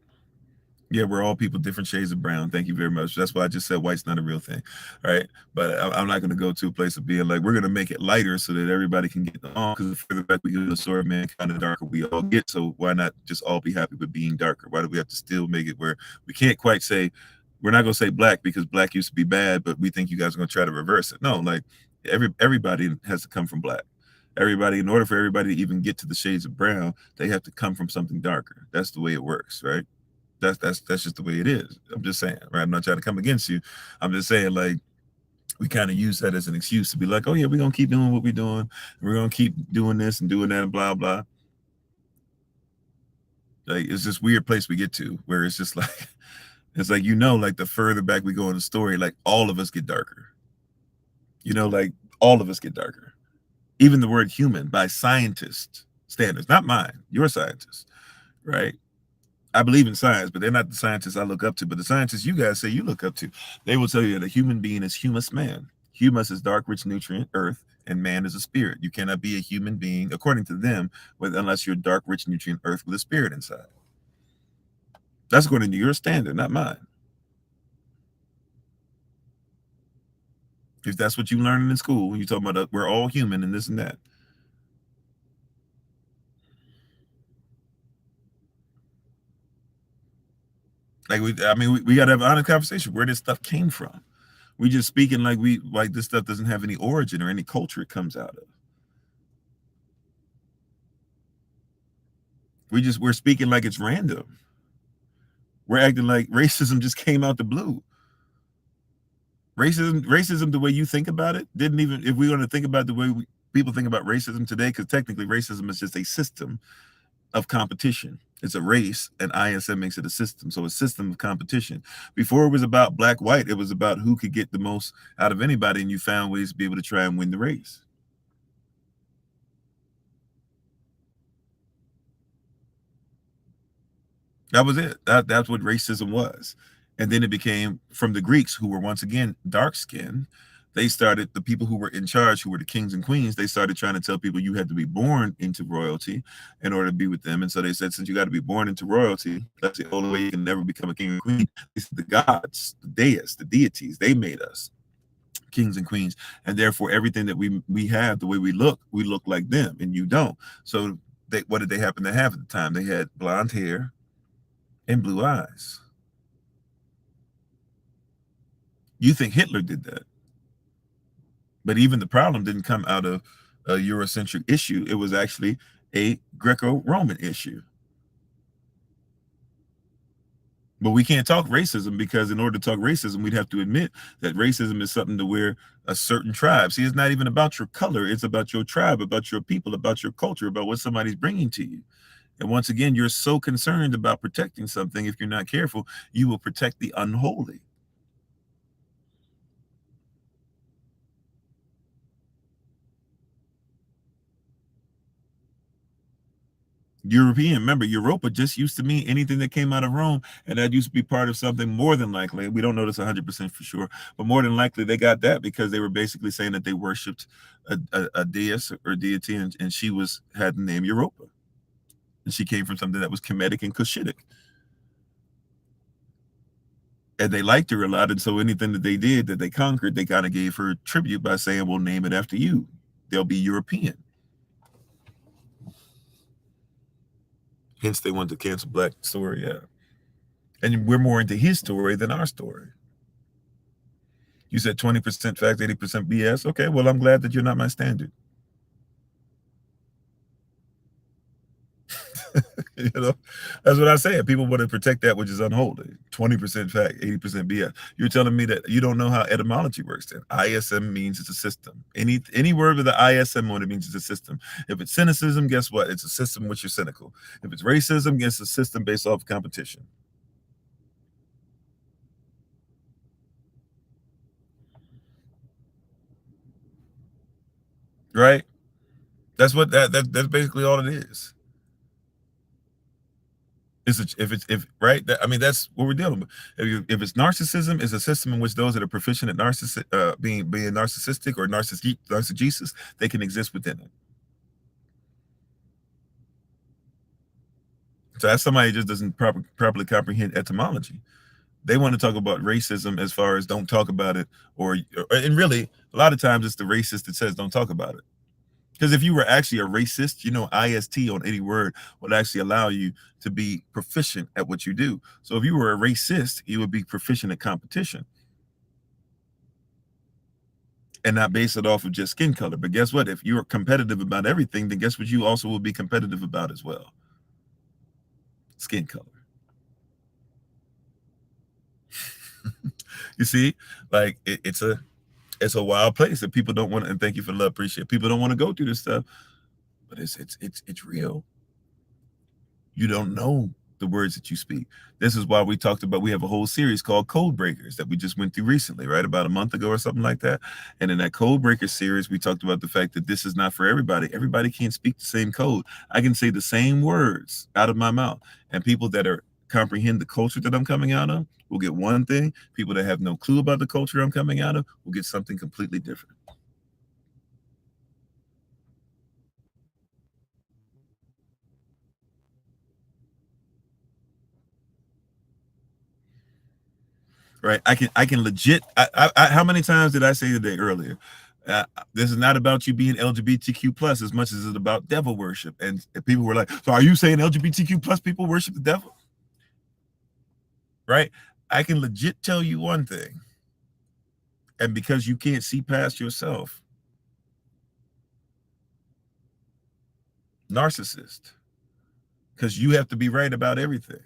[SPEAKER 1] Yeah, we're all people, different shades of brown. Thank you very much. That's why I just said white's not a real thing, right? But I'm not going to go to a place of being like, we're going to make it lighter so that everybody can get on. Because the further back we go in the story of mankind, the darker we all get. So why not just all be happy with being darker? Why do we have to still make it where we can't quite say, we're not going to say black because black used to be bad, but we think you guys are going to try to reverse it? No, like everybody has to come from black. Everybody, in order for everybody to even get to the shades of brown, they have to come from something darker. That's the way it works, right? That's just the way it is. I'm just saying, right? I'm not trying to come against you. I'm just saying, like, we kind of use that as an excuse to be like, oh yeah, we're gonna keep doing what we're doing. We're gonna keep doing this and doing that and blah blah. Like, it's this weird place we get to where it's just like it's like, like the further back we go in the story, like all of us get darker. Like all of us get darker. Even the word human by scientist standards, not mine, your scientists, right? I believe in science, but they're not the scientists I look up to. But the scientists you guys say you look up to, they will tell you that a human being is humus man. Humus is dark, rich nutrient, earth, and man is a spirit. You cannot be a human being, according to them, unless you're dark, rich nutrient, earth with a spirit inside. That's according to your standard, not mine. If that's what you learn in school, when you talk about we're all human and this and that. Like we got to have an honest conversation where this stuff came from. We just speaking like this stuff doesn't have any origin or any culture it comes out of. We're speaking like it's random. We're acting like racism just came out the blue. Racism, the way you think about it, didn't even. If we're going to think about the way people think about racism today, because technically racism is just a system of competition. It's a race, and ISM makes it a system. So a system of competition. Before it was about black, white, it was about who could get the most out of anybody, and you found ways to be able to try and win the race. That was it. That's what racism was. And then it became from the Greeks, who were once again dark skinned. They started, the people who were in charge, who were the kings and queens, they started trying to tell people you had to be born into royalty in order to be with them. And so they said, since you got to be born into royalty, that's the only way you can never become a king or queen. It's the gods, the deists, the deities, they made us kings and queens. And therefore, everything that we have, the way we look like them, and you don't. So what did they happen to have at the time? They had blonde hair and blue eyes. You think Hitler did that, but even the problem didn't come out of a Eurocentric issue. It was actually a Greco-Roman issue. But we can't talk racism because in order to talk racism, we'd have to admit that racism is something to where a certain tribe. See, it's not even about your color. It's about your tribe, about your people, about your culture, about what somebody's bringing to you. And once again, you're so concerned about protecting something. If you're not careful, you will protect the unholy. European, remember, Europa just used to mean anything that came out of Rome, and that used to be part of something more than likely. We don't know this 100% for sure, but more than likely they got that because they were basically saying that they worshipped a deist or deity, and she was had the name Europa, and she came from something that was Kemetic and Cushitic, and they liked her a lot, and so anything that they did that they conquered, they kind of gave her tribute by saying, "We'll name it after you." They'll be European. Hence, they wanted to cancel Black story. Yeah, and we're more into his story than our story. You said 20% facts, 80% BS. Okay, well, I'm glad that you're not my standard. You know, that's what I say. People want to protect that which is unholy. 20% fact, 80% BS. You're telling me that you don't know how etymology works then. ISM means it's a system. Any word with the ISM on it means it's a system. If it's cynicism, guess what? It's a system which you're cynical. If it's racism, it's a system based off competition. Right? That's what that's basically all it is. If it's if right that, I mean that's what we're dealing with. If it's narcissism, is a system in which those that are proficient at being narcissistic or narcissistic, they can exist within it. So that's somebody who just doesn't properly comprehend etymology. They want to talk about racism as far as don't talk about it, and really a lot of times it's the racist that says don't talk about it. Because if you were actually a racist, IST on any word would actually allow you to be proficient at what you do. So if you were a racist, you would be proficient at competition and not base it off of just skin color. But guess what? If you're competitive about everything, then guess what you also will be competitive about as well? Skin color. You see, like it's a wild place that people don't want to, and thank you for the love, appreciate it. People don't want to go through this stuff, but it's real. You don't know the words that you speak. This is why we have a whole series called Code Breakers that we just went through recently, right? About a month ago or something like that. And in that Code Breaker series, we talked about the fact that this is not for everybody. Everybody can't speak the same code. I can say the same words out of my mouth, and people that are comprehend the culture that I'm coming out of will get one thing. People that have no clue about the culture I'm coming out of will get something completely different. Right? I can legit. How many times did I say today earlier? This is not about you being LGBTQ plus as much as it's about devil worship. And people were like, "So are you saying LGBTQ plus people worship the devil?" Right? I can legit tell you one thing, and because you can't see past yourself, narcissist, because you have to be right about everything.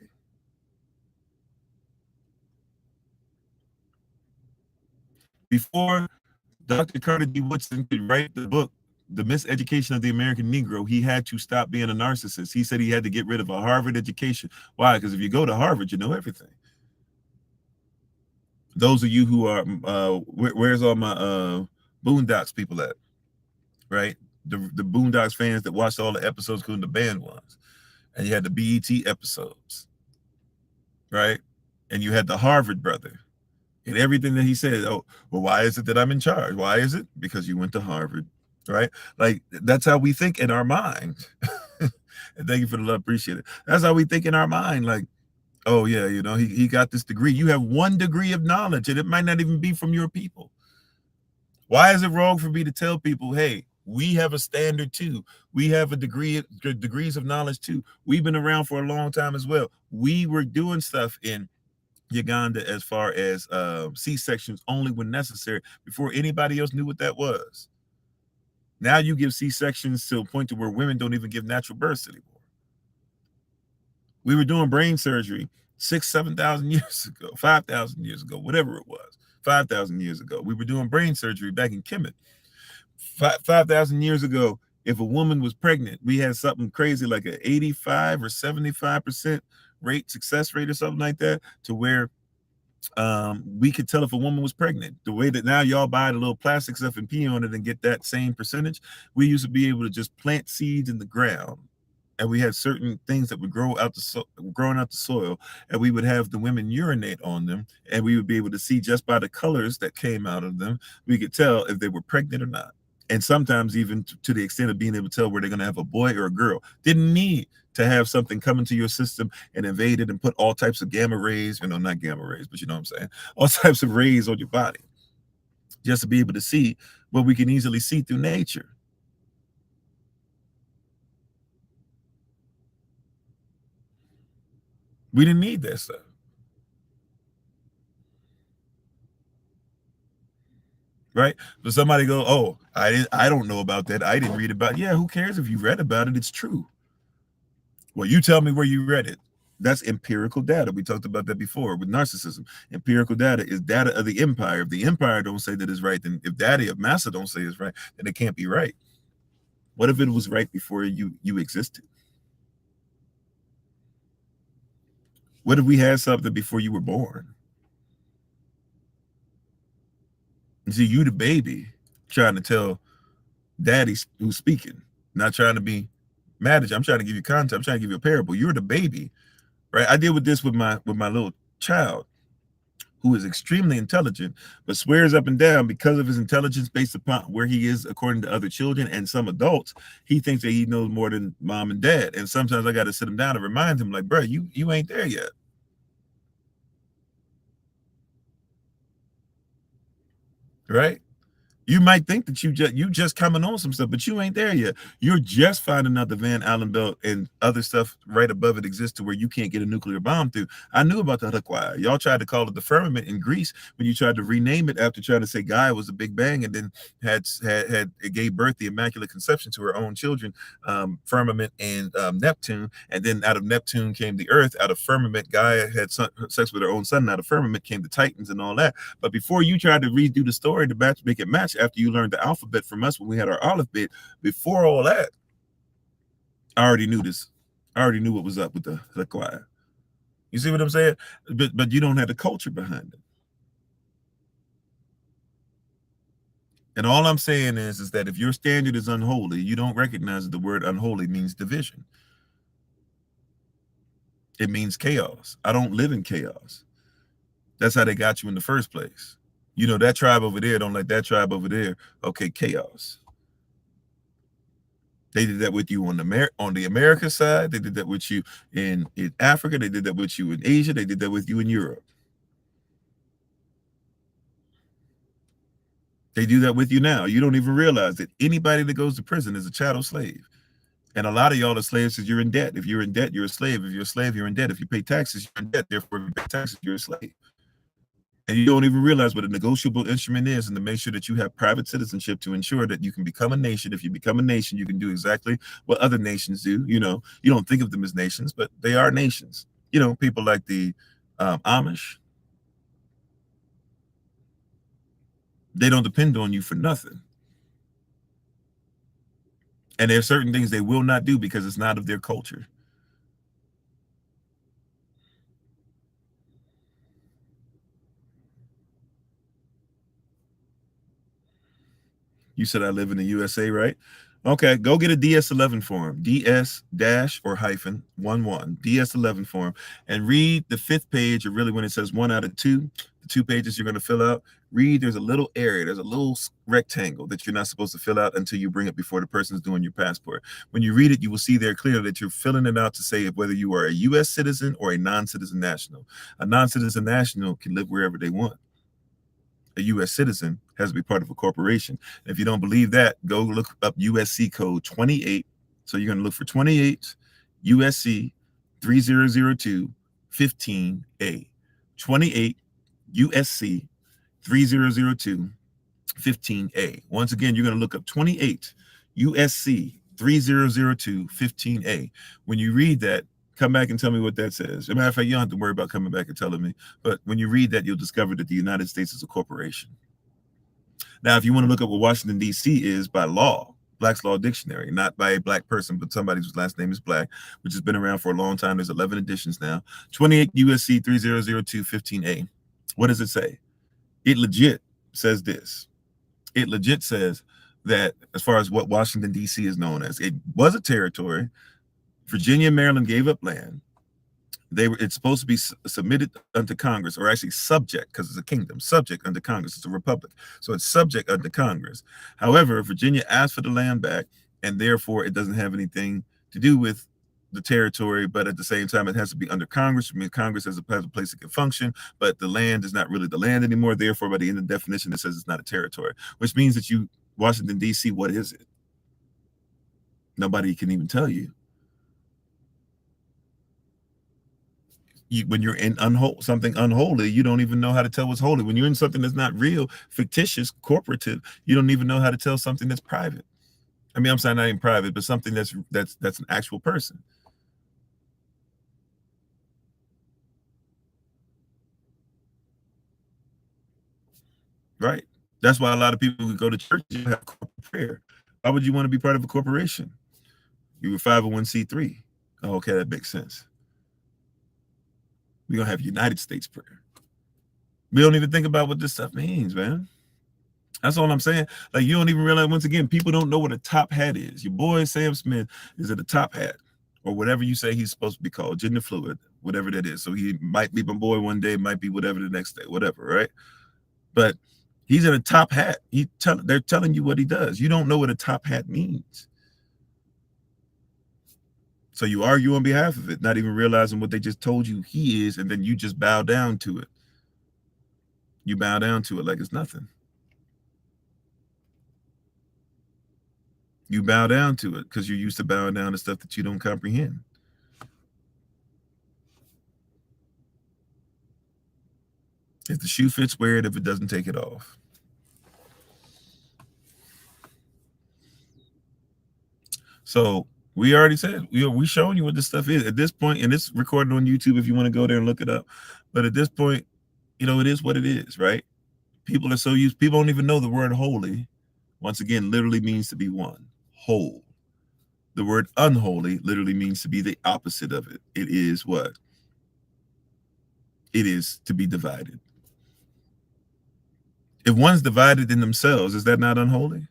[SPEAKER 1] Before Dr. Carter D. Woodson could write the book, The Miseducation of the American Negro, he had to stop being a narcissist. He said he had to get rid of a Harvard education. Why? Because if you go to Harvard, you know everything. Those of you who are, where's all my Boondocks people at? Right? The Boondocks fans that watched all the episodes, including the band ones. And you had the BET episodes, right? And you had the Harvard brother. And everything that he said, oh, well, why is it that I'm in charge? Why is it? Because you went to Harvard, right? Like that's how we think in our mind. And thank you for the love, appreciate it. That's how we think in our mind. Like, oh yeah, he got this degree. You have one degree of knowledge, and it might not even be from your people. Why is it wrong for me to tell people, hey, we have a standard too. We have a degrees of knowledge too. We've been around for a long time as well. We were doing stuff in Uganda as far as C-sections only when necessary before anybody else knew what that was. Now you give C-sections to a point to where women don't even give natural births anymore. We were doing brain surgery 6, 7,000 years ago, 5,000 years ago, whatever it was, 5,000 years ago. We were doing brain surgery back in Kemet. 5,000 years ago, if a woman was pregnant, we had something crazy like an 85 or 75% success rate or something like that, to where we could tell if a woman was pregnant. The way that now y'all buy the little plastic stuff and pee on it and get that same percentage, we used to be able to just plant seeds in the ground, and we had certain things that would growing out the soil, and we would have the women urinate on them, and we would be able to see just by the colors that came out of them, we could tell if they were pregnant or not. And sometimes even to the extent of being able to tell where they're going to have a boy or a girl. Didn't need to have something come into your system and invade it and put all types of gamma rays, not gamma rays, but you know what I'm saying, all types of rays on your body, just to be able to see what we can easily see through nature. We didn't need that stuff. Right? But somebody go, oh, I don't know about that. I didn't read about it. Yeah, who cares if you read about it? It's true. Well, you tell me where you read it. That's empirical data. We talked about that before with narcissism. Empirical data is data of the empire. If the empire don't say that it's right, then if daddy of massa don't say it's right, then it can't be right. What if it was right before you existed? What if we had something before you were born? See, you the baby trying to tell daddy who's speaking, not trying to be mad at you. I'm trying to give you content. I'm trying to give you a parable. You're the baby, right? I deal with this with my little child, who is extremely intelligent, but swears up and down because of his intelligence based upon where he is according to other children and some adults. He thinks that he knows more than mom and dad. And sometimes I got to sit him down and remind him, like, bro, you ain't there yet. Right? You might think that you just coming on some stuff, but you ain't there yet. You're just finding out the Van Allen belt and other stuff right above it exists to where you can't get a nuclear bomb through. I knew about the Hakwai. Y'all tried to call it the firmament in Greece when you tried to rename it after trying to say Gaia was the Big Bang, and then had it gave birth the Immaculate Conception to her own children, Firmament and Neptune, and then out of Neptune came the Earth. Out of Firmament, Gaia had sex with her own son. Out of Firmament came the Titans and all that. But before you tried to redo the story to make it match, after you learned the alphabet from us when we had our alphabet, before all that, I already knew this. I already knew what was up with the choir. You see what I'm saying? But you don't have the culture behind it. And all I'm saying is that if your standard is unholy, you don't recognize that the word unholy means division. It means chaos. I don't live in chaos. That's how they got you in the first place. That tribe over there don't like that tribe over there. Okay, chaos. They did that with you on the America side. They did that with you in Africa. They did that with you in Asia. They did that with you in Europe. They do that with you now. You don't even realize that anybody that goes to prison is a chattel slave. And a lot of y'all are slaves because you're in debt. If you're in debt, you're a slave. If you're a slave, you're in debt. If you pay taxes, you're in debt. Therefore, if you pay taxes, you're a slave. And you don't even realize what a negotiable instrument is, and to make sure that you have private citizenship to ensure that you can become a nation. If you become a nation, you can do exactly what other nations do. You don't think of them as nations, but they are nations. People like the Amish, they don't depend on you for nothing. And there are certain things they will not do because it's not of their culture. You said I live in the USA, right? Okay, go get a DS11 form, DS dash or hyphen 11, DS11 form, and read the 5th page, or really when it says 1 out of 2, the 2 pages you're going to fill out. Read, there's a little area, there's a little rectangle that you're not supposed to fill out until you bring it before the person's doing your passport. When you read it, you will see there clearly that you're filling it out to say whether you are a US citizen or a non-citizen national. A non-citizen national can live wherever they want. A U.S. citizen has to be part of a corporation. If you don't believe that, go look up USC code 28. So you're going to look for 28 USC 3002 15A. 28 USC 3002 15A. Once again, you're going to look up 28 USC 3002 15A. When you read that, Come back and tell me what that says. As a matter of fact, you don't have to worry about coming back and telling me. But when you read that, you'll discover that the United States is a corporation. Now, if you want to look up what Washington, D.C. is by law, Black's Law Dictionary, not by a black person, but somebody whose last name is Black, which has been around for a long time. There's 11 editions now. 28 USC 3002 15A. What does it say? It legit says this. It legit says that as far as what Washington, D.C. is known as, it was a territory. Virginia and Maryland gave up land. It's supposed to be submitted unto Congress, or actually subject, because it's a kingdom, subject unto Congress. It's a republic, so it's subject unto Congress. However, Virginia asked for the land back, and therefore it doesn't have anything to do with the territory, but at the same time it has to be under Congress. I mean, Congress has a place it can function, but the land is not really the land anymore. Therefore, by the end of the definition, it says it's not a territory, which means that Washington, D.C., what is it? Nobody can even tell you. When you're in something unholy, you don't even know how to tell what's holy. When you're in something that's not real, fictitious, corporative, you don't even know how to tell something that's private. I mean, I'm saying not even private, but something that's an actual person. Right. That's why a lot of people who go to church have corporate prayer. Why would you want to be part of a corporation? You were 501c3. Oh, okay, that makes sense. We're gonna have United States prayer. We don't even think about what this stuff means, man. That's all I'm saying. Like, you don't even realize, once again, people don't know what a top hat is. Your boy Sam Smith is at a top hat, or whatever you say he's supposed to be called, gender fluid, whatever that is. So he might be my boy one day, might be whatever the next day, whatever, right? But he's in a top hat. They're telling you what he does. You don't know what a top hat means. So you argue on behalf of it, not even realizing what they just told you he is, and then you just bow down to it. You bow down to it like it's nothing. You bow down to it because you're used to bowing down to stuff that you don't comprehend. If the shoe fits, wear it. If it doesn't, take it off. So we already said, we showing you what this stuff is at this point, and it's recorded on YouTube if you want to go there and look it up. But at this point, it is what it is, right? People are so used, people don't even know the word holy, once again, literally means to be one, whole. The word unholy literally means to be the opposite of it. It is what? It is to be divided. If one's divided in themselves, is that not unholy?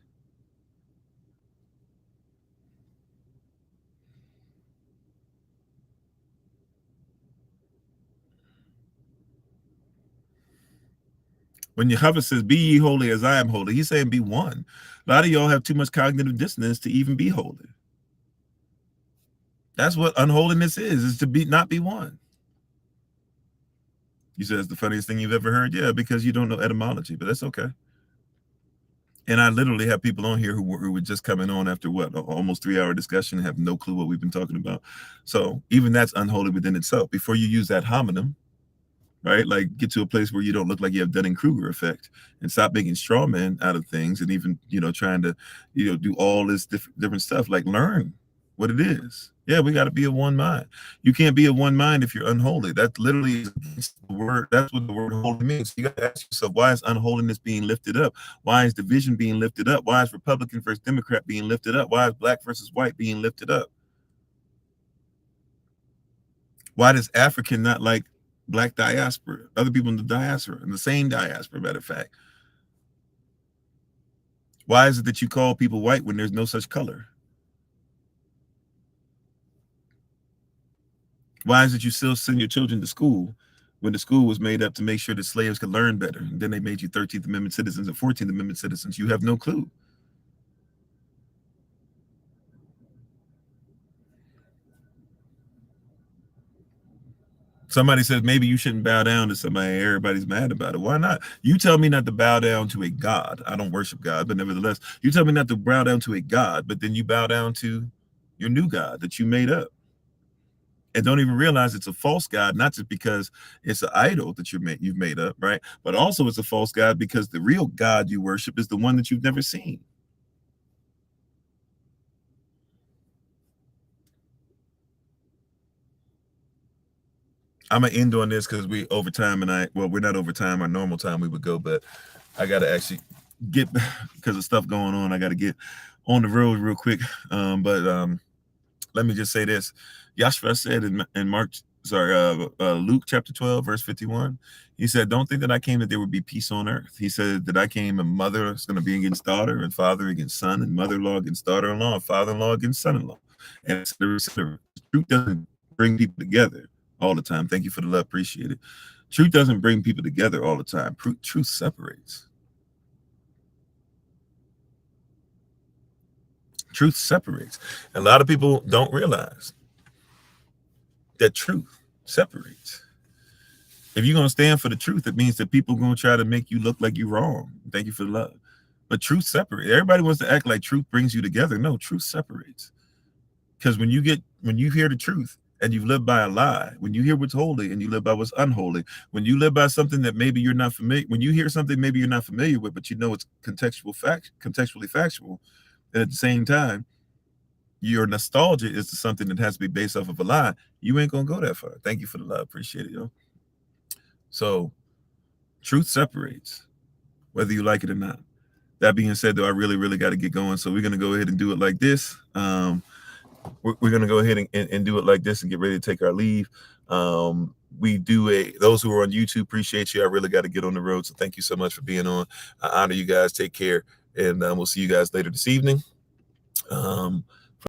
[SPEAKER 1] When Yahweh says, be ye holy as I am holy, he's saying be one. A lot of y'all have too much cognitive dissonance to even be holy. That's what unholiness is to not be one. You said it's the funniest thing you've ever heard? Yeah, because you don't know etymology, but that's okay. And I literally have people on here who were just coming on after what, almost 3-hour discussion, and have no clue what we've been talking about. So even that's unholy within itself. Before you use that homonym, right? Like, get to a place where you don't look like you have Dunning-Kruger effect, and stop making straw men out of things, and even, trying to, do all this different stuff. Like, learn what it is. Yeah, we got to be of one mind. You can't be of one mind if you're unholy. That literally is the word. That's what the word holy means. You got to ask yourself, why is unholiness being lifted up? Why is division being lifted up? Why is Republican versus Democrat being lifted up? Why is black versus white being lifted up? Why does African not like black diaspora, other people in the diaspora, in the same diaspora, matter of fact? Why is it that you call people white when there's no such color? Why is it you still send your children to school when the school was made up to make sure that slaves could learn better? And then they made you 13th Amendment citizens and 14th Amendment citizens. You have no clue. Somebody says maybe you shouldn't bow down to somebody. Everybody's mad about it. Why not? You tell me not to bow down to a God. I don't worship God, but nevertheless, you tell me not to bow down to a God, but then you bow down to your new God that you made up. And don't even realize it's a false God, not just because it's an idol that you've made up, right? But also it's a false God because the real God you worship is the one that you've never seen. I'm gonna end on this because we overtime, and we're not overtime. Our normal time we would go, but I gotta actually get because of stuff going on. I gotta get on the road real quick. But let me just say this: Yahshua said in Luke chapter 12, verse 51. He said, "Don't think that I came that there would be peace on earth." He said that I came, a mother is going to be against daughter, and father against son, and mother-in-law against daughter-in-law, and father-in-law against son-in-law, and et cetera, et cetera. Truth doesn't bring people together all the time. Thank you for the love, appreciate it. Truth doesn't bring people together all the time. Truth separates. Truth separates. A lot of people don't realize that truth separates. If you're going to stand for the truth, it means that people are going to try to make you look like you're wrong. Thank you for the love. But truth separates. Everybody wants to act like truth brings you together. No, truth separates. Because when you hear the truth and you live by a lie, when you hear what's holy and you live by what's unholy, when you live by something that maybe you're not familiar, when you hear something maybe you're not familiar with, but you know it's contextually factual, and at the same time, your nostalgia is to something that has to be based off of a lie, you ain't gonna go that far. Thank you for the love. Appreciate it, yo. So truth separates, whether you like it or not. That being said, though, I really, really got to get going. So we're going to go ahead and do it like this. We're going to go ahead and do it like this and get ready to take our leave. Those who are on YouTube, appreciate you. I really got to get on the road. So thank you so much for being on. I honor you guys. Take care. And we'll see you guys later this evening.